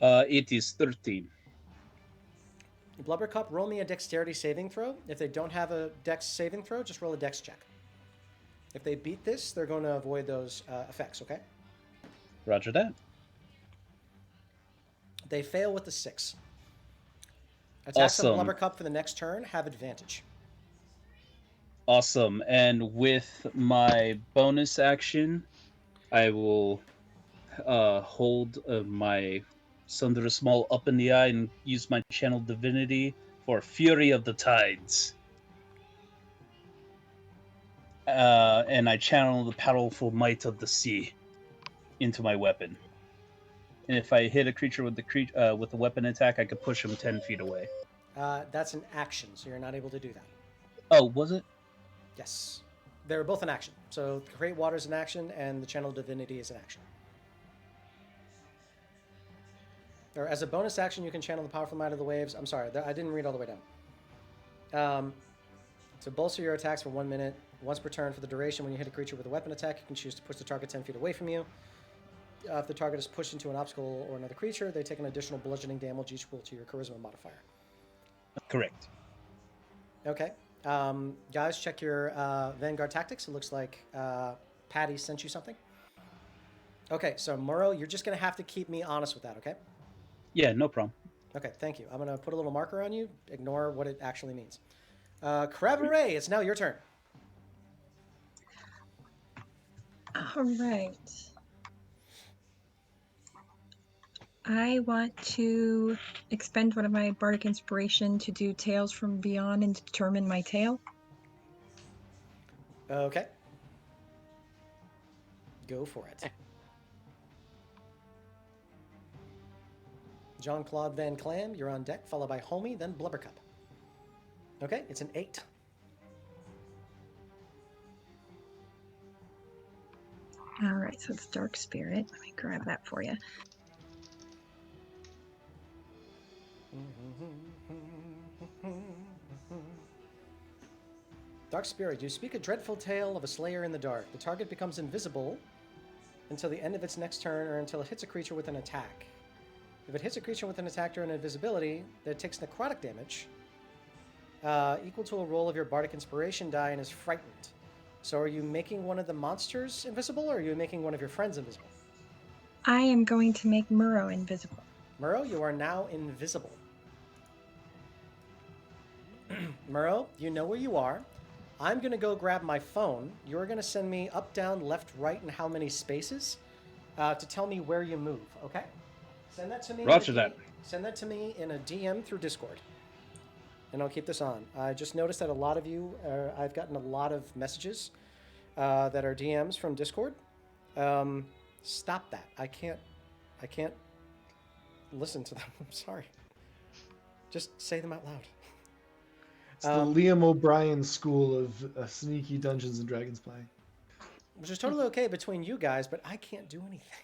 It is 13. Blubbercup, roll me a dexterity saving throw. If they don't have a dex saving throw, just roll a dex check. If they beat this, they're going to avoid those effects, okay? Roger that. They fail with the 6. Attacks on Awesome. Blubbercup for the next turn have advantage. Awesome. And with my bonus action, I will hold my Sundra Small up in the eye and use my channel divinity for Fury of the Tides. And I channel the powerful might of the sea into my weapon. And if I hit a creature with the weapon attack, I could push him 10 feet away. That's an action, so you're not able to do that. Oh, was it? Yes. They're both an action. So Create Water is an action, and the Channel Divinity is an action. Or as a bonus action, you can channel the powerful might of the waves. I'm sorry, I didn't read all the way down. So bolster your attacks for 1 minute. Once per turn for the duration, when you hit a creature with a weapon attack, you can choose to push the target 10 feet away from you. If the target is pushed into an obstacle or another creature, they take an additional bludgeoning damage equal to your charisma modifier. Correct. Okay. Guys, check your Vanguard tactics. It looks like Patty sent you something. Okay, so Murrow, you're just going to have to keep me honest with that, okay? Yeah, no problem. Okay, thank you. I'm going to put a little marker on you. Ignore what it actually means. Caravan, it's now your turn. All right. I want to expend one of my bardic inspiration to do Tales from Beyond and determine my tale. Okay. Go for it. Jean-Claude Van Clam, you're on deck, followed by Homie, then Blubbercup. Okay, it's an 8. All right, so it's Dark Spirit. Let me grab that for you. Dark Spirit, you speak a dreadful tale of a slayer in the dark. The target becomes invisible until the end of its next turn or until it hits a creature with an attack. If it hits a creature with an attack during invisibility, then it takes necrotic damage equal to a roll of your bardic inspiration die and is frightened. So are you making one of the monsters invisible, or are you making one of your friends invisible? I am going to make Murrow invisible. Murrow, you are now invisible. Murrow, you know where you are. I'm going to go grab my phone. You're going to send me up, down, left, right, and how many spaces to tell me where you move, okay? Send that to me. Roger that. Send that to me in a DM through Discord. And I'll keep this on. I just noticed that a lot of you, I've gotten a lot of messages that are DMs from Discord. Stop that. I can't listen to them. I'm sorry. Just say them out loud. It's the Liam O'Brien school of sneaky Dungeons and Dragons playing. Which is totally okay between you guys, but I can't do anything.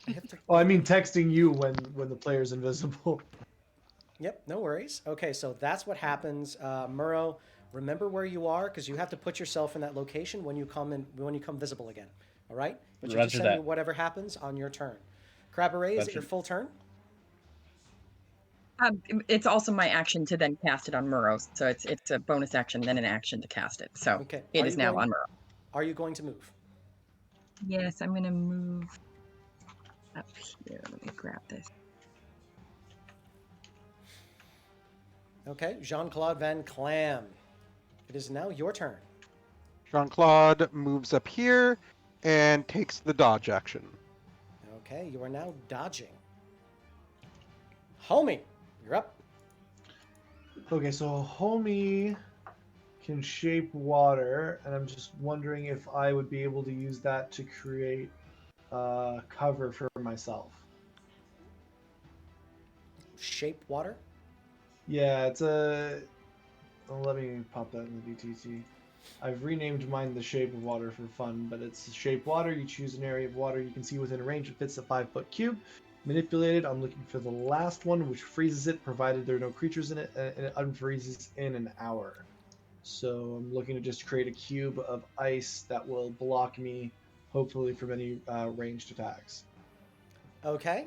I have to... Oh, I mean texting you when the player's invisible. Yep, no worries. Okay, so that's what happens. Murrow, remember where you are, because you have to put yourself in that location when you come visible again. All right? But you just send me whatever happens on your turn. Crabberay, is it your full turn? It's also my action to then cast it on Murrow. So it's a bonus action, then an action to cast it. So okay. it is now on Murrow. Are you going to move? Yes, I'm going to move up here. Let me grab this. Okay, Jean-Claude Van Clam. It is now your turn. Jean-Claude moves up here and takes the dodge action. Okay, you are now dodging. Homie, you're up. Okay, so Homie can shape water, and I'm just wondering if I would be able to use that to create cover for myself. Shape water? Yeah, it's a. Oh, let me pop that in the DTT. I've renamed mine the Shape of Water for fun, but it's Shape Water. You choose an area of water you can see within a range that fits a 5-foot cube. Manipulate it. I'm looking for the last one, which freezes it, provided there are no creatures in it, and it unfreezes in an hour. So I'm looking to just create a cube of ice that will block me, hopefully, from any ranged attacks. Okay.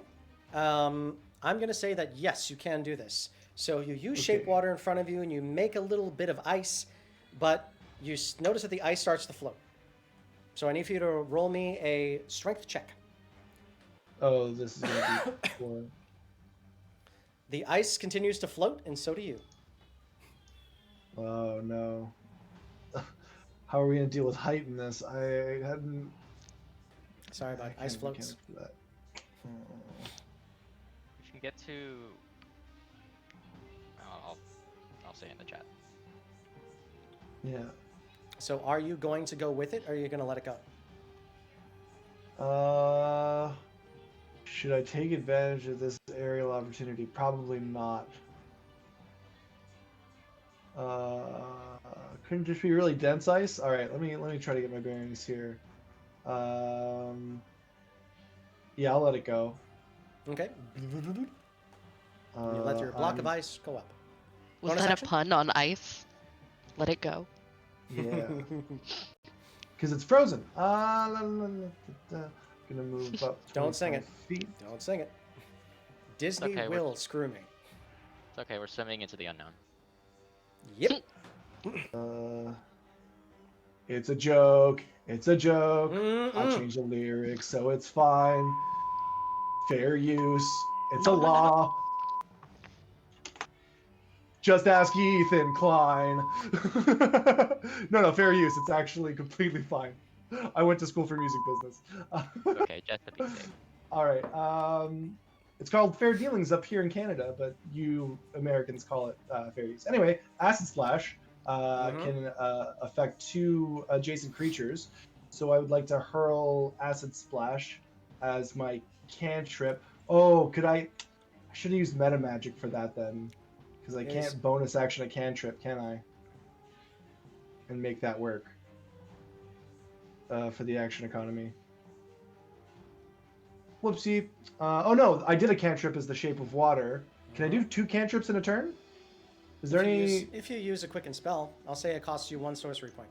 I'm going to say that yes, you can do this. So you use shape Okay. water in front of you and you make a little bit of ice, but you notice that the ice starts to float. So I need for you to roll me a strength check. Oh, this is going to be for... The ice continues to float, and so do you. Oh, no. How are we going to deal with height in this? I hadn't... Sorry about I ice can't floats. account for that. Oh. We can get to. I'll say in the chat. Yeah. So are you going to go with it, or are you going to let it go? Should I take advantage of this aerial opportunity? Probably not. Couldn't just be really dense ice. All right, let me try to get my bearings here. Yeah, I'll let it go. Okay. You let your block of ice go up. Was Bonus that action? a pun on ice? Let it go. Yeah, because it's frozen. Gonna move up. Don't sing 25 it. Feet. Don't sing it. Disney okay, will screw me. It's okay. We're swimming into the unknown. Yep. It's a joke. It's a joke. I Mm-mm. changed the lyrics, so it's fine. Fair use. It's a law. Just ask Ethan Klein. No, fair use. It's actually completely fine. I went to school for music business. Okay, just to be safe. All right. It's called fair dealings up here in Canada, but you Americans call it fair use. Anyway, acid splash can affect 2 adjacent creatures. So I would like to hurl acid splash as my cantrip. Oh, I should have used meta magic for that then, because I Yes. can't bonus action a cantrip, can I? And make that work for the action economy. Whoopsie. Oh no, I did a cantrip as the Shape of Water. Can I do 2 cantrips in a turn? Is there any? If you use a quicken spell, I'll say it costs you 1 sorcery point.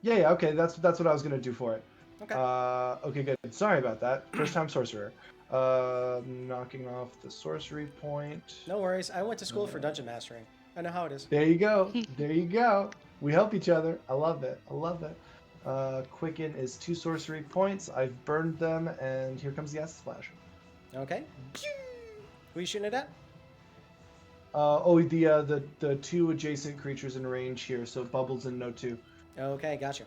Yeah, okay, that's what I was gonna do for it. Okay. Okay, good. Sorry about that. First time sorcerer. Knocking off the sorcery point. No worries. I went to school for dungeon mastering. I know how it is. There you go. There you go. We help each other. I love it. I love it. Quicken is 2 sorcery points. I've burned them, and here comes the acid splash. Okay. Who are you shooting it at? The 2 adjacent creatures in range here. So Bubbles and No 2. Okay, gotcha.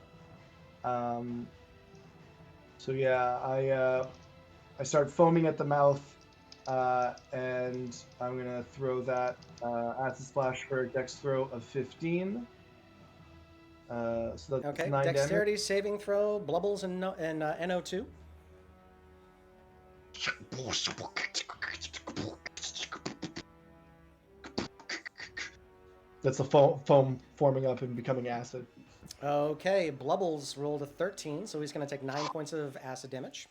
So yeah, I start foaming at the mouth, and I'm gonna throw that acid splash for a dex throw of 15. So that's Okay. 9 Dexterity saving throw, Blubbles and NO2. That's the foam forming up and becoming acid. Okay, Blubbles rolled a 13, so he's going to take 9 points of acid damage.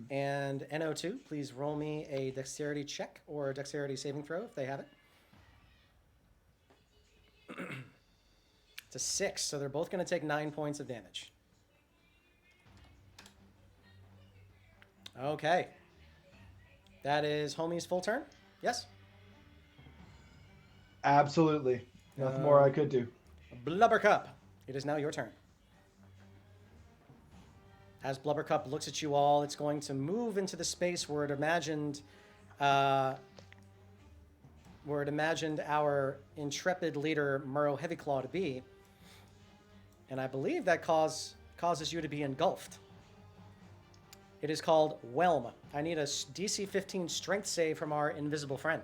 And NO2, please roll me a dexterity check or a dexterity saving throw if they have it. It's a 6, so they're both going to take 9 points of damage. Okay. That is Homie's full turn? Yes? Absolutely. Nothing more I could do. Blubbercup, it is now your turn. As Blubbercup looks at you all, it's going to move into the space where it imagined our intrepid leader, Murrow Heavyclaw, to be. And I believe that causes you to be engulfed. It is called Whelm. I need a DC 15 strength save from our invisible friend.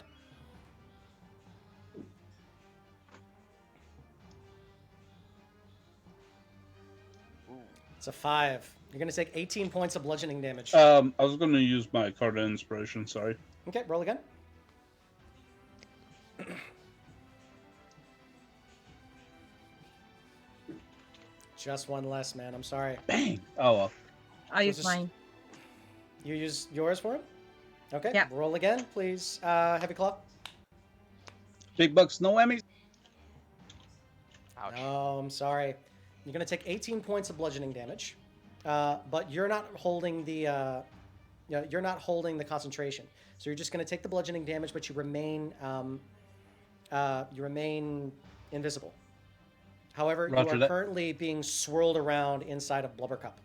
It's a 5. You're going to take 18 points of bludgeoning damage. I was going to use my card of inspiration, sorry. Okay, roll again. Just one less, man. I'm sorry. Bang. Oh well. I'll use just- mine. You use yours for him? Okay, Yeah. roll again, please. Heavy Claw. Big bucks, no whammies. Ouch. Oh, I'm sorry. You're going to take 18 points of bludgeoning damage, but you're not holding the you're not holding the concentration. So you're just going to take the bludgeoning damage, but you remain invisible. However, Roger you are that. currently being swirled around inside a blubber cup.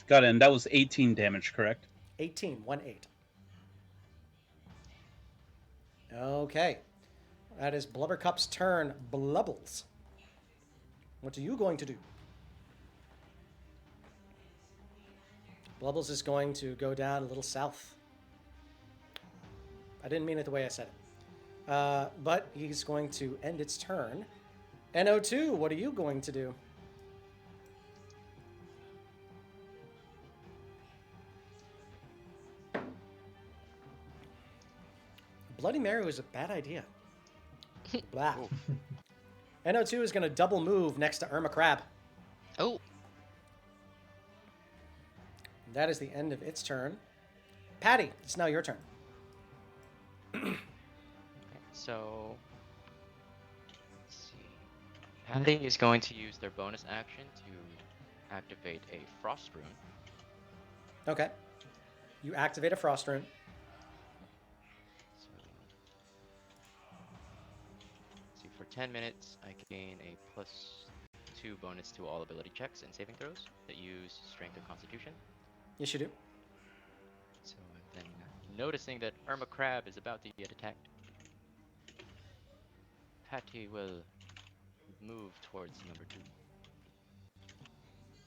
Got it. And that was 18 damage, correct? 18, 1-8. Okay. That is Blubbercup's turn. Blubbles. What are you going to do? Blubbles is going to go down a little south. I didn't mean it the way I said it. But he's going to end its turn. NO2, what are you going to do? Bloody Mary was a bad idea. Blah. NO2 is going to double move next to Irma Crab. Oh, That is the end of its turn. Patty, it's now your turn. Okay, so let's see. Patty is going to use their bonus action to activate a frost rune. Okay. You activate a frost rune. So, see, for 10 minutes, I gain a +2 bonus to all ability checks and saving throws that use Strength or Constitution. Yes, you do. So then, noticing that Irma Crab is about to get attacked, Patty will move towards number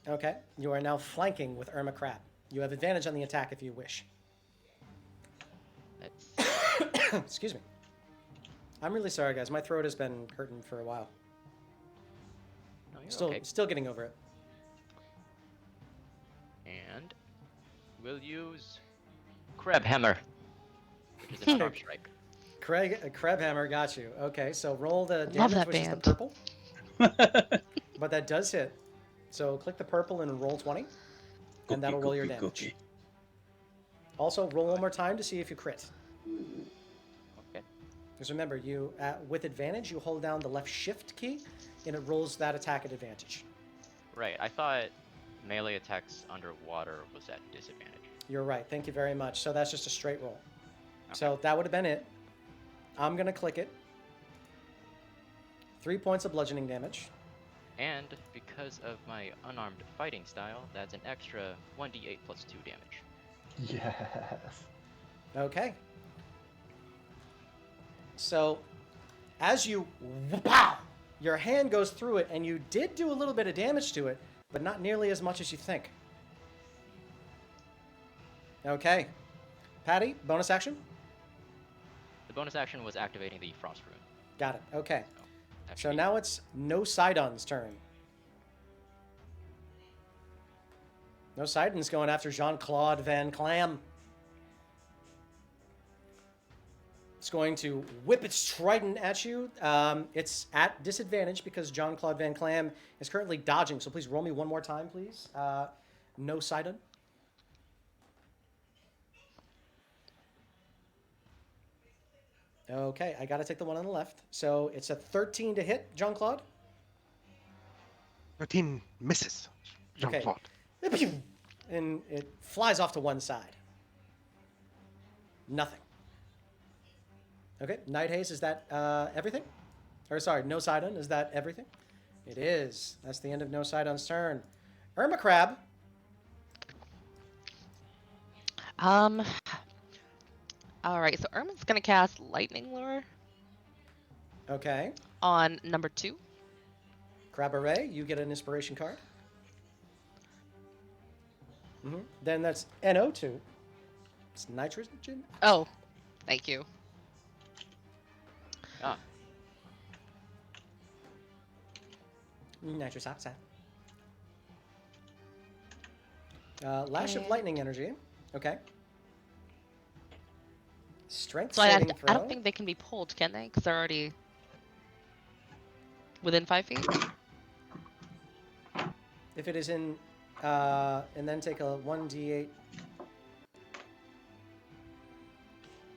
2. Okay. You are now flanking with Irma Crab. You have advantage on the attack if you wish. Let's Excuse me. I'm really sorry, guys. My throat has been hurting for a while. No, you're okay. Still getting over it. And we'll use Crab Hammer, which is an unarmed strike. Crab Hammer got you. Okay, so roll the damage, Love that which is band. the purple. But that does hit. So click the purple and roll 20. And that'll roll your damage. Cookie. Also, roll one more time to see if you crit. Okay. Because remember, you with advantage, you hold down the left shift key, and it rolls that attack at advantage. Right, I thought melee attacks underwater was at disadvantage. You're right. Thank you very much. So that's just a straight roll. So that would have been it. I'm going to click it. 3 points of bludgeoning damage. And because of my unarmed fighting style, that's an extra 1d8 +2 damage. Yes. Okay. So, as you pow, your hand goes through it, and you did do a little bit of damage to it, but not nearly as much as you think. Okay. Patty, bonus action? The bonus action was activating the frost rune. Got it. Okay. That So should be- now it's No Sidon's turn. No Sidon's going after Jean-Claude Van Clam. It's going to whip its trident at you. It's at disadvantage because Jean-Claude Van Clam is currently dodging. So please roll me one more time, please. No Sidon. Okay, I got to take the one on the left. So it's a 13 to hit, Jean-Claude. 13 misses. Okay. Jean-Claude. And it flies off to one side. Nothing. Okay, Night Haze, is that everything? Or sorry, No Sidon, is that everything? It is. That's the end of No Sidon's turn. Irma Crab. All right. So Irma's gonna cast Lightning Lure Okay. on number 2. Crab Array, you get an inspiration card. Then that's NO2. It's nitrogen. Oh, thank you. Ah, Nitrous oxide. Lash of Okay. lightning energy. Okay. Strength So I saving throw. don't think they can be pulled, can they? Because they're already within 5 feet. If it is in, and then take a 1d8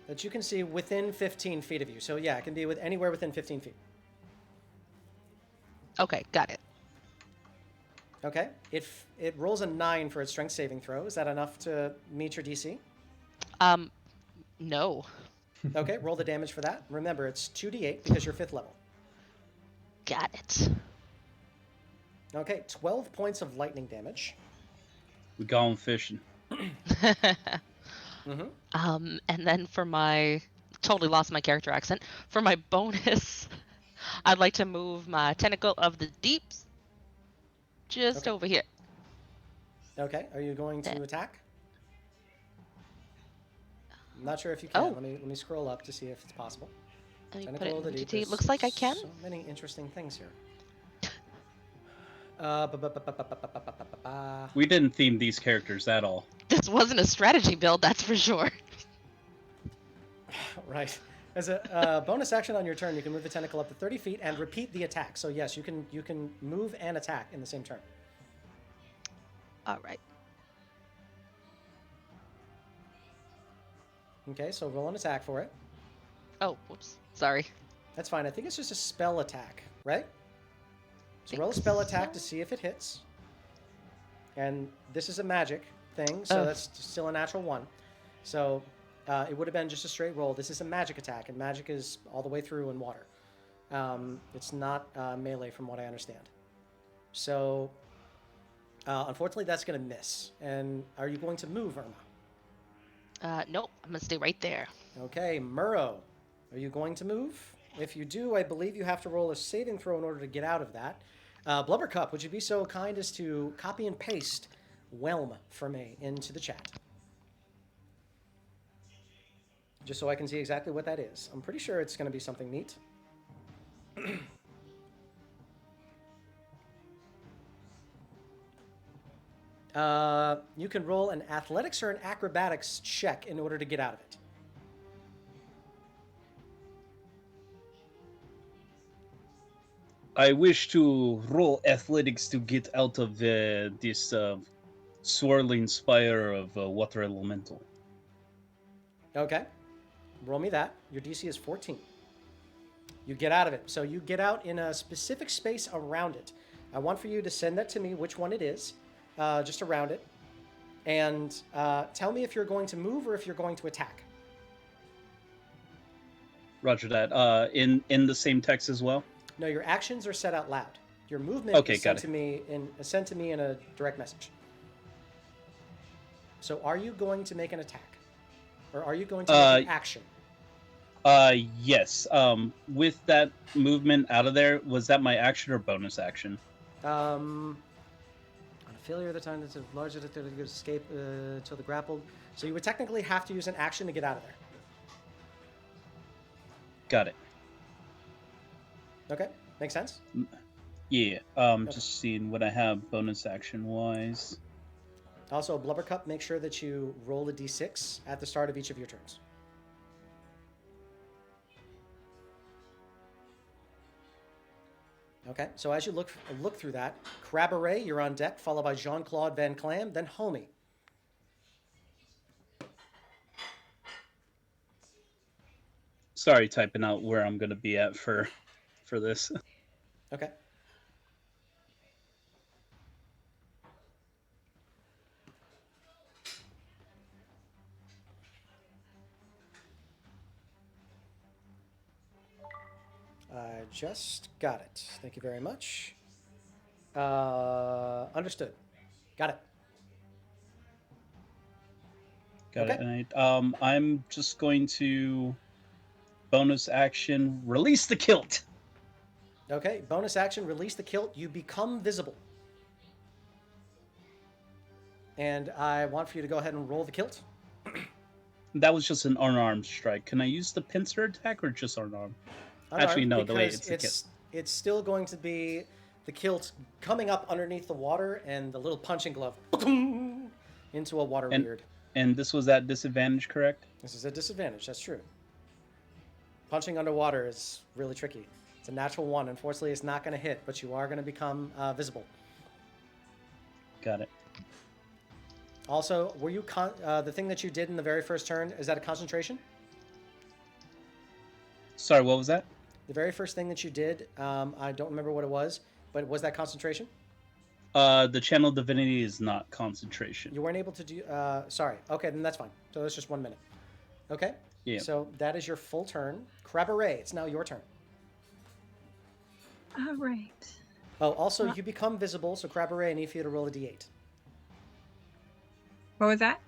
that you can see within 15 feet of you. So yeah, it can be with anywhere within 15 feet. Okay, got it. Okay. If it rolls a 9 for its strength saving throw, is that enough to meet your DC? No. Okay, roll the damage for that. Remember, it's 2d8 because you're 5th level. Got it. Okay, 12 points of lightning damage. We gone fishing. Mm-hmm. And then for my totally lost my character accent. For my bonus, I'd like to move my tentacle of the deeps just Okay. over here. Okay, are you going to Yeah. attack? I'm not sure if you can. Oh. Let me scroll up to see if it's possible. Let me put Tentacle it of the in deep. GT. There's Looks like I can. So many interesting things here. We didn't theme these characters at all. This wasn't a strategy build, that's for sure. Right. As a bonus action on your turn, you can move the tentacle up to 30 feet and repeat the attack. So yes, you can move and attack in the same turn. All right. Okay, so roll an attack for it. Oh, whoops. Sorry. That's fine. I think it's just a spell attack, right? So roll a Think spell attack so. to see if it hits. And this is a magic thing, so Oh. that's still a natural 1. So it would have been just a straight roll. This is a magic attack, and magic is all the way through in water. It's not melee from what I understand. So unfortunately, that's going to miss. And are you going to move, Irma? Nope. I'm gonna stay right there. Okay, Murrow, are you going to move? If you do, I believe you have to roll a saving throw in order to get out of that. Blubbercup, would you be so kind as to copy and paste Whelm for me into the chat? Just so I can see exactly what that is. I'm pretty sure it's going to be something neat. You can roll an athletics or an acrobatics check in order to get out of it. I wish to roll athletics to get out of this swirling spire of water elemental. Okay. Roll me that. Your DC is 14. You get out of it. So you get out in a specific space around it. I want for you to send that to me, which one it is, just around it. And tell me if you're going to move or if you're going to attack. Roger that. In the same text as well? No, your actions are said out loud. Your movement Okay, is got sent to me in a direct message. So are you going to make an attack? Or are you going to make an action? Yes. With that movement out of there, was that my action or bonus action? On a failure of the time that's larger than to escape until the grappled. So you would technically have to use an action to get out of there. Got it. Okay, makes sense? Yeah. Just seeing what I have bonus action wise. Also, Blubbercup, make sure that you roll a d6 at the start of each of your turns. Okay, so as you look through that, Kreibstere, you're on deck, followed by Jean-Claude Van Clam, then Homie. Sorry, typing out where I'm gonna be at for this. Okay. I just got it. Thank you very much. Understood. Got it. Got Okay. it. And I'm just going to bonus action release the kilt. Okay, bonus action, release the kilt. You become visible. And I want for you to go ahead and roll the kilt. That was just an unarmed strike. Can I use the pincer attack or just unarmed? Actually, no, the way because it's the it's still going to be the kilt coming up underneath the water and the little punching glove into a water And- weird. And this was at disadvantage, correct? This is a disadvantage. That's true. Punching underwater is really tricky. It's a natural 1. Unfortunately, it's not going to hit, but you are going to become visible. Got it. Also, were you the thing that you did in the very first turn? Is that a concentration? Sorry, what was that? The very first thing that you did, I don't remember what it was, but was that concentration? The channel divinity is not concentration. You weren't able to do. Sorry. Okay, then that's fine. So that's just 1 minute. Okay. Yeah. So that is your full turn. Kreibstere, it's now your turn. All right. Oh, also you become visible, so Kreibstere, I need for you to roll a d8. What was that?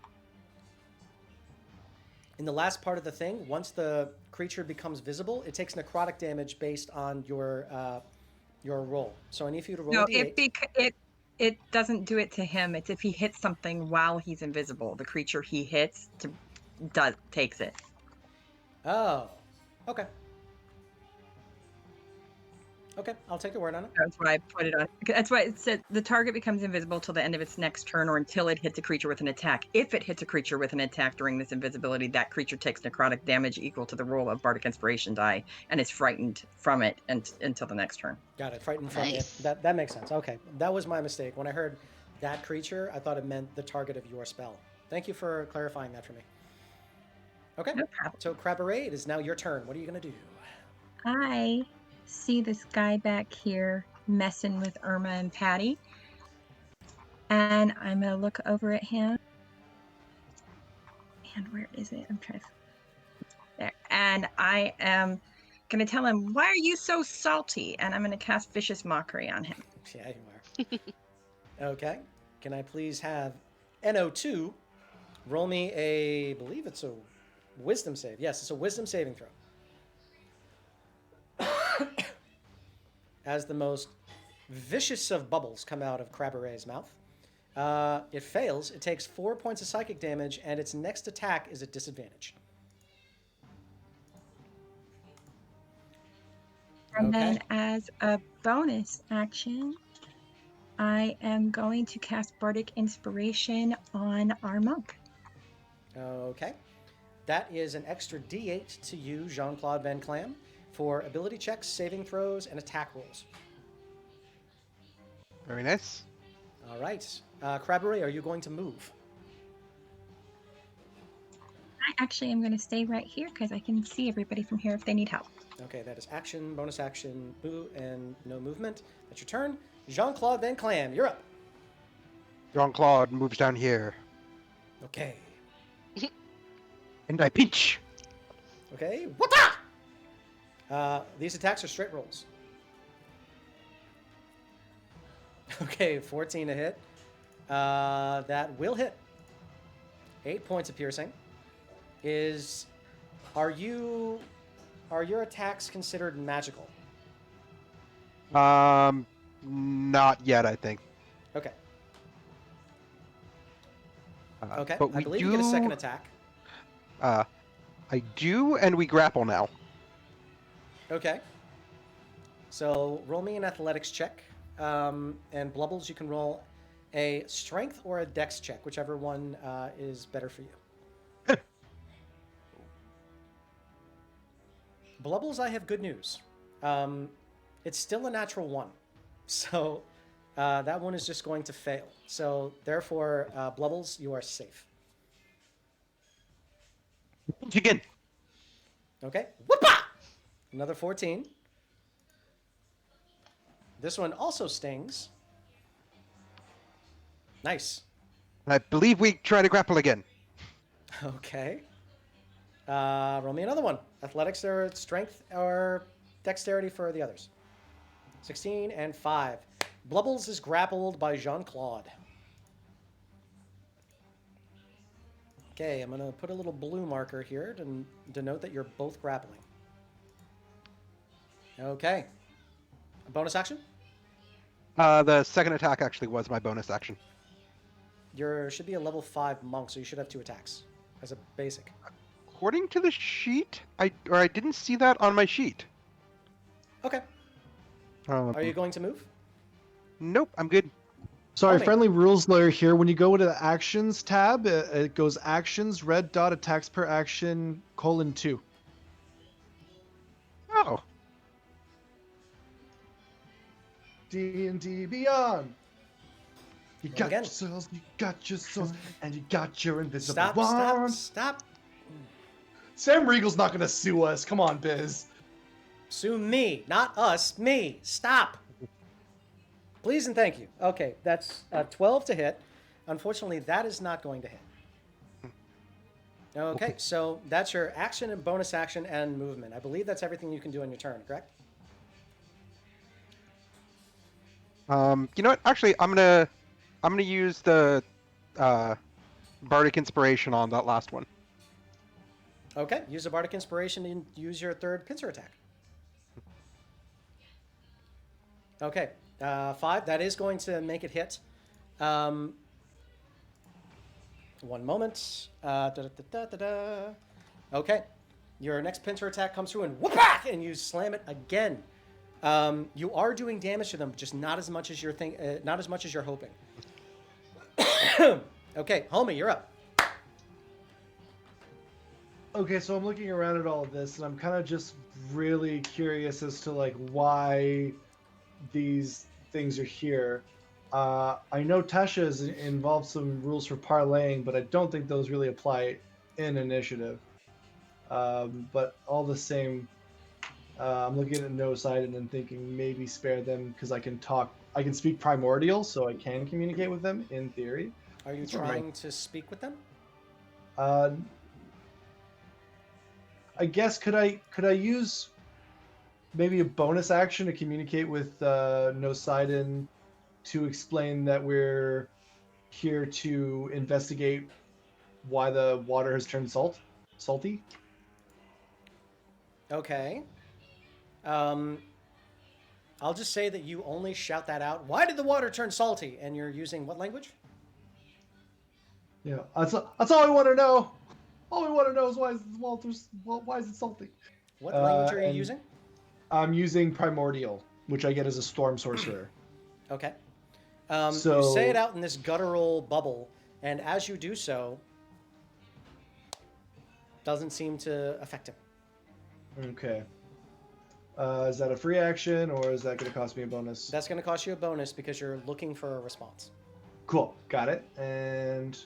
In the last part of the thing, once the creature becomes visible, it takes necrotic damage based on your roll. So I need for you to roll No, a d8. it doesn't do it to him. It's if he hits something while he's invisible. The creature he hits takes it. Oh, okay. Okay, I'll take the word on it. That's why I put it on. That's why it said the target becomes invisible till the end of its next turn or until it hits a creature with an attack. If it hits a creature with an attack during this invisibility, that creature takes necrotic damage equal to the roll of Bardic Inspiration die and is frightened from it until the next turn. Got it. Frightened from Nice. it. That makes sense. Okay, that was my mistake. When I heard that creature, I thought it meant the target of your spell. Thank you for clarifying that for me. Okay, No problem. so Kreibstere, it is now your turn. What are you going to do? I see this guy back here messing with Irma and Patty. And I'm going to look over at him. And where is it? I'm trying to... There. And I am going to tell him, why are you so salty? And I'm going to cast Vicious Mockery on him. Yeah, you are. Okay, can I please have NO2 roll me I believe it's a wisdom save. Yes, it's a wisdom saving throw. As the most vicious of bubbles come out of Kreibstere's mouth. It fails. It takes 4 points of psychic damage, and its next attack is at disadvantage. And Okay. then as a bonus action, I am going to cast Bardic Inspiration on our monk. Okay. That is an extra D8 to you, Jean-Claude Van Clam, for ability checks, saving throws, and attack rolls. Very nice. All right. Kreibstere, are you going to move? I actually am going to stay right here because I can see everybody from here if they need help. Okay, that is action, bonus action, move, and no movement. That's your turn. Jean-Claude Van Clam, you're up. Jean-Claude moves down here. Okay. And I pinch. Okay. What? These attacks are straight rolls. Okay, 14 to hit. That will hit. 8 points of piercing. Are your attacks considered magical? Not yet, I think. Okay. Okay. But I we believe do, you get a second attack. I do, and we grapple now. Okay. So roll me an athletics check. And Blubbles, you can roll a strength or a dex check, whichever one is better for you. Blubbles, I have good news. It's still a natural 1. So that one is just going to fail. So therefore, Blubbles, you are safe. Pinch again. Okay. Whoop-ah! Another 14. This one also stings. Nice. I believe we try to grapple again. Okay. Roll me another one. Athletics or strength or dexterity for the others. 16 and 5. Blubbles is grappled by Jean-Claude. Okay, I'm going to put a little blue marker here to denote that you're both grappling. Okay. A bonus action? The second attack actually was my bonus action. You should be a level 5 monk, so you should have 2 attacks as a basic. According to the sheet, I didn't see that on my sheet. Okay. Are you going to move? Nope, I'm good. Sorry, Homie. friendly rules lawyer here. When you go to the actions tab, it goes actions, red dot, attacks per action, :2. Oh, D&D Beyond. You Roll got again. your souls, you got your souls, and you got your invisible Stop, wand. stop, stop. Sam Regal's not gonna sue us. Come on, Biz. Sue me, not us, me. Stop. Please and thank you. Okay, that's 12 to hit. Unfortunately, that is not going to hit. Okay, so that's your action and bonus action and movement. I believe that's everything you can do on your turn, correct? you know what? Actually, I'm gonna use the bardic inspiration on that last one. Okay, use a bardic inspiration and use your third pincer attack. Okay, 5. That is going to make it hit. One moment. Okay, your next pincer attack comes through and whoop back, and you slam it again. You are doing damage to them, just not as much as you're not as much as you're hoping. Okay, homie, you're up. Okay, so I'm looking around at all of this, and I'm kind of just really curious as to like why these things are here. I know Tasha has involved some rules for parlaying, but I don't think those really apply in initiative. But all the same, I'm looking at no side and then thinking maybe spare them because I can speak primordial, so I can communicate with them in theory. Are you trying to speak with them? I guess could I use maybe a bonus action to communicate with Nosidon to explain that we're here to investigate why the water has turned salty? Okay. I'll just say that you only shout that out. Why did the water turn salty? And you're using what language? Yeah, that's all we want to know. All we want to know is why is it salty? What language are you and using? I'm using primordial, which I get as a storm sorcerer. Okay. So you say it out in this guttural bubble, and as you do so, doesn't seem to affect him. Okay. Is that a free action, or is that going to cost me a bonus? That's going to cost you a bonus because you're looking for a response. Cool, got it. And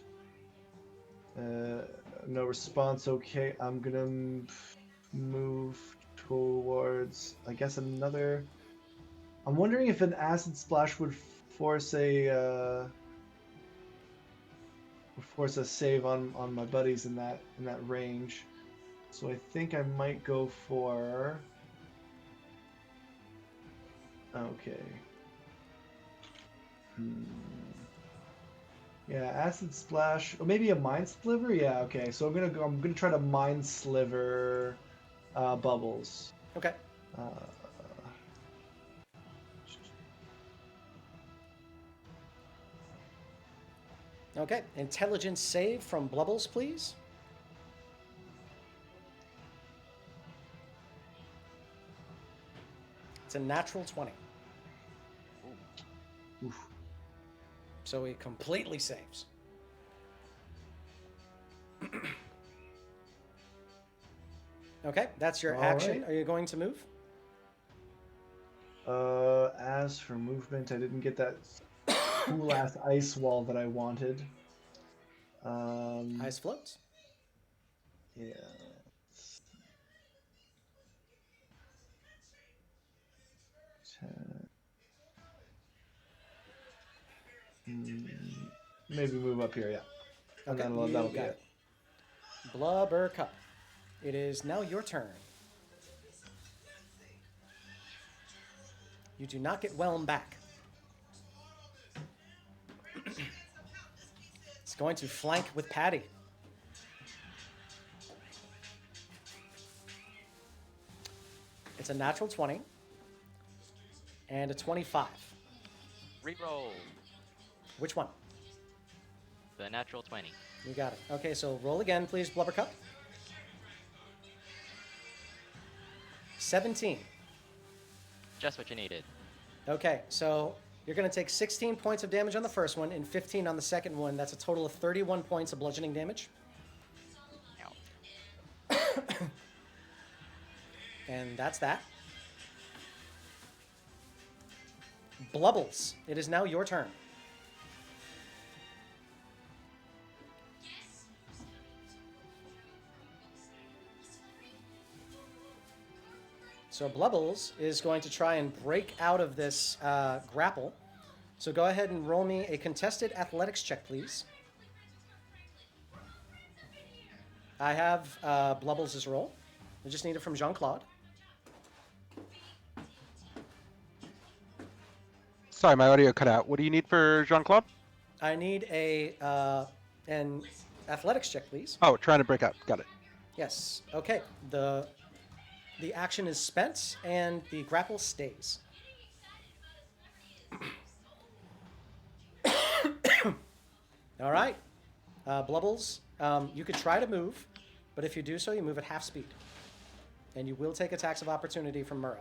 no response. Okay, I'm gonna move towards, I guess, another. I'm wondering if an acid splash would force a save on my buddies in that range. So I think I might go for. Okay. Yeah, acid splash, or maybe a mind sliver. Yeah, okay. So I'm gonna try to mind sliver bubbles. Okay. Okay. Intelligence save from Blubbles, please. It's a natural 20. Oof. So he completely saves. Okay, that's your All action. right. Are you going to move? As for movement, I didn't get that cool ass ice wall that I wanted. Ice floats. Yeah. Maybe move up here, yeah. And Okay, then that'll be got it. Blubber Cup. It is now your turn. You do not get whelmed back. It's going to flank with Patty. It's a natural 20 and a 25. Reroll Which one? the natural 20. You got it. Okay, so roll again, please, Blubber Cup. 17. Just what you needed. Okay, so You're going to take 16 points of damage on the first one and 15 on the second one. That's a total of 31 points of bludgeoning damage. Ow. And that's that. Blubbles, it is now your turn. So Blubbles is going to try and break out of this grapple. So go ahead and roll me a contested athletics check, please. I have Blubbles' roll. I just need it from Jean-Claude. Sorry, my audio cut out. What do you need for Jean-Claude? I need an athletics check, please. Oh, trying to break out. Got it. Yes. Okay. The action is spent, and the grapple stays. All right. Blubbles, you could try to move, but if you do so, you move at half speed. And you will take attacks of opportunity from Murrow.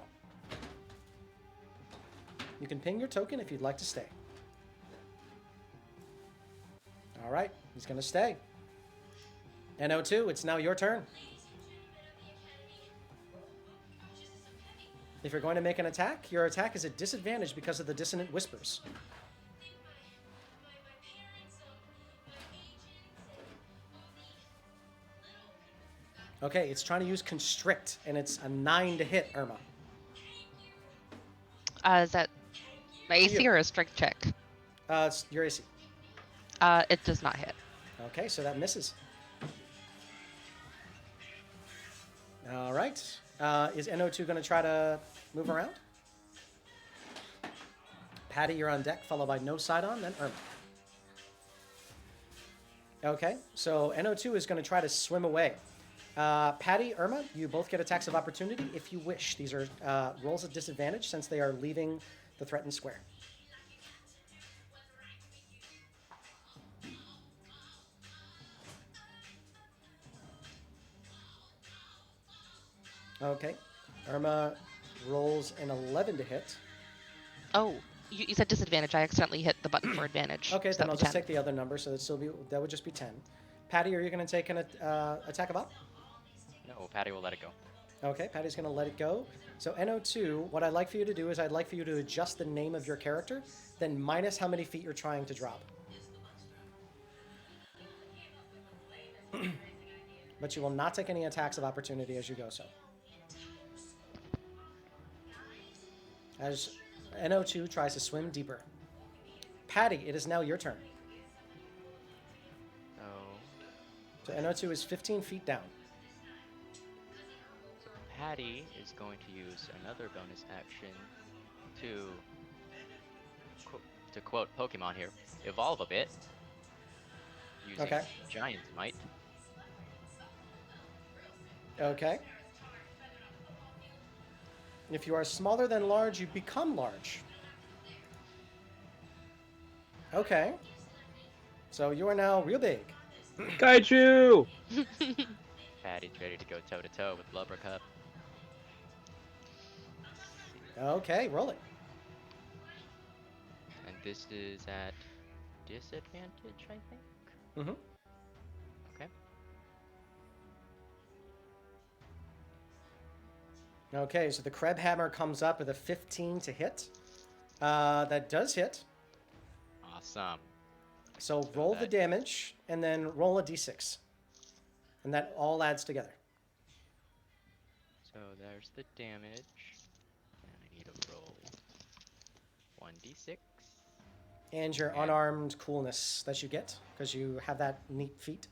You can ping your token if you'd like to stay. All right. He's going to stay. NO2, it's now your turn. If you're going to make an attack, your attack is at disadvantage because of the dissonant whispers. Okay, it's trying to use Constrict, and it's a 9 to hit, Irma. Is that my AC or a strength check? It's your AC. It does not hit. Okay, so that misses. All right. Is NO2 going to try to move around? Patty, you're on deck, followed by No Sidon, then Irma. Okay, so NO2 is going to try to swim away. Patty, Irma, you both get attacks of opportunity if you wish. These are rolls at disadvantage since they are leaving the threatened square. Okay. Irma rolls an 11 to hit. Oh, you said disadvantage. I accidentally hit the button for advantage. Okay, So then that'd I'll be just 10. take the other number, so that would just be 10. Patty, are you going to take an attack of op? No, Patty will let it go. Okay, Patty's going to let it go. So NO2, what I'd like for you to do is I'd like for you to adjust the name of your character, then minus how many feet you're trying to drop. But you will not take any attacks of opportunity as you go so. As NO2 tries to swim deeper. Patty, it is now your turn. Oh. So NO2 is 15 feet down. So Patty is going to use another bonus action to quote Pokemon here, evolve a bit. Using Okay. Giant Might. Okay. If you are smaller than large, you become large. Okay. So you are now real big. Kaiju! Patty's ready to go toe to toe with Blubbercup. Okay, roll it. And this is at disadvantage, I think. Mm-hmm. Okay. Okay, so the Kreb Hammer comes up with a 15 to hit. That does hit. Awesome. So roll the damage and then roll a d6. And that all adds together. So there's the damage. And I need to roll 1d6. And your unarmed coolness that you get, because you have that neat feat.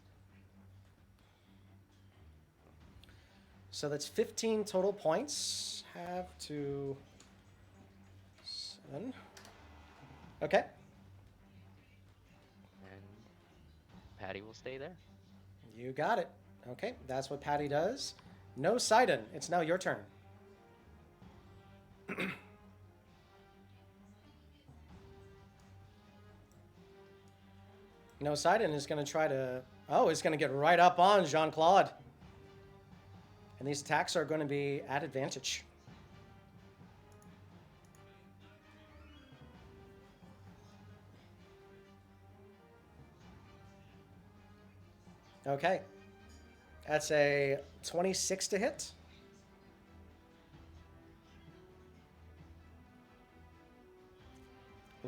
So that's 15 total points. Have to 7. Okay. And Patty will stay there. You got it. Okay, that's what Patty does. No Sidon. It's now your turn. No Sidon is going to try to... Oh, he's going to get right up on Jean-Claude. And these attacks are going to be at advantage. Okay. That's a 26 to hit.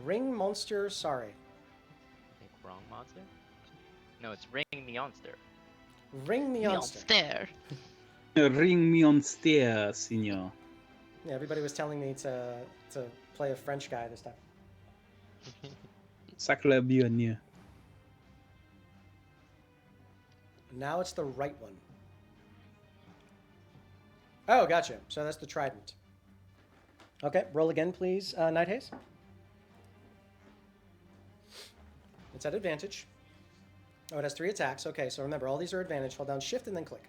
Ring monster, sorry. I think wrong monster? No, it's Ring the Monster. Ring the monster. Monster. Ring me on stair, senor. Yeah, everybody was telling me to play a French guy this time. Sacre bien. Now it's the right one. Oh, gotcha. So that's the trident. Okay, roll again, please, Night Haze. It's at advantage. Oh, it has 3 attacks. Okay, so remember, all these are advantage. Hold down Shift and then click.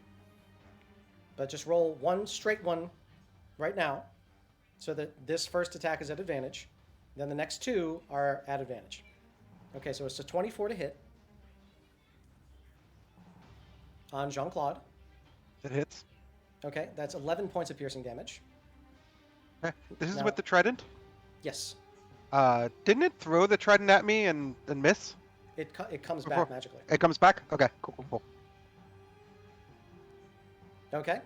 But just roll one straight one right now so that this first attack is at advantage. Then the next 2 are at advantage. Okay, so it's a 24 to hit on Jean-Claude. That hits. Okay, that's 11 points of piercing damage. Okay. This is Now- with the trident. Yes, Didn't it throw the trident at me and miss? it comes Before- back magically. It comes back? Okay, cool. Okay.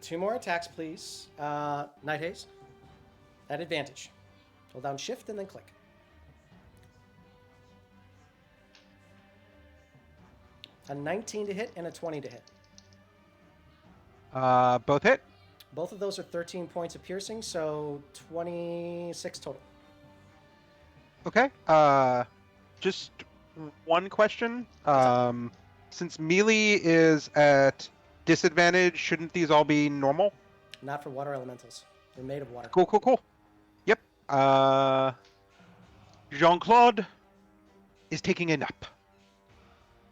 2 more attacks, please. Night Haze. At advantage. Hold down Shift and then click. A 19 to hit and a 20 to hit. Both hit. Both of those are 13 points of piercing, so 26 total. Okay. Just one question. Since melee is at disadvantage, shouldn't these all be normal? Not for water elementals. They're made of water. Cool. Yep. Jean-Claude is taking a nap.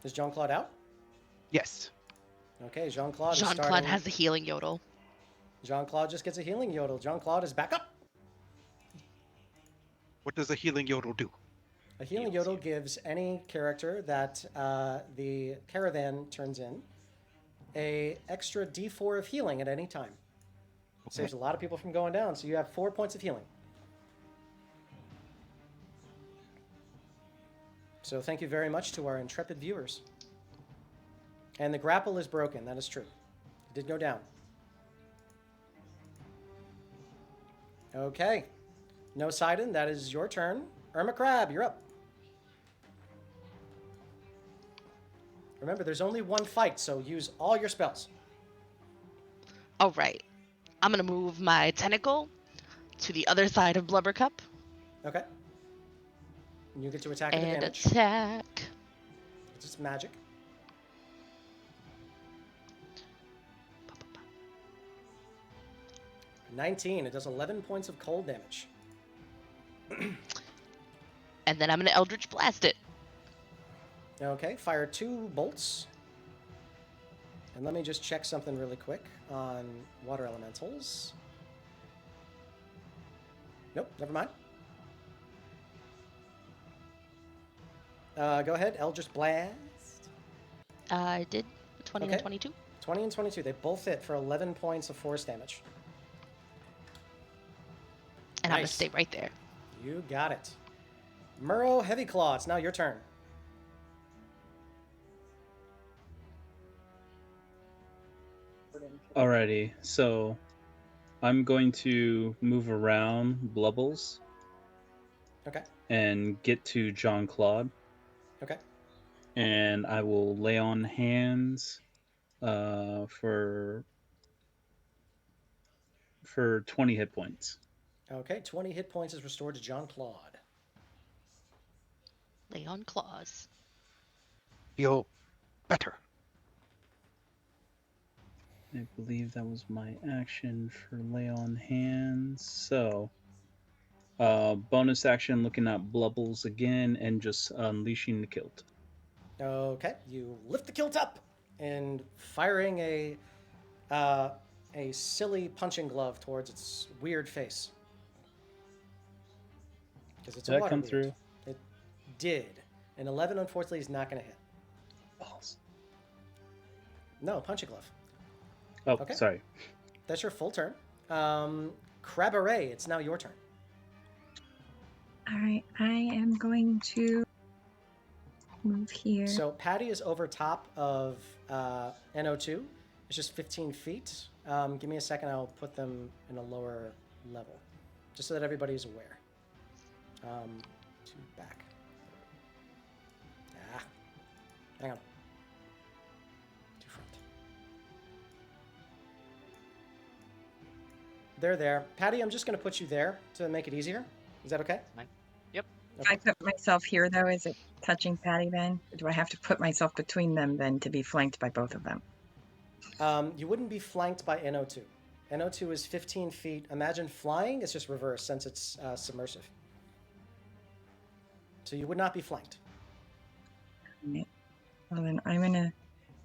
Is Jean-Claude out? Yes. Okay, Jean-Claude is Jean-Claude starting... has a healing yodel. Jean-Claude just gets a healing yodel. Jean-Claude is back up. What does a healing yodel do? A healing yodel gives any character that the Caravan turns in a extra D4 of healing at any time. Saves a lot of people from going down, so you have 4 points of healing. So thank you very much to our intrepid viewers. And the grapple is broken, that is true. It did go down. Okay. No Sidon, that is your turn. Irma Crab, you're up. Remember, there's only one fight, so use all your spells. All right. I'm going to move my tentacle to the other side of Blubber Cup Okay. And you get to attack at and advantage. attack. It's just magic. Ba, ba, ba. 19. It does 11 points of cold damage. And then I'm going to Eldritch Blast it. Okay, fire 2 bolts. And let me just check something really quick on water elementals. Nope, never mind. Go ahead, Eldritch Blast. I did 20 Okay. and 22. 20 and 22, they both hit for 11 points of force damage. And I'm going Nice. to stay right there. You got it. Murrow Heavy Claw, it's now your turn. Alrighty, so I'm going to move around Blubbles Okay, and get to John Claude, okay. and I will lay on hands for 20 hit points. Okay, 20 hit points is restored to John Claude. Lay on claws. Feel better. I believe that was my action for lay on hands. So, bonus action looking at Blubbles again and just unleashing the kilt. Okay, you lift the kilt up and firing a silly punching glove towards its weird face. Because it's Did a that water come weird. through? It did. And 11, unfortunately, is not going to hit. Balls. No, punching glove. Oh, Okay. sorry. That's your full turn. Crabberay, it's now your turn. All right, I am going to move here. So Patty is over top of NO2. It's just 15 feet. Give me a second. I'll put them in a lower level, just so that everybody's aware. 2 back. Ah, hang on. 2 front. They're there. Patty, I'm just going to put you there to make it easier. Is that okay? Fine. Yep. I put myself here, though. Is it touching Patty then? Or do I have to put myself between them then to be flanked by both of them? You wouldn't be flanked by NO2. NO2 is 15 feet. Imagine flying. It's just reverse since it's submersive. So you would not be flanked. Right. Well, then I'm going to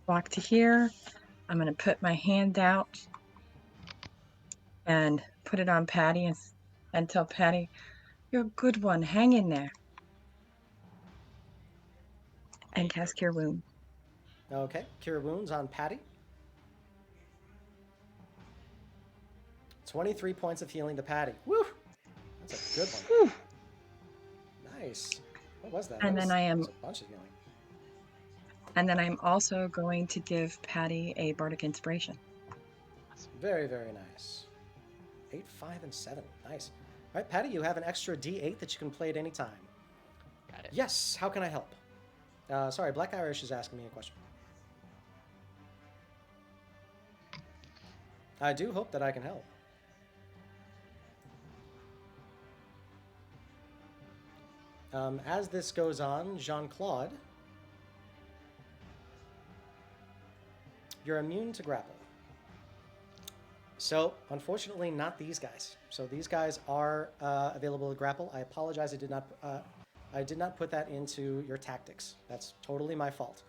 walk to here. I'm going to put my hand out and put it on Patty and tell Patty, you're a good one. Hang in there. And cast Cure Wound. Okay. Cure wounds on Patty. 23 points of healing to Patty. Woo! That's a good one. Nice. What was that? And That then was- I am- that was a bunch of healing. And then I'm also going to give Patty a Bardic Inspiration. Very, very nice. 8, 5, and 7. Nice. All right, Patty, you have an extra D8 that you can play at any time. Got it. Yes. How can I help? Sorry, Black Irish is asking me a question. I do hope that I can help. As this goes on, Jean-Claude, you're immune to grapple. So, unfortunately, not these guys. So these guys are available to grapple. I apologize. I did not put that into your tactics. That's totally my fault.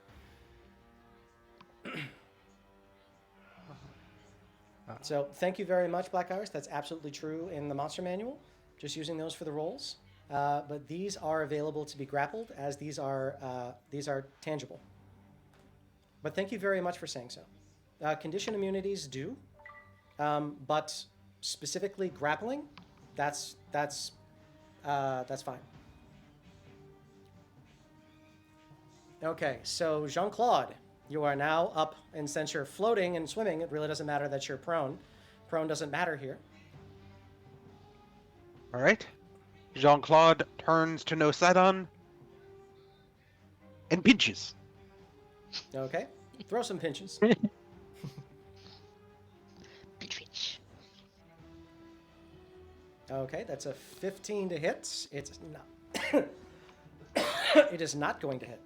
So thank you very much, Black Irish. That's absolutely true in the monster manual. Just using those for the rolls. But these are available to be grappled, as these are tangible. But thank you very much for saying so. Condition immunities do, but specifically grappling, that's fine. Okay, so Jean-Claude, you are now up, and since you're floating and swimming, it really doesn't matter that you're prone. Prone doesn't matter here. All right. Jean-Claude turns to Nosadon and pinches. Okay, throw some pinches. Bitch. Okay, that's a 15 to hit. It's not. It is not going to hit.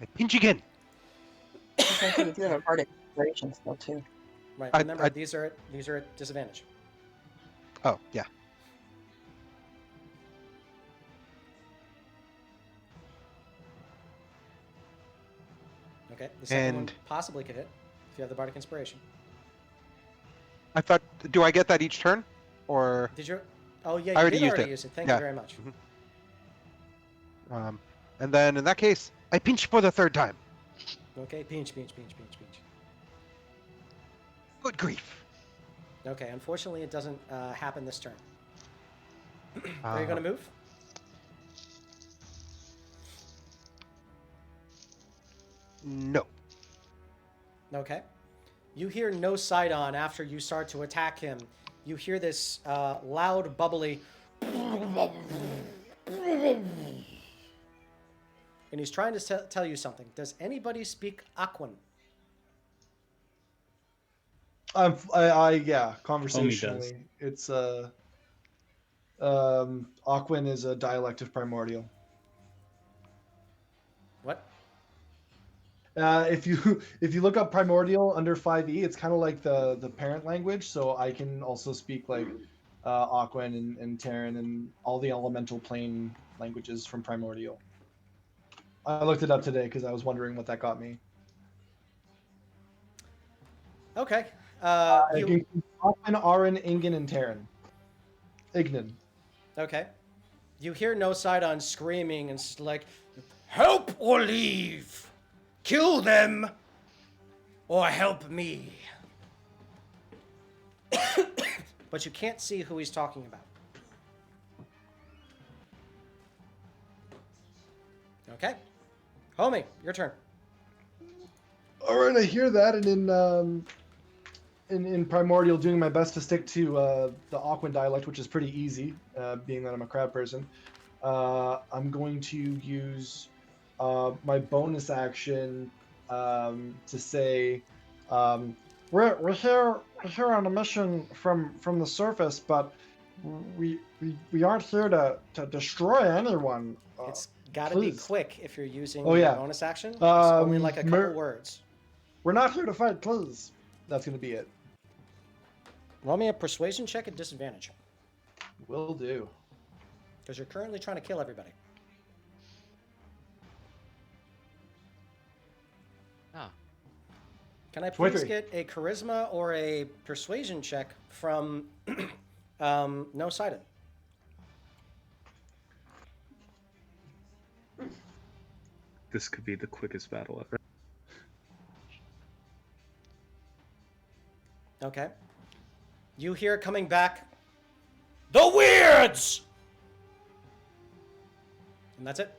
I pinch again. I think you do have a Bardic Inspiration still, too. Right. I- Remember, I- these are at disadvantage. Oh, yeah. Okay. The second one And- possibly could hit if you have the Bardic Inspiration. I thought, do I get that each turn? Or, Did you? Oh yeah, I you already did used already it. use it. Thank Yeah. you very much. and then in that case, I pinch for the third time. Okay, pinch, pinch, pinch, pinch, pinch. Good grief. Okay, unfortunately, it doesn't happen this turn. Are you Uh, going to move? No. Okay. You hear no sight on after you start to attack him. You hear this loud, bubbly. And he's trying to tell you something. Does anybody speak Aquan? Yeah, conversationally. It's Aquan is a dialect of Primordial. What? If you look up Primordial under 5e, it's kind of like the parent language. So I can also speak like Aquan and Terran and all the elemental plane languages from Primordial. I looked it up today because I was wondering what that got me. Okay. Aquan, Aran, Ingen, and Terran. Ignan. Okay. You hear no sight on screaming and like, help or leave. Kill them or help me. But you can't see who he's talking about. Okay. Homie, your turn. All right, I hear that, and in Primordial, doing my best to stick to the Aquan dialect, which is pretty easy, being that I'm a crab person. I'm going to use my bonus action to say, we're here on a mission from the surface, but we aren't here to destroy anyone. It's got to be please. quick if you're using Oh, your yeah. bonus action. It's only like a couple Mer- words. We're not here to fight, please. That's going to be it. Roll me a persuasion check at disadvantage. Will do. Because you're currently trying to kill everybody. Oh. Can I please 23. get a charisma or a persuasion check from No Sidon? This could be the quickest battle ever. Okay. You hear coming back, the Weirds! And that's it.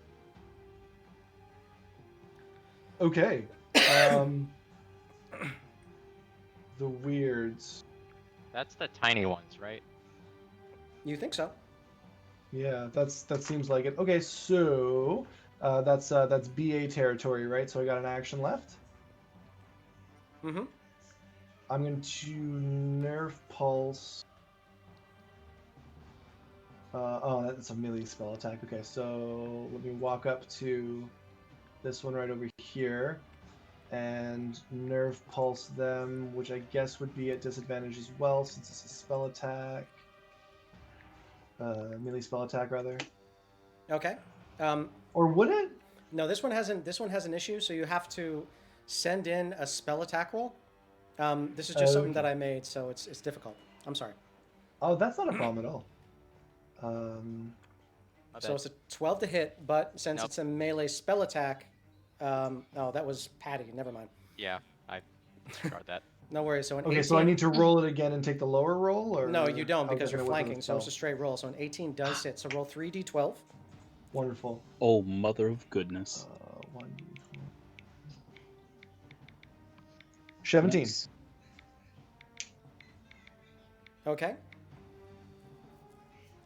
Okay. The Weirds. That's the tiny ones, right? You think so? Yeah, that seems like it. Okay, so that's BA territory, right? So I got an action left. Mm-hmm. I'm going to nerf pulse. Oh, that's a melee spell attack. Okay, so let me walk up to this one right over here and nerve pulse them, which I guess would be at disadvantage as well since it's a spell attack. Melee spell attack, rather. Okay. Or would it? No, this one has an issue, so you have to send in a spell attack roll. This is just something that I made, so it's difficult. I'm sorry. Oh, that's not a problem at all. So it's a 12 to hit, but since Nope. it's a melee spell attack, oh, that was Patty. Never mind. Yeah, I discard that. No worries. So an Okay, 18. so I need to roll it again and take the lower roll, or No, you don't how's because that you're gonna work with flanking. the So it's a spell? straight roll. So an 18 does hit. So roll 3d12. Wonderful. Oh, mother of goodness. 17. Nice. Okay.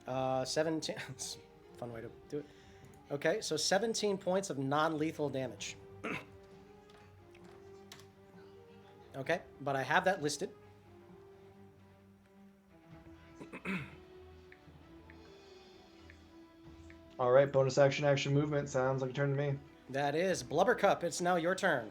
17. It's a fun way to do it. Okay, so 17 points of non-lethal damage. Okay, but I have that listed. All right, bonus action movement. Sounds like a turn to me. That is Blubbercup. It's now your turn.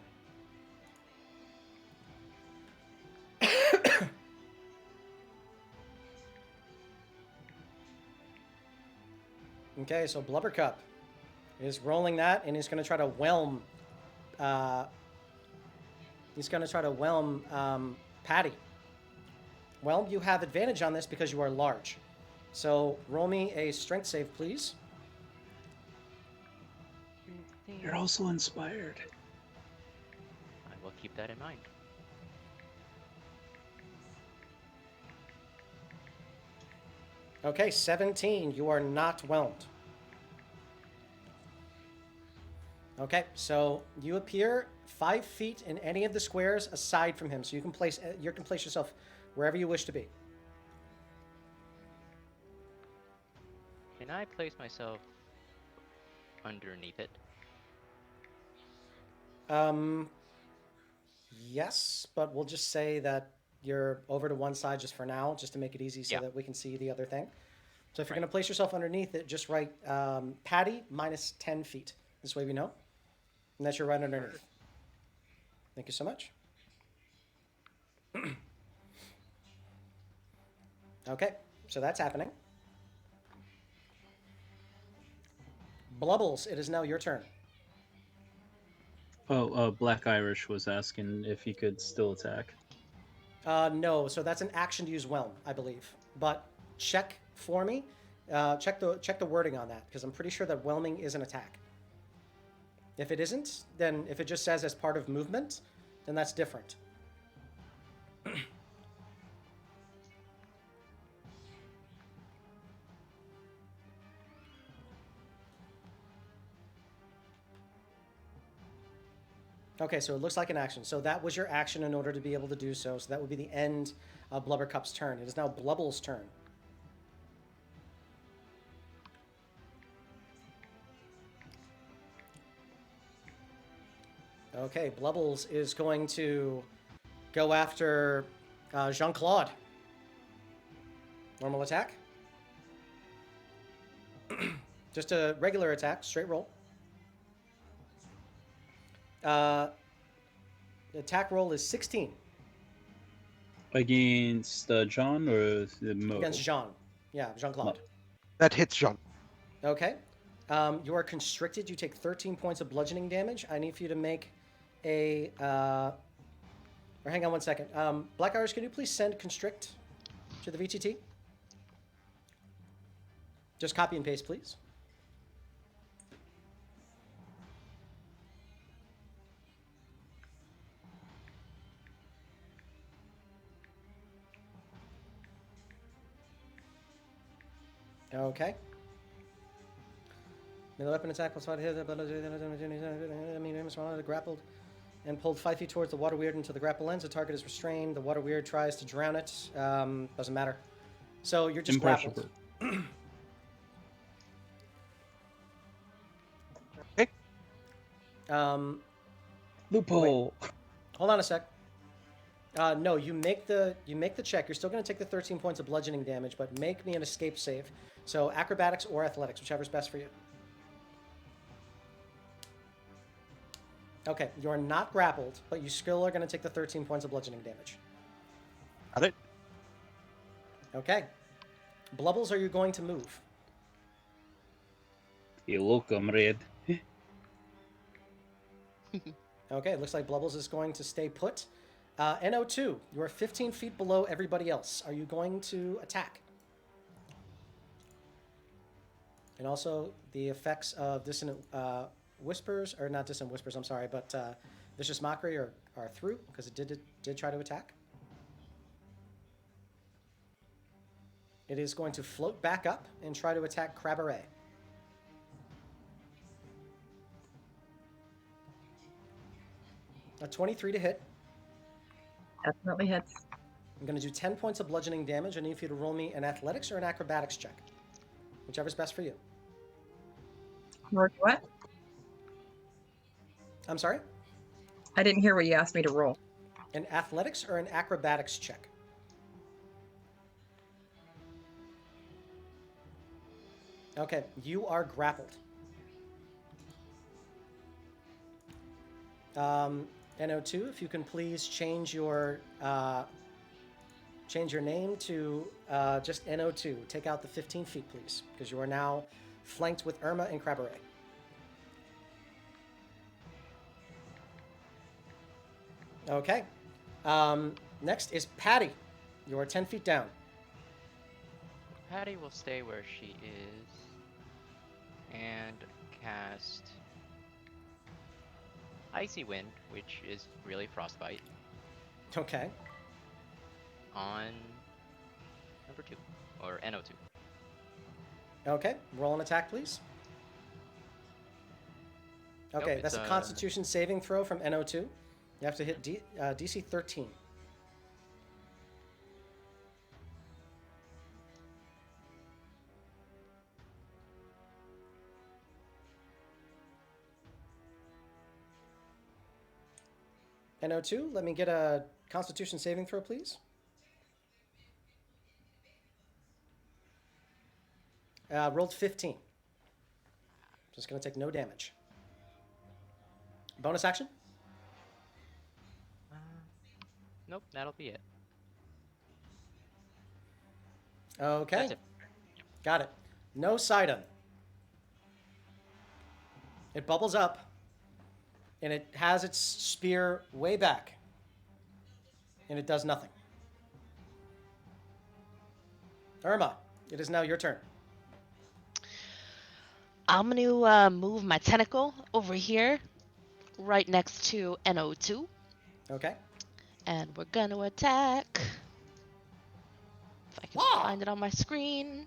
Okay, so Blubbercup is rolling that, and he's going to try to whelm. Patty. Well, you have advantage on this because you are large. So roll me a strength save, please. You're also inspired. I will keep that in mind. Okay, 17. You are not whelmed. Okay, so you appear 5 feet in any of the squares aside from him, so you can place yourself wherever you wish to be. Can I place myself underneath it? Yes, but we'll just say that you're over to one side just for now, just to make it easy so Yeah. that we can see the other thing. So if you're Right. going to place yourself underneath it, just write Patty minus 10 feet. This way we know. And that you're right underneath. Thank you so much. Okay, so that's happening. Blubbles, it is now your turn. Oh, Black Irish was asking if he could still attack. No, so that's an action to use Whelm, I believe. But check for me. Check the wording on that, because I'm pretty sure that whelming is an attack. If it isn't, then if it just says as part of movement, then that's different. Okay, so it looks like an action. So that was your action in order to be able to do so. So that would be the end of Blubbercup's turn. It is now Blubble's turn. Okay, Blubbles is going to go after Jean-Claude. Normal attack. Just a regular attack, straight roll. The attack roll is 16 Against John or the Mo? against Jean. Yeah, Jean-Claude. That hits Jean. Okay. You are constricted. You take 13 points of bludgeoning damage. I need for you to make a... or hang on one second. Black Irish, can you please send constrict to the VTT? Just copy and paste, please. Okay. Melee weapon attack plus 5 hit. Grappled and pulled 5 feet towards the water weird until the grapple ends. The target is restrained. The water weird tries to drown it. Doesn't matter. So you're just grappled. Okay. Loophole. Hold on a sec. No, you make the check. You're still going to take the 13 points of bludgeoning damage, but make me an escape save. So acrobatics or athletics, whichever's best for you. Okay, you are not grappled, but you still are going to take the 13 points of bludgeoning damage. Got it. Okay. Blubbles, are you going to move? You're welcome, Red. Okay, it looks like Blubbles is going to stay put. NO2, you are 15 feet below everybody else. Are you going to attack? And also, the effects of Dissonant Whispers, or not Dissonant Whispers, I'm sorry, but Vicious Mockery are through, because it did try to attack. It is going to float back up and try to attack Kreibstere. A 23 to hit. Definitely hits. I'm going to do 10 points of bludgeoning damage. I need for you to roll me an athletics or an acrobatics check. Whichever's best for you. What? I'm sorry? I didn't hear what you asked me to roll. An athletics or an acrobatics check? Okay, you are grappled. NO2, if you can please change your name to just NO2. Take out the 15 feet, please, because you are now flanked with Irma and Kreibstere. Okay. Next is Patty. You are 10 feet down. Patty will stay where she is and cast Icy Wind, which is really Frostbite, Okay. on number 2, or NO2. Okay. Roll an attack, please. Okay, Nope, that's it's a Constitution saving throw from NO2. You have to hit DC 13. NO2, let me get a Constitution saving throw, please. Rolled 15. Just going to take no damage. Bonus action? Nope, that'll be it. Okay. That's it. Got it. No Sidon. It bubbles up, and it has its spear way back, and it does nothing. Irma, it is now your turn. I'm going to move my tentacle over here, right next to NO2, Okay. and we're going to attack. If I can Wah! find it on my screen.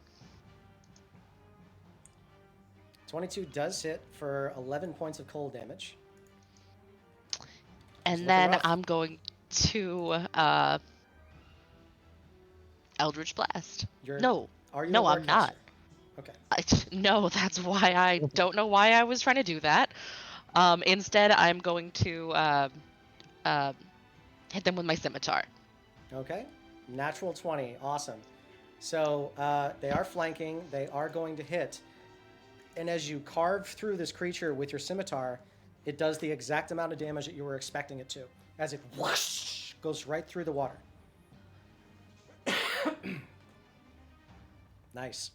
22 does hit for 11 points of cold damage. And looking then rough. I'm going to Eldritch Blast. You're, No, Are you no, a I'm not. warcaster? Okay. No, that's why I don't know why I was trying to do that. Instead, I'm going to hit them with my scimitar. Okay. Natural 20. Awesome. So they are flanking. They are going to hit. And as you carve through this creature with your scimitar, it does the exact amount of damage that you were expecting it to. As it whoosh, goes right through the water. Nice.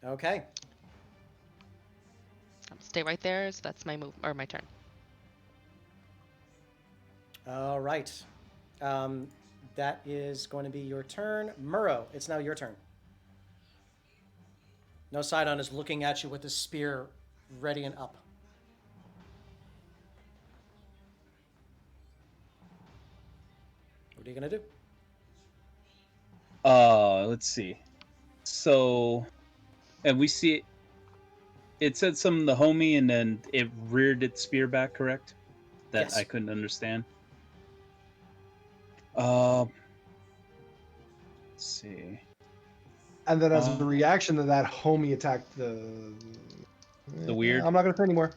Okay. Stay right there. So that's my move or my turn. All right. That is going to be your turn. Murrow, it's now your turn. No Sidon is looking at you with his spear ready and up. What are you going to do? Let's see. So, and we see it. It said something to homie, and then it reared its spear back. Correct? That Yes. I couldn't understand. Let's see. And then as a reaction to that, homie attacked the weird. I'm not gonna say anymore.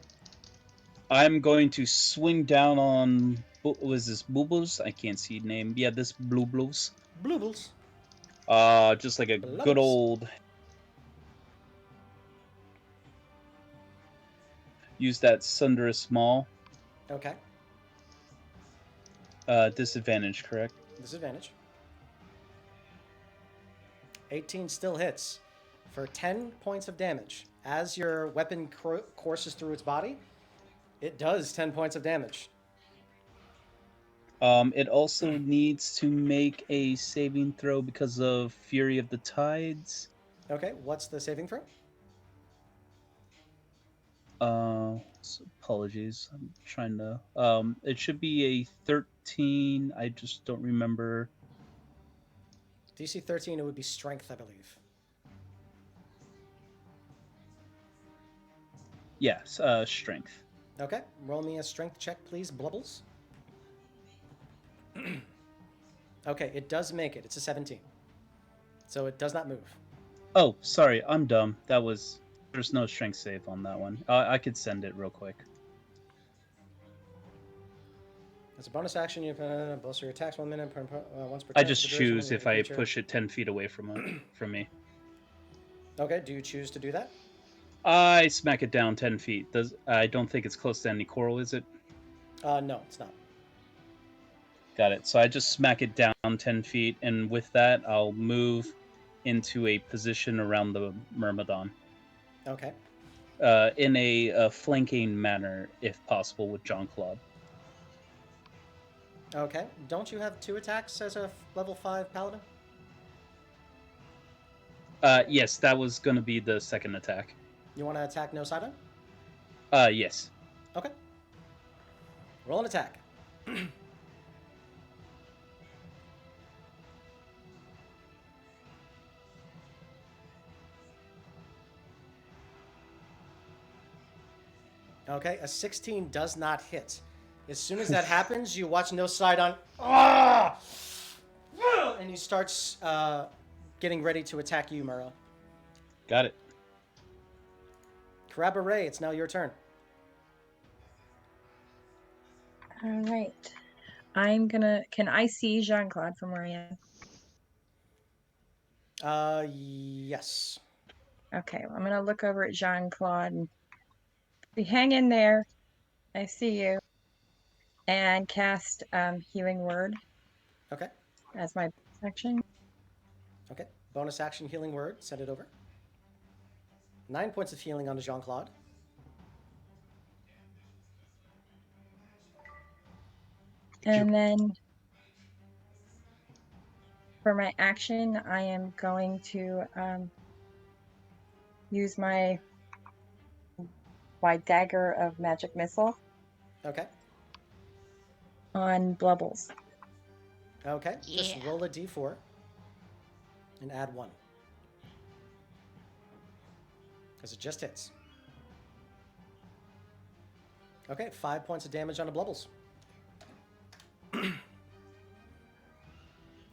I'm going to swing down on. Was this Bubbles? I can't see the name. Yeah, this Blubles. Bloobles. Just like a good Blubbles. old. Use that Sunderous Maul. Okay. Disadvantage, correct? Disadvantage. 18 still hits for 10 points of damage. As your weapon courses through its body, it does 10 points of damage. It also needs to make a saving throw because of Fury of the Tides. Okay, what's the saving throw? Apologies. I'm trying to. It should be a 13. I just don't remember. DC 13, it would be strength, I believe. Yes, strength. Okay, roll me a strength check, please, Blubbles. Okay, it does make it. It's a 17. So it does not move. Oh, sorry, I'm dumb. There's no strength save on that one. I could send it real quick. As a bonus action, you can bolster your attacks 1 minute once per turn. I just for the duration choose when if your I creature- push it 10 feet away from me. Okay, do you choose to do that? I smack it down 10 feet. I don't think it's close to any coral, is it? No, it's not. Got it. So I just smack it down 10 feet, and with that, I'll move into a position around the Myrmidon. Okay. In a flanking manner, if possible, with Jean-Claude. Okay. Don't you have 2 attacks as a level 5 paladin? Yes, that was going to be the second attack. You want to attack no Sidon? Yes. Okay. Roll an attack. Okay, a 16 does not hit. As soon as that happens, you watch no Sidon. And he starts getting ready to attack you, Murrow. Got it. Kreibstere, it's now your turn. All right. Can I see Jean-Claude from where I am? Yes. Okay, well, I'm gonna look over at Jean-Claude and hang in there. I see you. And cast Healing Word Okay. as my section. Okay. Bonus action healing word. Send it over. 9 points of healing onto Jean-Claude. And then for my action, I am going to use my wide dagger of magic missile Okay. on Blubbles. Okay. Just Yeah. roll a d4 and add 1. Because it just hits. Okay, 5 points of damage on the blubbles.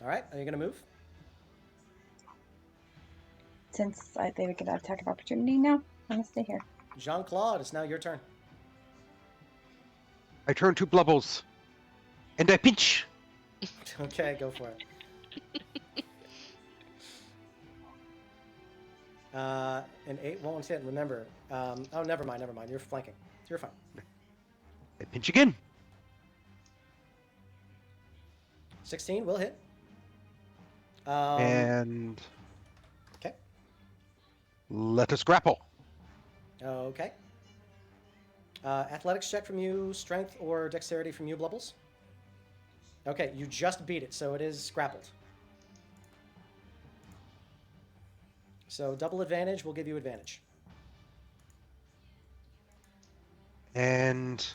All right, are you gonna move? Since they would get an attack of opportunity now, I'm gonna stay here. Jean-Claude, it's now your turn. I turn to Blubbles, and I pinch. Okay, go for it. An 8 won't hit. Remember. Oh, never mind. You're flanking. You're fine. I pinch again. 16 will hit. And Okay. let us grapple. Okay. Athletics check from you, strength or dexterity from you, Blubbles. Okay, you just beat it, so it is grappled. So double advantage will give you advantage. And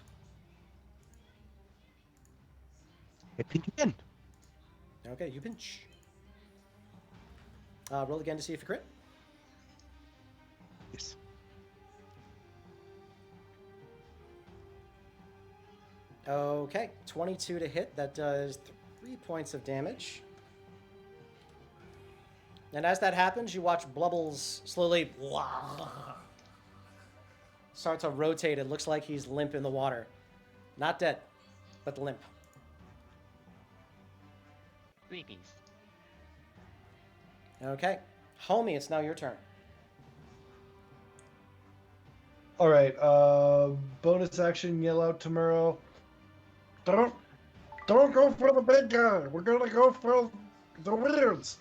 I pinch again. Okay, you pinch. Roll again to see if you crit. Yes. Okay, 22 to hit. That does 3 points of damage. And as that happens, you watch Blubbles slowly start to rotate. It looks like he's limp in the water. Not dead, but limp. Greetings. Okay. Homie, it's now your turn. All right. Bonus action. Yell out to Muro. Don't go for the big guy. We're gonna go for the weirds.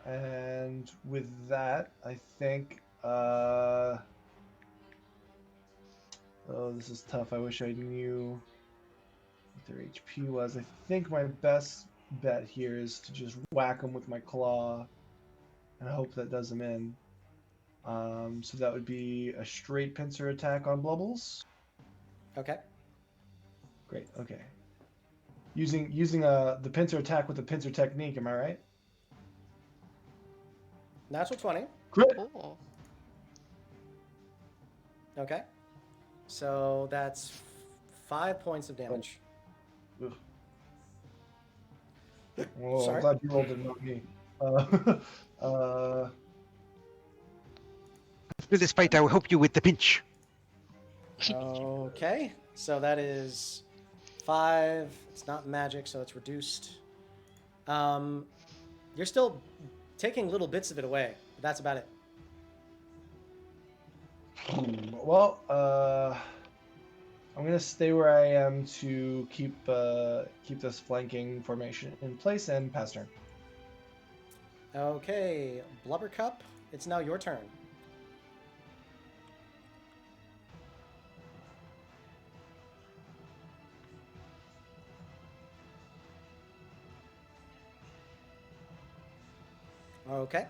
And with that, I think. Oh, this is tough. I wish I knew what their HP was. I think my best bet here is to just whack them with my claw and hope that does them in. So that would be a straight pincer attack on Blubbles. Okay. Great. Okay. Using the pincer attack with the pincer technique. Am I right? Natural 20. Crit. Cool. Okay. So that's 5 points of damage. Ugh. Well, Sorry. I'm glad you rolled it, not me. After this fight, I will help you with the pinch. Okay. So that is 5. It's not magic, so it's reduced. You're still taking little bits of it away. But that's about it. Well, I'm gonna stay where I am to keep this flanking formation in place and pass turn. Okay. Blubbercup, it's now your turn. Okay.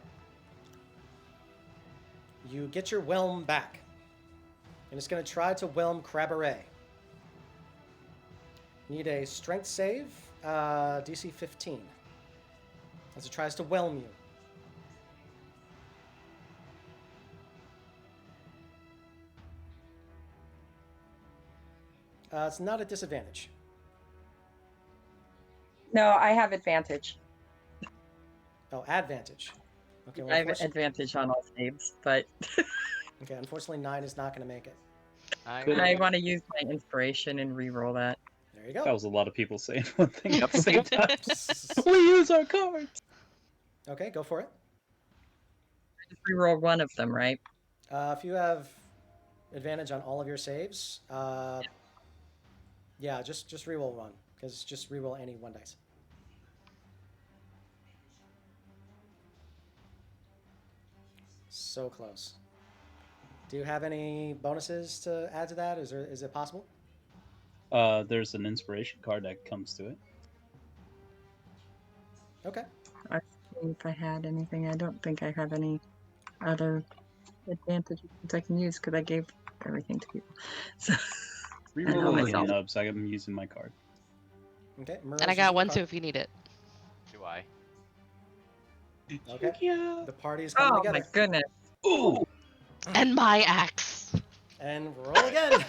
You get your whelm back. And it's going to try to whelm Craberet. Need a strength save, DC 15. As it tries to whelm you. It's not a disadvantage. No, I have advantage. Oh, advantage. Okay, well, I have advantage on all saves, but okay, unfortunately 9 is not going to make it. Good. I want to use my inspiration and re-roll that. There you That go. was a lot of people saying one thing at the same time. We use our cards. Okay, go for it. Just re-roll one of them, right? If you have advantage on all of your saves, yeah, just reroll one, because just reroll any 1 dice. So close. Do you have any bonuses to add to that? Is it possible? There's an inspiration card that comes to it. Okay. If I had anything, I don't think I have any other advantages I can use because I gave everything to people. So Reroll know the myself. nubs. I'm using my card. Okay. And I got one too if you need it. Do I? Okay. Yeah. The party is coming oh together. my goodness. Ooh. And my axe. And roll again.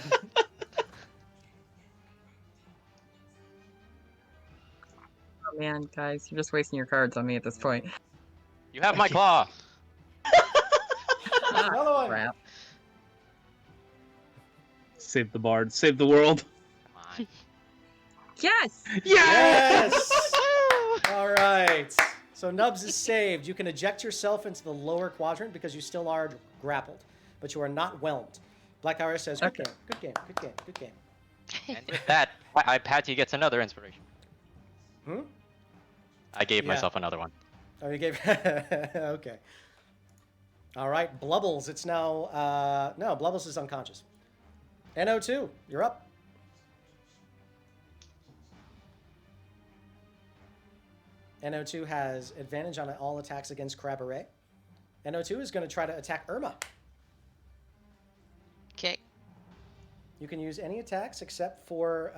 Oh man, guys, you're just wasting your cards on me at this point. You have my claw. Another one. Crap. Save the bard. Save the world. Come on. Yes! Yes! All right. So Nubs is saved. You can eject yourself into the lower quadrant because you still are grappled, but you are not whelmed. Black Iris says, good Okay. game, good game, good game, good game. And with that, Patty gets another inspiration. Hmm? I gave Yeah. myself another one. Oh, you gave... Okay. All right, Blubbles. It's now... No, Blubbles is unconscious. NO2, you're up. NO2 has advantage on all attacks against Kreibstere. NO2 is going to try to attack Irma. Okay. You can use any attacks except for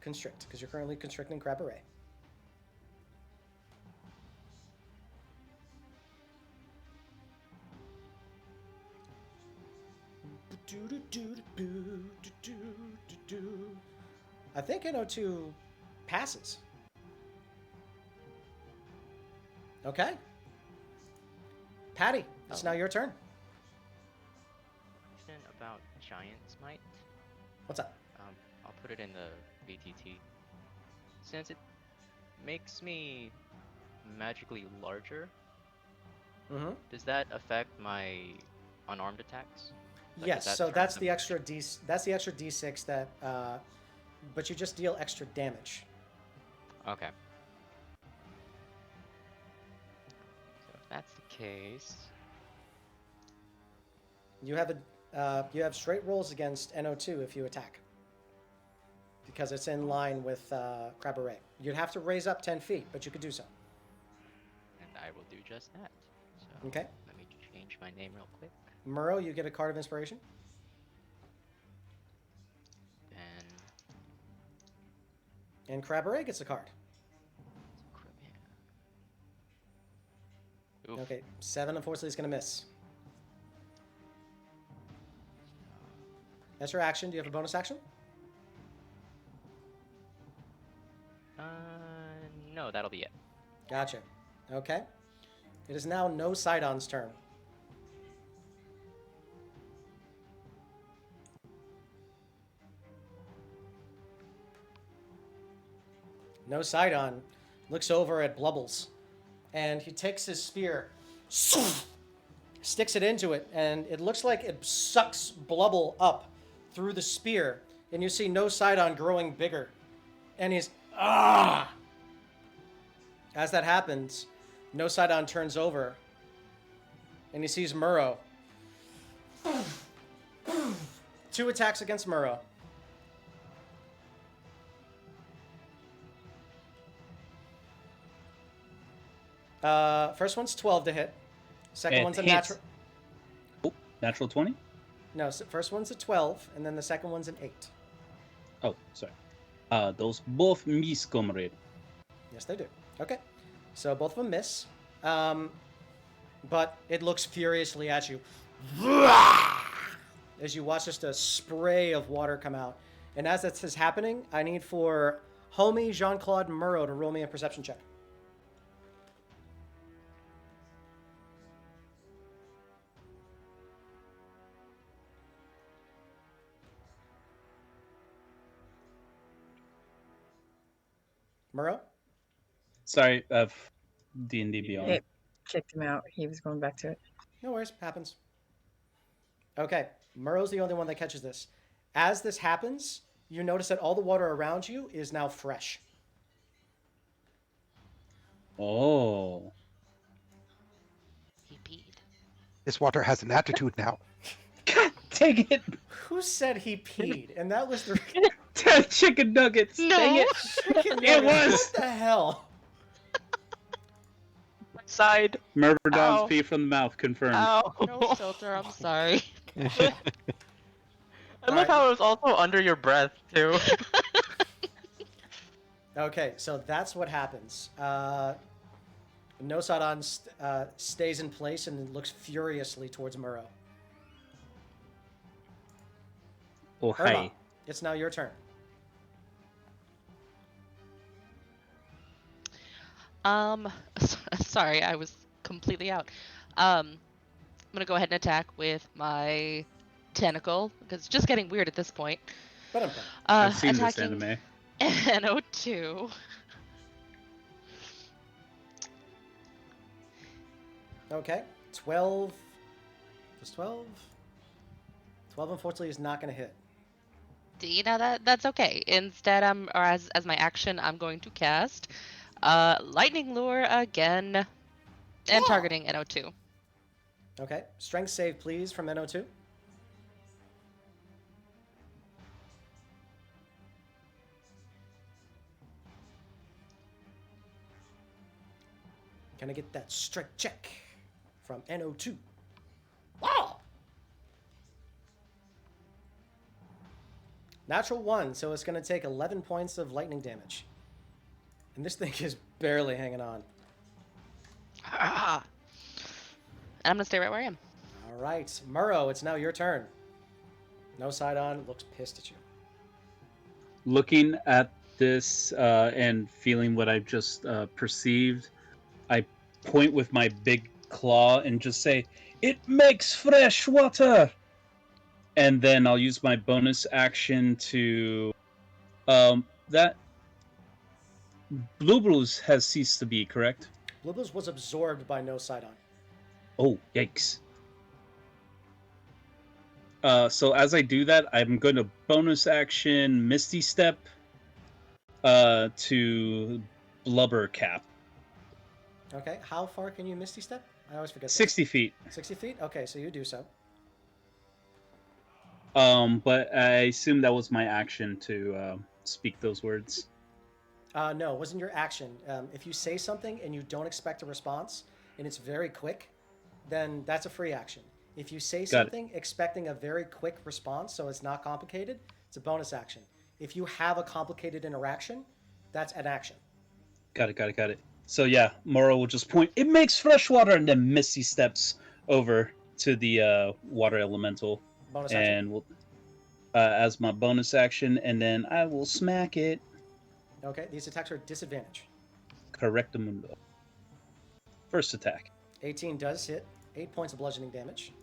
Constrict, because you're currently constricting Kreibstere. I think NO2 passes. Okay. Patty, it's now your turn. Question about Giant Smite. What's up? I'll put it in the BTT. Since it makes me magically larger, Mm-hmm. does that affect my unarmed attacks? Like, Yes, does that so turn that's them- the extra D6 that, but you just deal extra damage. Okay. So if that's the case, You have straight rolls against NO2 if you attack, because it's in line with Kreibstere. You'd have to raise up 10 feet, but you could do so. and I will do just that. So Okay. let me change my name real quick. Murrow, you get a card of inspiration. And And Kreibstere gets a card. Oof. Okay, 7 unfortunately is going to miss. That's your action. Do you have a bonus action? No, that'll be it. Gotcha. Okay. It is now No Sidon's turn. No Sidon looks over at Blubbles, and he takes his spear, sticks it into it, and it looks like it sucks Blubble up through the spear, and you see No Sidon growing bigger, and he's ah. As that happens, No Sidon turns over, and he sees Murrow. 2 attacks against Murrow. First one's 12 to hit. Second It one's a hits. natural. Oh, natural 20? No, first one's a 12, and then the second one's an 8. Oh, sorry. Those both miss, comrade. Yes, they do. Okay. So both of them miss. But it looks furiously at you. As you watch just a spray of water come out. And as this is happening, I need for homie Jean-Claude Murrow to roll me a perception check. Murrow? Sorry, D&D Beyond. It kicked him out. He was going back to it. No worries, happens. Okay, Murrow's the only one that catches this. As this happens, you notice that all the water around you is now fresh. Oh. He peed. This water has an attitude now. God dang it! Who said he peed? And that was the Chicken nuggets! No. Dang it! chicken. It nugget. was! What the hell? Side. Murder Ow. Don's pee from the mouth, confirmed. Ow. No filter. I'm sorry. I love Alright. how it was also under your breath too. Okay, so that's what happens. No Sadon stays in place and looks furiously towards Murrow. Oh, Irma, hi. it's now your turn. Sorry, I was completely out. I'm gonna go ahead and attack with my tentacle because it's just getting weird at this point. But I've seen this Attacking anime. NO2. okay. 12. Plus 12. 12 unfortunately is not going to hit. You know that's okay. Instead, or as my action, I'm going to cast lightning lure again, and targeting NO2. Okay. Strength save, please, from NO2. Can I get that strength check from NO2? Wow! Natural 1, so it's going to take 11 points of lightning damage. And this thing is barely hanging on. And I'm gonna stay right where I am. All right. Murrow, it's now your turn. No side on, looks pissed at you. Looking at this and feeling what I've just perceived, I point with my big claw and just say, "It makes fresh water!" And then I'll use my bonus action to... that... Blueberries has ceased to be, correct? Bluebills was absorbed by no side on. Oh, yikes. So as I do that, I'm going to bonus action Misty Step to Blubber Cap. Okay, how far can you Misty Step? I always forget. 60 feet. 60 feet? Okay, so you do so. But I assume that was my action to speak those words. No, it wasn't your action. If you say something and you don't expect a response, and it's very quick, then that's a free action. If you say something expecting a very quick response, so it's not complicated, it's a bonus action. If you have a complicated interaction, that's an action. Got it. So yeah, Moro will just point, "It makes fresh water," and then Misty steps over to the water elemental. Bonus action. And we'll, as my bonus action, and then I will smack it. Okay, these attacks are disadvantage. Correctamundo. First attack. 18 does hit. 8 points of bludgeoning damage.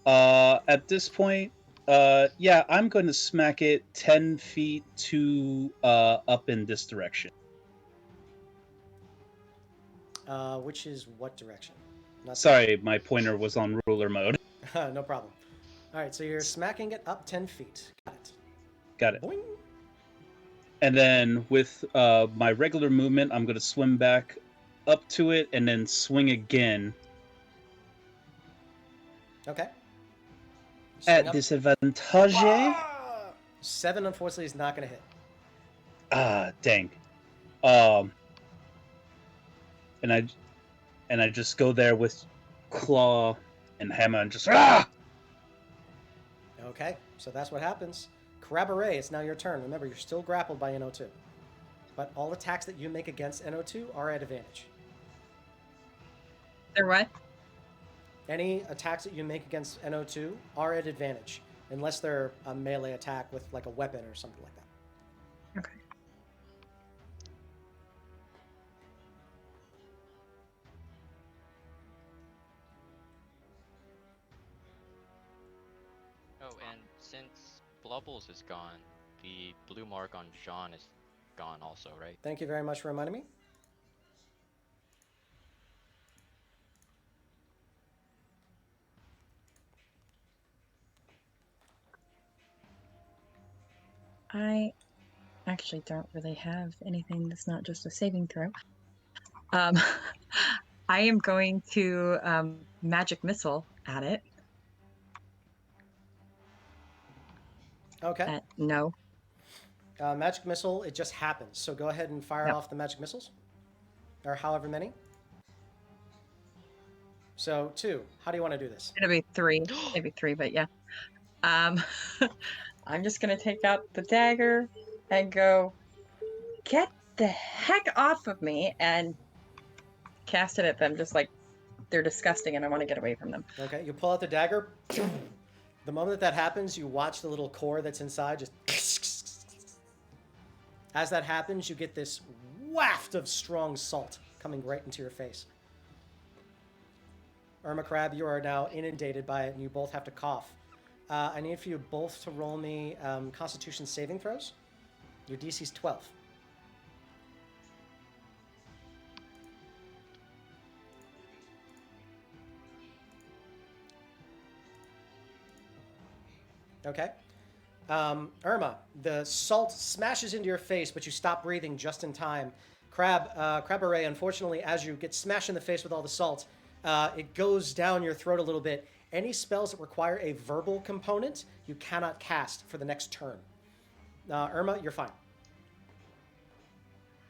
At this point, yeah, I'm going to smack it 10 feet to up in this direction. Which is what direction? Sorry, my pointer was on ruler mode. No problem. All right, so you're smacking it up 10 feet. Got it. Boing. And then with my regular movement, I'm going to swim back up to it and then swing again. Okay. At disadvantage. 7, unfortunately, is not going to hit. Ah, dang. And I just go there with claw and hammer and just Okay, so that's what happens. Kreibstere, it's now your turn. Remember, you're still grappled by NO2. But all attacks that you make against NO2 are at advantage. They're what? Any attacks that you make against NO2 are at advantage, unless they're a melee attack with like a weapon or something like that. Okay. Oh, and since Blubbles is gone, the blue mark on Jean is gone also, right? Thank you very much for reminding me. I actually don't really have anything that's not just a saving throw. I am going to magic missile at it. Okay. No. Magic missile, it just happens. So go ahead and fire off the magic missiles. Or however many. So 2. How do you want to do this? It'll be 3. Maybe 3, but yeah. I'm just going to take out the dagger and go, "Get the heck off of me," and cast it at them just like they're disgusting and I want to get away from them. Okay, you pull out the dagger. The moment that happens, you watch the little core that's inside just... As that happens, you get this waft of strong salt coming right into your face. Irma Crab, you are now inundated by it, and you both have to cough. I need for you both to roll me Constitution saving throws. Your DC's 12. Okay. Irma, the salt smashes into your face, but you stop breathing just in time. Kreibstere, unfortunately, as you get smashed in the face with all the salt, it goes down your throat a little bit. Any spells that require a verbal component, you cannot cast for the next turn. Irma, you're fine.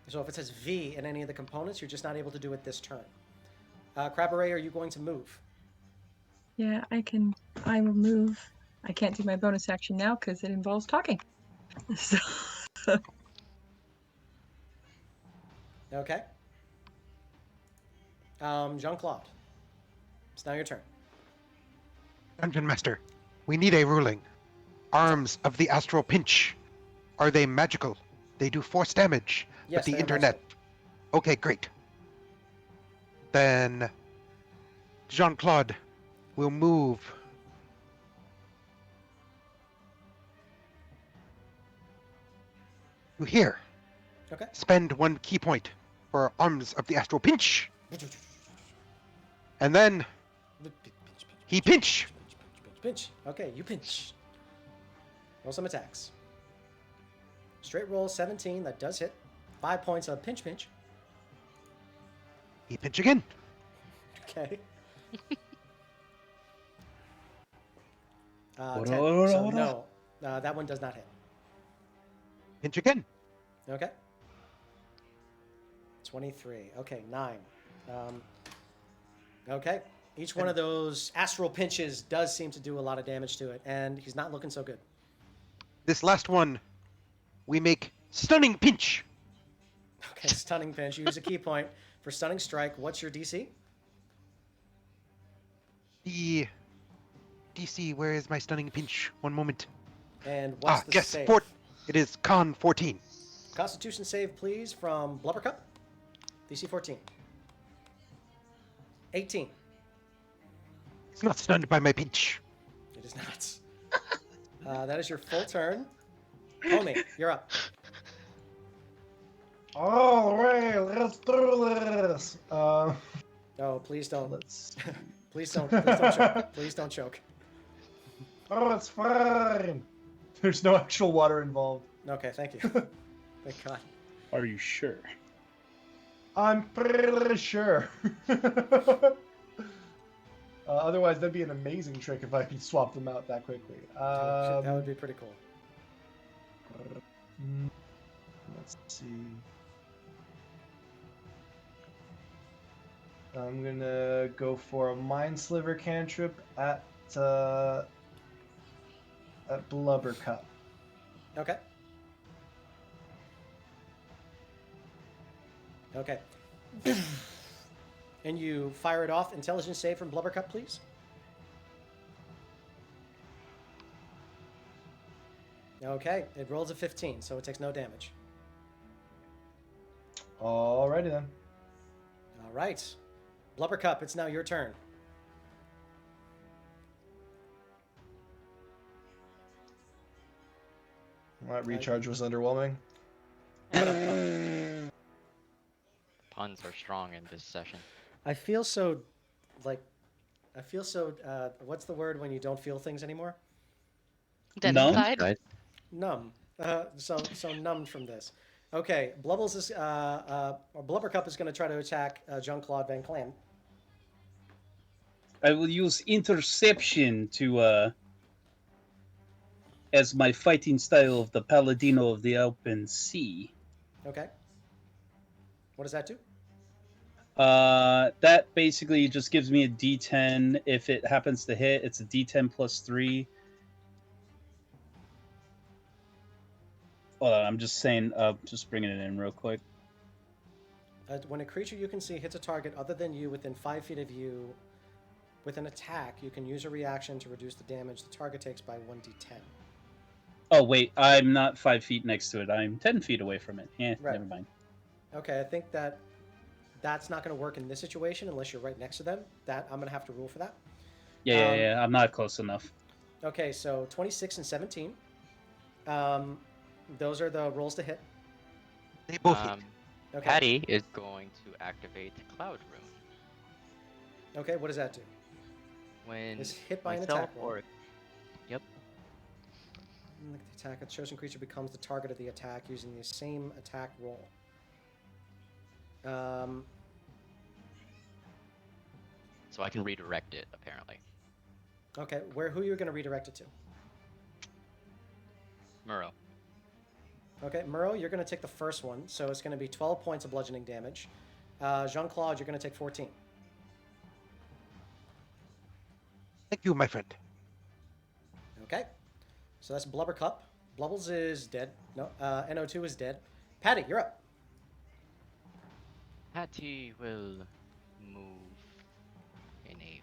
So if it says V in any of the components, you're just not able to do it this turn. Kreibstere, are you going to move? Yeah, I will move. I can't do my bonus action now because it involves talking. So, Okay. Jean-Claude, it's now your turn. Dungeon Master, we need a ruling. Arms of the Astral Pinch. Are they magical? They do force damage, Yes, but the they are internet... magical. Okay, great. Then... Jean-Claude will move... to here. Okay. Spend 1 key point for Arms of the Astral Pinch. And then he pinch. Pinch. Okay, you pinch. Roll some attacks. Straight roll 17, that does hit. 5 points of pinch. He pinch again. Okay. 10. So no, that one does not hit. Pinch again. Okay. 23. Okay, 9. Okay. Each one of those astral pinches does seem to do a lot of damage to it, and he's not looking so good. This last one, we make Stunning Pinch. Okay, stunning pinch. You use a key point for stunning strike. What's your DC? The DC, where is my Stunning Pinch? 1 moment. And what's the yes, save? it is Con 14. Constitution save, please, from Blubbercup. DC 14. 18. It's not stunned by my pinch. It is not. That is your full turn. Homie, you're up. All right, let's do this. Oh, please don't. Let's. Please don't choke. Please don't choke. Oh, it's fine. There's no actual water involved. Okay, thank you. Thank God. Are you sure? I'm pretty sure. Otherwise, that'd be an amazing trick if I could swap them out that quickly. That would be pretty cool. Let's see. I'm gonna go for a Mind Sliver cantrip at Blubbercup. Okay. Okay. And you fire it off. Intelligence save from Blubbercup, please. Okay, it rolls a 15, so it takes no damage. Alrighty then. All right. Blubbercup, it's now your turn. That recharge was underwhelming. Puns are strong in this session. I feel so, what's the word when you don't feel things anymore? Dead No? inside. Right? Numb. So numbed from this. Okay, Blubbles is, or Blubbercup is going to try to attack Jean-Claude Van Clam. I will use interception to as my fighting style of the Paladino of the Open Sea. Okay. What does that do? That basically just gives me a D10. If it happens to hit, it's a D10 plus 3. Hold on, I'm just saying, just bringing it in real quick. When a creature you can see hits a target other than you within 5 feet of you with an attack, you can use a reaction to reduce the damage the target takes by 1d10. Oh wait, I'm not 5 feet next to it. I'm 10 feet away from it. Right. Never mind. Okay, I think that's not going to work in this situation unless you're right next to them. That I'm going to have to rule for that. Yeah, I'm not close enough. Okay, so 26 and 17. Those are the rolls to hit. They both hit. Okay. Patty is going to activate Cloud Rune. Okay, what does that do? When It's hit by an myself attack roll. or Yep. The attack of the chosen creature becomes the target of the attack using the same attack roll. So I can redirect it apparently. Okay, who are you going to redirect it to? Muro. Okay, Muro, you're going to take the first one, so it's going to be 12 points of bludgeoning damage. Jean-Claude, you're going to take 14. Thank you, my friend. Okay, so that's Blubber Cup. Blubbles is dead. No, NO2 is dead. Patty, you're up. Patty will move in a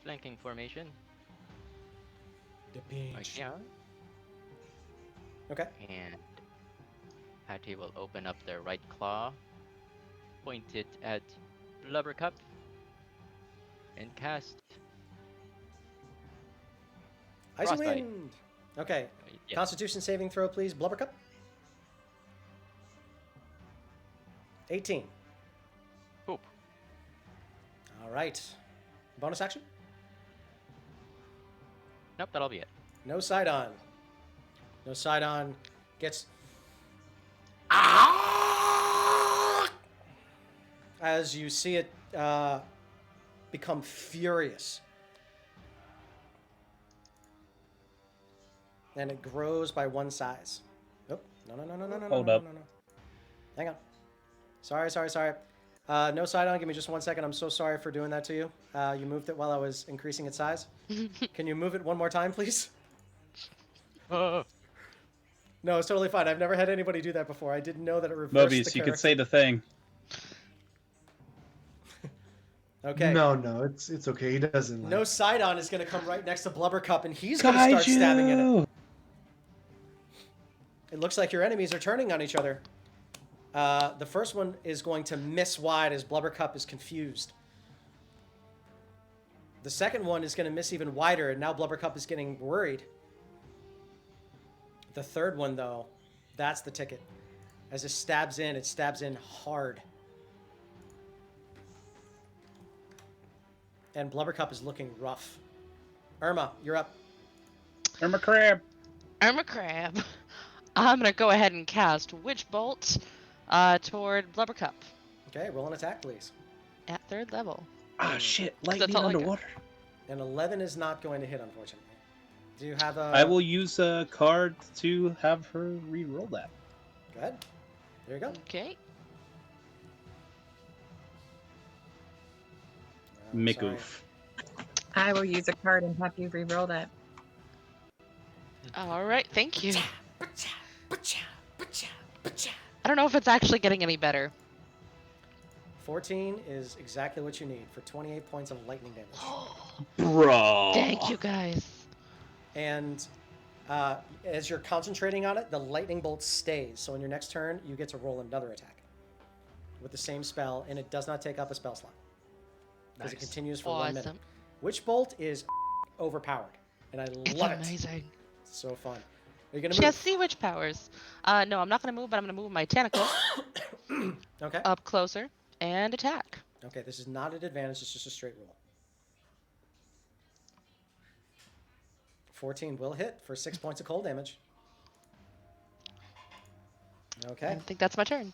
flanking formation. The Like yeah. Okay. And Patty will open up their right claw, point it at Blubber Cup, and cast Icy Frostbite. Wind. Okay, Yeah. Constitution saving throw, please. Blubber Cup. 18. Poop. All right. Bonus action? Nope, that'll be it. No side on. No side on. Gets. As you see it become furious. And it grows by one size. Oh, no. Hold no, up. no. Hang on. Sorry. No side on. Give me just 1 second. I'm so sorry for doing that to you. You moved it while I was increasing its size. Can you move it one more time, please? No, it's totally fine. I've never had anybody do that before. I didn't know that it reversed the Mobius, you could character. say the thing. Okay. No, it's okay. He doesn't. Like... No Sidon is going to come right next to Blubber Cup, and he's going to start stabbing in it. It looks like your enemies are turning on each other. The first one is going to miss wide as Blubber Cup is confused. The second one is going to miss even wider, and now Blubber Cup is getting worried. The third one, though, that's the ticket. As it stabs in hard. And Blubber Cup is looking rough. Irma, you're up. Irma Crab. Irma Crab. I'm gonna go ahead and cast Witch Bolt toward Blubber Cup Okay, roll an attack, please. at 3rd level. Ah, shit. That's Lightning all I got. underwater. An 11 is not going to hit, unfortunately. Do you have a... I will use a card to have her re-roll that. Go ahead. There you go. Okay. I'm sorry. Mikoof. I will use a card and have you re-roll that. All right. Thank you. I don't know if it's actually getting any better. 14 is exactly what you need for 28 points of lightning damage. Bro. Thank you guys. And as you're concentrating on it, the lightning bolt stays. So on your next turn, you get to roll another attack with the same spell, and it does not take up a spell slot because it Nice. continues for 1 minute. Awesome. Witch Bolt is overpowered, and I It's love it. amazing. It's so fun. Are you gonna She move? has sea witch powers. No, I'm not gonna move, but I'm gonna move my tentacle Okay. up closer and attack. Okay, this is not an advantage, it's just a straight roll. 14 will hit for 6 points of cold damage. Okay, I think that's my turn.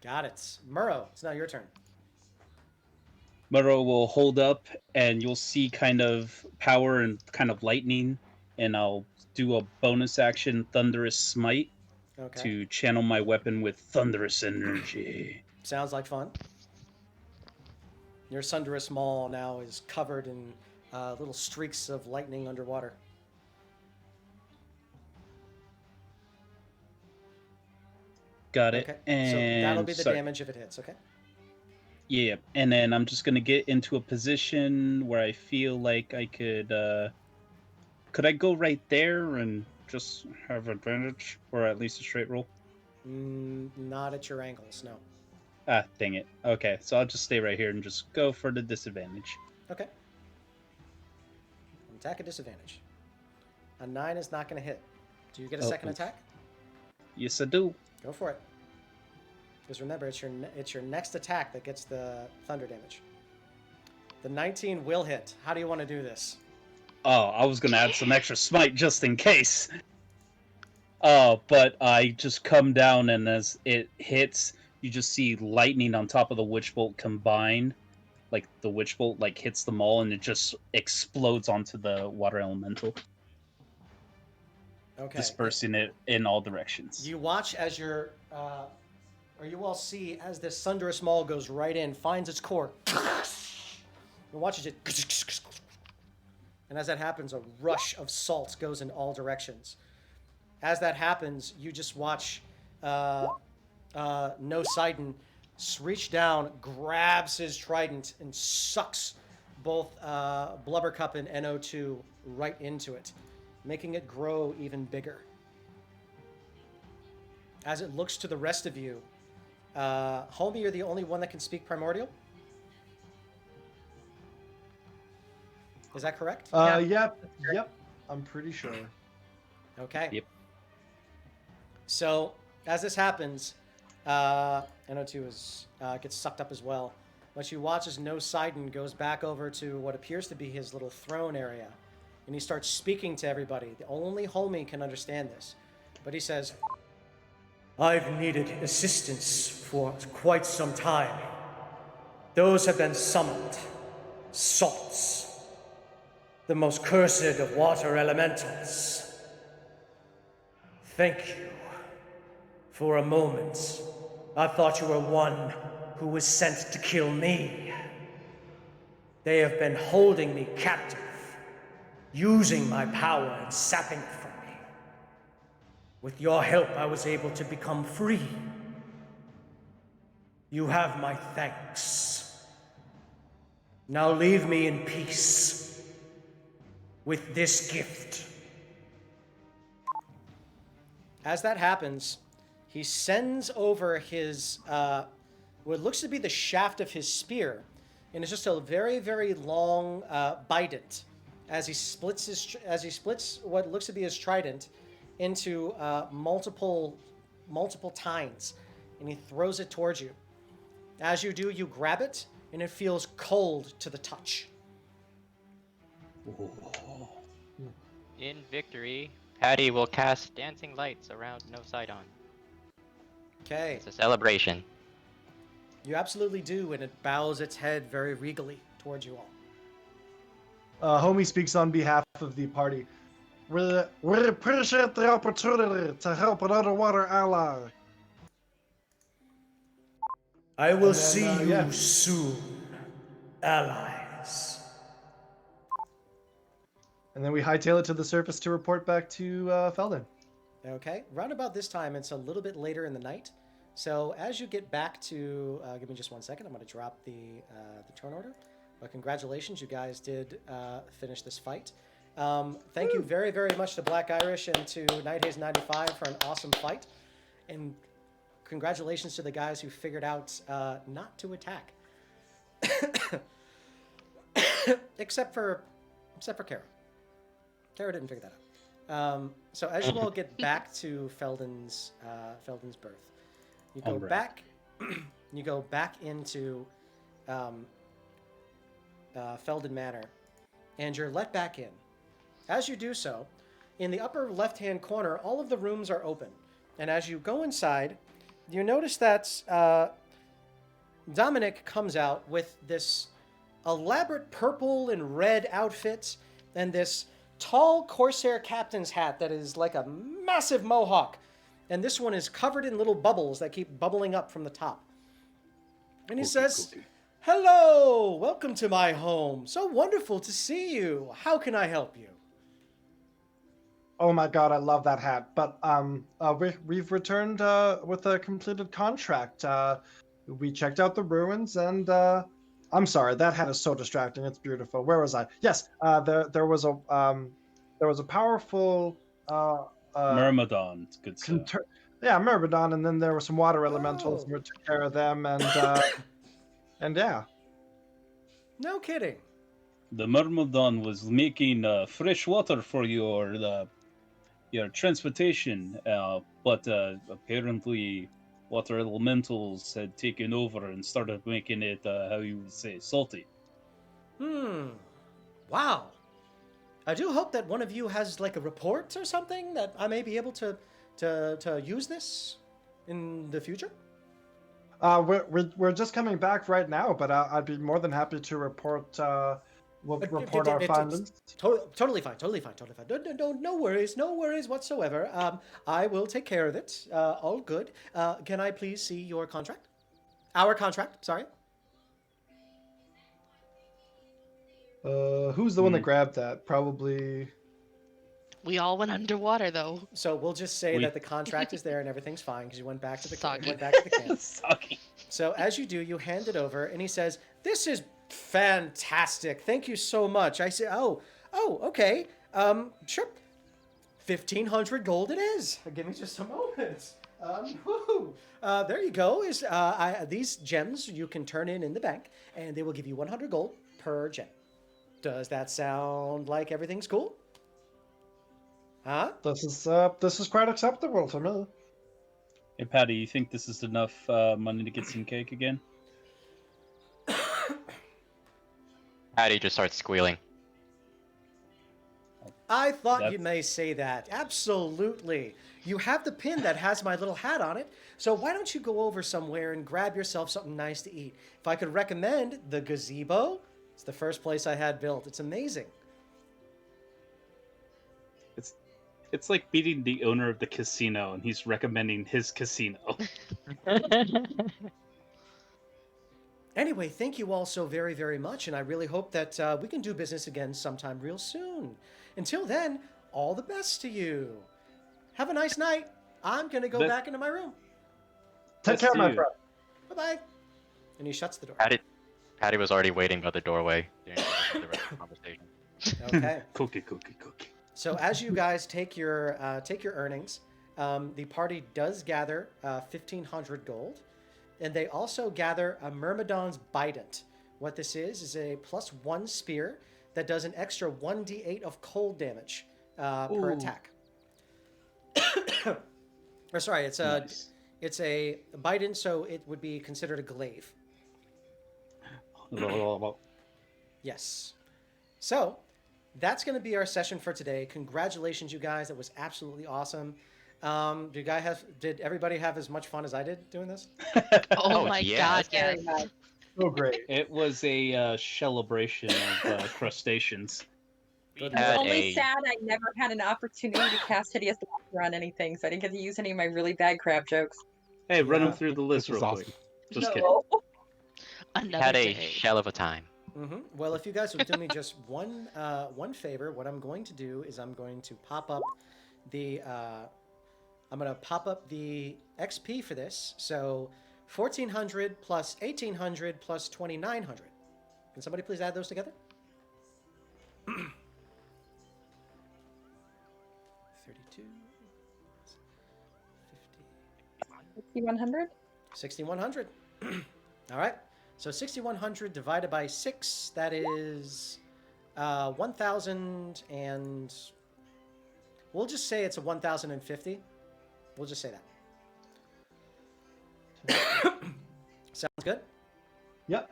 got it. Murrow, it's now your turn. Muro will hold up, and you'll see kind of power and kind of lightning, and I'll do a bonus action, Thunderous Smite, Okay, to channel my weapon with thunderous energy. sounds like fun. Your Sunderous Maul now is covered in little streaks of lightning underwater. Got it. Okay, And so that'll be the sorry. damage if it hits, okay? Yeah, and then I'm just gonna get into a position where I feel like I could I go right there and just have advantage, or at least a straight roll? Not at your ankles, no. Ah, dang it. Okay, so I'll just stay right here and just go for the disadvantage. Okay. Attack at disadvantage. A 9 is not going to hit. Do you get a second attack? Yes, I do. Go for it. Because remember, it's your next attack that gets the thunder damage. The 19 will hit. How do you want to do this? Oh, I was gonna add some extra smite just in case. But I just come down, and as it hits, you just see lightning on top of the witch bolt combine. Like the witch bolt hits them all, and it just explodes onto the water elemental, Okay. dispersing it in all directions. You watch as or you all see as this thunderous maul goes right in, finds its core, and watches it. And as that happens, a rush of salt goes in all directions. As that happens, you just watch No Sidon reach down, grabs his trident, and sucks both Blubbercup and NO2 right into it, making it grow even bigger. As it looks to the rest of you, Homie, you're the only one that can speak Primordial? Is that correct? Yep. I'm pretty sure. Okay. Yep. So, as this happens, NO2 gets sucked up as well. But you watch as No Sidon goes back over to what appears to be his little throne area. And he starts speaking to everybody. The only Homie can understand this. But he says, I've needed assistance for quite some time. Those have been summoned. Salts. The most cursed of water elementals. Thank you. For a moment, I thought you were one who was sent to kill me. They have been holding me captive, using my power and sapping it from me. With your help, I was able to become free. You have my thanks. Now leave me in peace with this gift. As that happens, he sends over his, what looks to be the shaft of his spear, and it's just a very, very long bident, as he splits what looks to be his trident into multiple tines, and he throws it towards you. As you do, you grab it, and it feels cold to the touch. In victory, Patty will cast dancing lights around No Sidon. Okay. It's a celebration. You absolutely do, and it bows its head very regally towards you all. Homie speaks on behalf of the party. We appreciate the opportunity to help another water ally. I will And then, see you yeah. soon, allies. And then we hightail it to the surface to report back to Feldin. Okay, round about this time, it's a little bit later in the night. So as you get back to, give me just 1 second. I'm going to drop the turn order. But congratulations, you guys did finish this fight. Thank you very, very much to Black Irish and to Nighthaze 95 for an awesome fight. And congratulations to the guys who figured out not to attack. Except for Kara. Kara didn't figure that out. So as you all get back to Feldin's Berth, you go back. You go back into Feldin Manor, and you're let back in. As you do so, in the upper left-hand corner, all of the rooms are open. And as you go inside, you notice that Dominic comes out with this elaborate purple and red outfit and this tall Corsair captain's hat that is like a massive mohawk. And this one is covered in little bubbles that keep bubbling up from the top. And he says, "Hello, welcome to my home. So wonderful to see you. How can I help you?" Oh my god, I love that hat. But we've returned with a completed contract. we checked out the ruins, and I'm sorry, that hat is so distracting. It's beautiful. Where was I? Yes, there was a powerful Myrmidon, good sir. yeah, Myrmidon, and then there were some water elementals, and we took care of them, and yeah. No kidding. The Myrmidon was making fresh water for your transportation, but apparently water elementals had taken over and started making it, how you would say, salty. Wow. I do hope that one of you has like a report or something that I may be able to use this in the future. We're just coming back right now, but I'd be more than happy to report our findings. Totally fine. No worries whatsoever. I will take care of it. All good. Can I please see your contract? Our contract, sorry. Who's the one that grabbed that? Probably. We all went underwater though. So we'll just say that the contract is there and everything's fine because you went back to the Soggy. camp. Soggy. So as you do, you hand it over, and he says, "This is fantastic. Thank you so much." I say, "Oh, okay. Sure. 1,500 gold it is. Give me just a moment. There you go. These gems you can turn in the bank, and they will give you 100 gold per gem. Does that sound like everything's cool? Huh? This is quite acceptable to me. Hey, Patty, you think this is enough money to get some cake again? Patty just starts squealing. I thought you may say that. Absolutely. You have the pin that has my little hat on it, so why don't you go over somewhere and grab yourself something nice to eat? If I could recommend the gazebo, it's the first place I had built. It's amazing. It's like meeting the owner of the casino, and he's recommending his casino. Anyway, thank you all so very, very much, and I really hope that we can do business again sometime real soon. Until then, all the best to you. Have a nice night. I'm going to go back into my room. Take care, my friend. Bye-bye. And he shuts the door. Patty was already waiting by the doorway during the rest of the conversation. Okay. Cookie. So as you guys take your earnings, the party does gather 1,500 gold, and they also gather a Myrmidon's Bident. What this is a +1 spear that does an extra 1d8 of cold damage per attack. Or sorry, it's a Bident, so it would be considered a glaive. Yes. So that's going to be our session for today. Congratulations, you guys. That was absolutely awesome. Did everybody have as much fun as I did doing this? Oh my god, Very yes. much. So great. It was a celebration of crustaceans. We I'm had only a sad I never had an opportunity to cast Hideous Laughter on anything, so I didn't get to use any of my really bad crab jokes. Hey, run them through the list This real is quick. awesome. Just kidding. No. Another had a day. shell of a time. Well, if you guys would do me just one favor, what I'm going to do is I'm going to pop up the XP for this. So 1,400 plus 1,800 plus 2,900. Can somebody please add those together? 32, 50, 6,100? 6,100. All right. So 6,100 divided by 6, that is 1,000 and... We'll just say it's a 1,050. We'll just say that. Sounds good? Yep.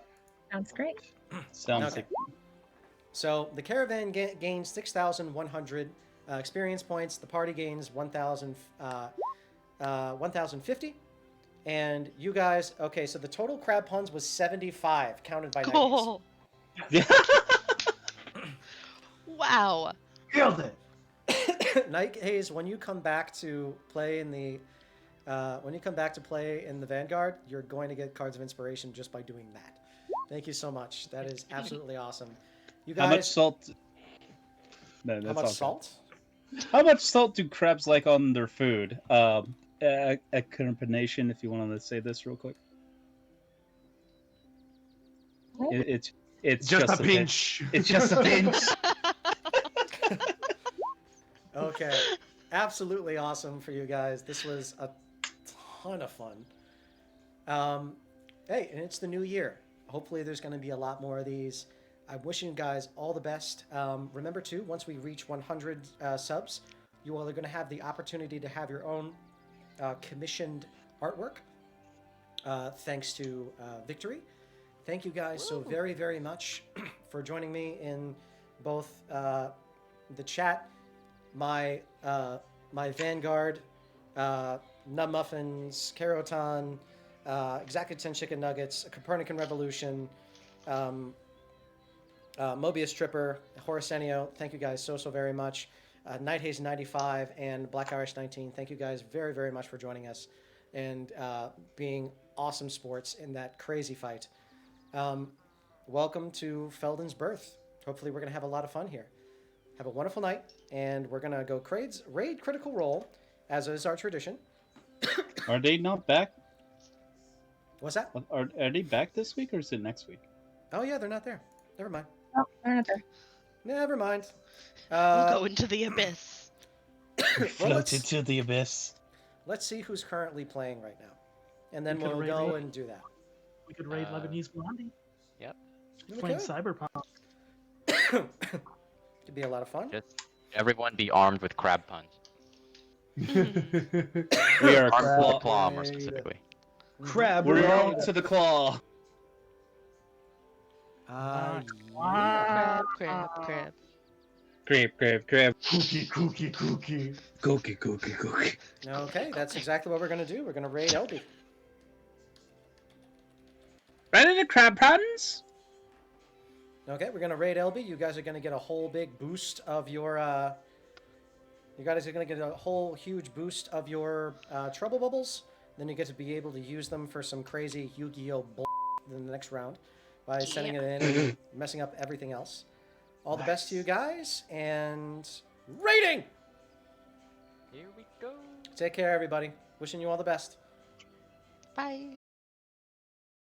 Sounds great. Sounds Okay. like So the caravan gains 6,100 experience points. The party gains 1,050. And you guys, okay, so the total crab puns was 75, counted by Night Oh. Wow. Killed it. Night Haze, when you come back to play in the Vanguard, you're going to get cards of inspiration just by doing that. Thank you so much. That is absolutely awesome. You guys, how much salt? No, How that's much awesome. salt? How much salt do crabs like on their food? A combination, if you want to say this real quick. It's Just a bit. pinch. It's just a pinch. Okay. Absolutely awesome for you guys. This was a ton of fun. Hey, and it's the new year. Hopefully there's going to be a lot more of these. I'm wishing you guys all the best. Remember, too, once we reach 100 subs, you all are going to have the opportunity to have your own commissioned artwork, thanks to Victory. Thank you guys so very, very much for joining me in both the chat, my Vanguard, Nub Muffins, Caroton, Exactly 10 Chicken Nuggets, Copernican Revolution, Mobius Tripper, Horacenio. Thank you guys so very much. Nighthaze 95 and Black Irish 19. Thank you guys very, very much for joining us and being awesome sports in that crazy fight. Welcome to Feldin's Berth. Hopefully we're going to have a lot of fun here. Have a wonderful night, and we're going to go raid Critical Role, as is our tradition. Are they not back? What's that? Are they back this week or is it next week? Oh, yeah, they're not there. Never mind. Oh, they're not there. Never mind. We'll go into the abyss. Float into the abyss. Let's see who's currently playing right now. And then We could we'll raid go Lebanon. and do that. We could raid Lebanese Blondie. Yep. We Playing could. Cyberpunk. Could be a lot of fun. Just everyone be armed with crab puns. We are Armed with the claw, Raid. more specifically. crab. We're on to the claw. Yeah. Crab. Crab. Cookie. Cookie. Okay, that's exactly what we're going to do. We're going to raid LB. Ready to crab puns? Okay, we're going to raid LB. You guys are going to get a whole big boost of your... you guys are going to get a whole huge boost of your Trouble Bubbles. Then you get to be able to use them for some crazy Yu-Gi-Oh! In the next round by sending it in and messing up everything else. All the best to you guys, and raiding! Here we go. Take care, everybody. Wishing you all the best. Bye.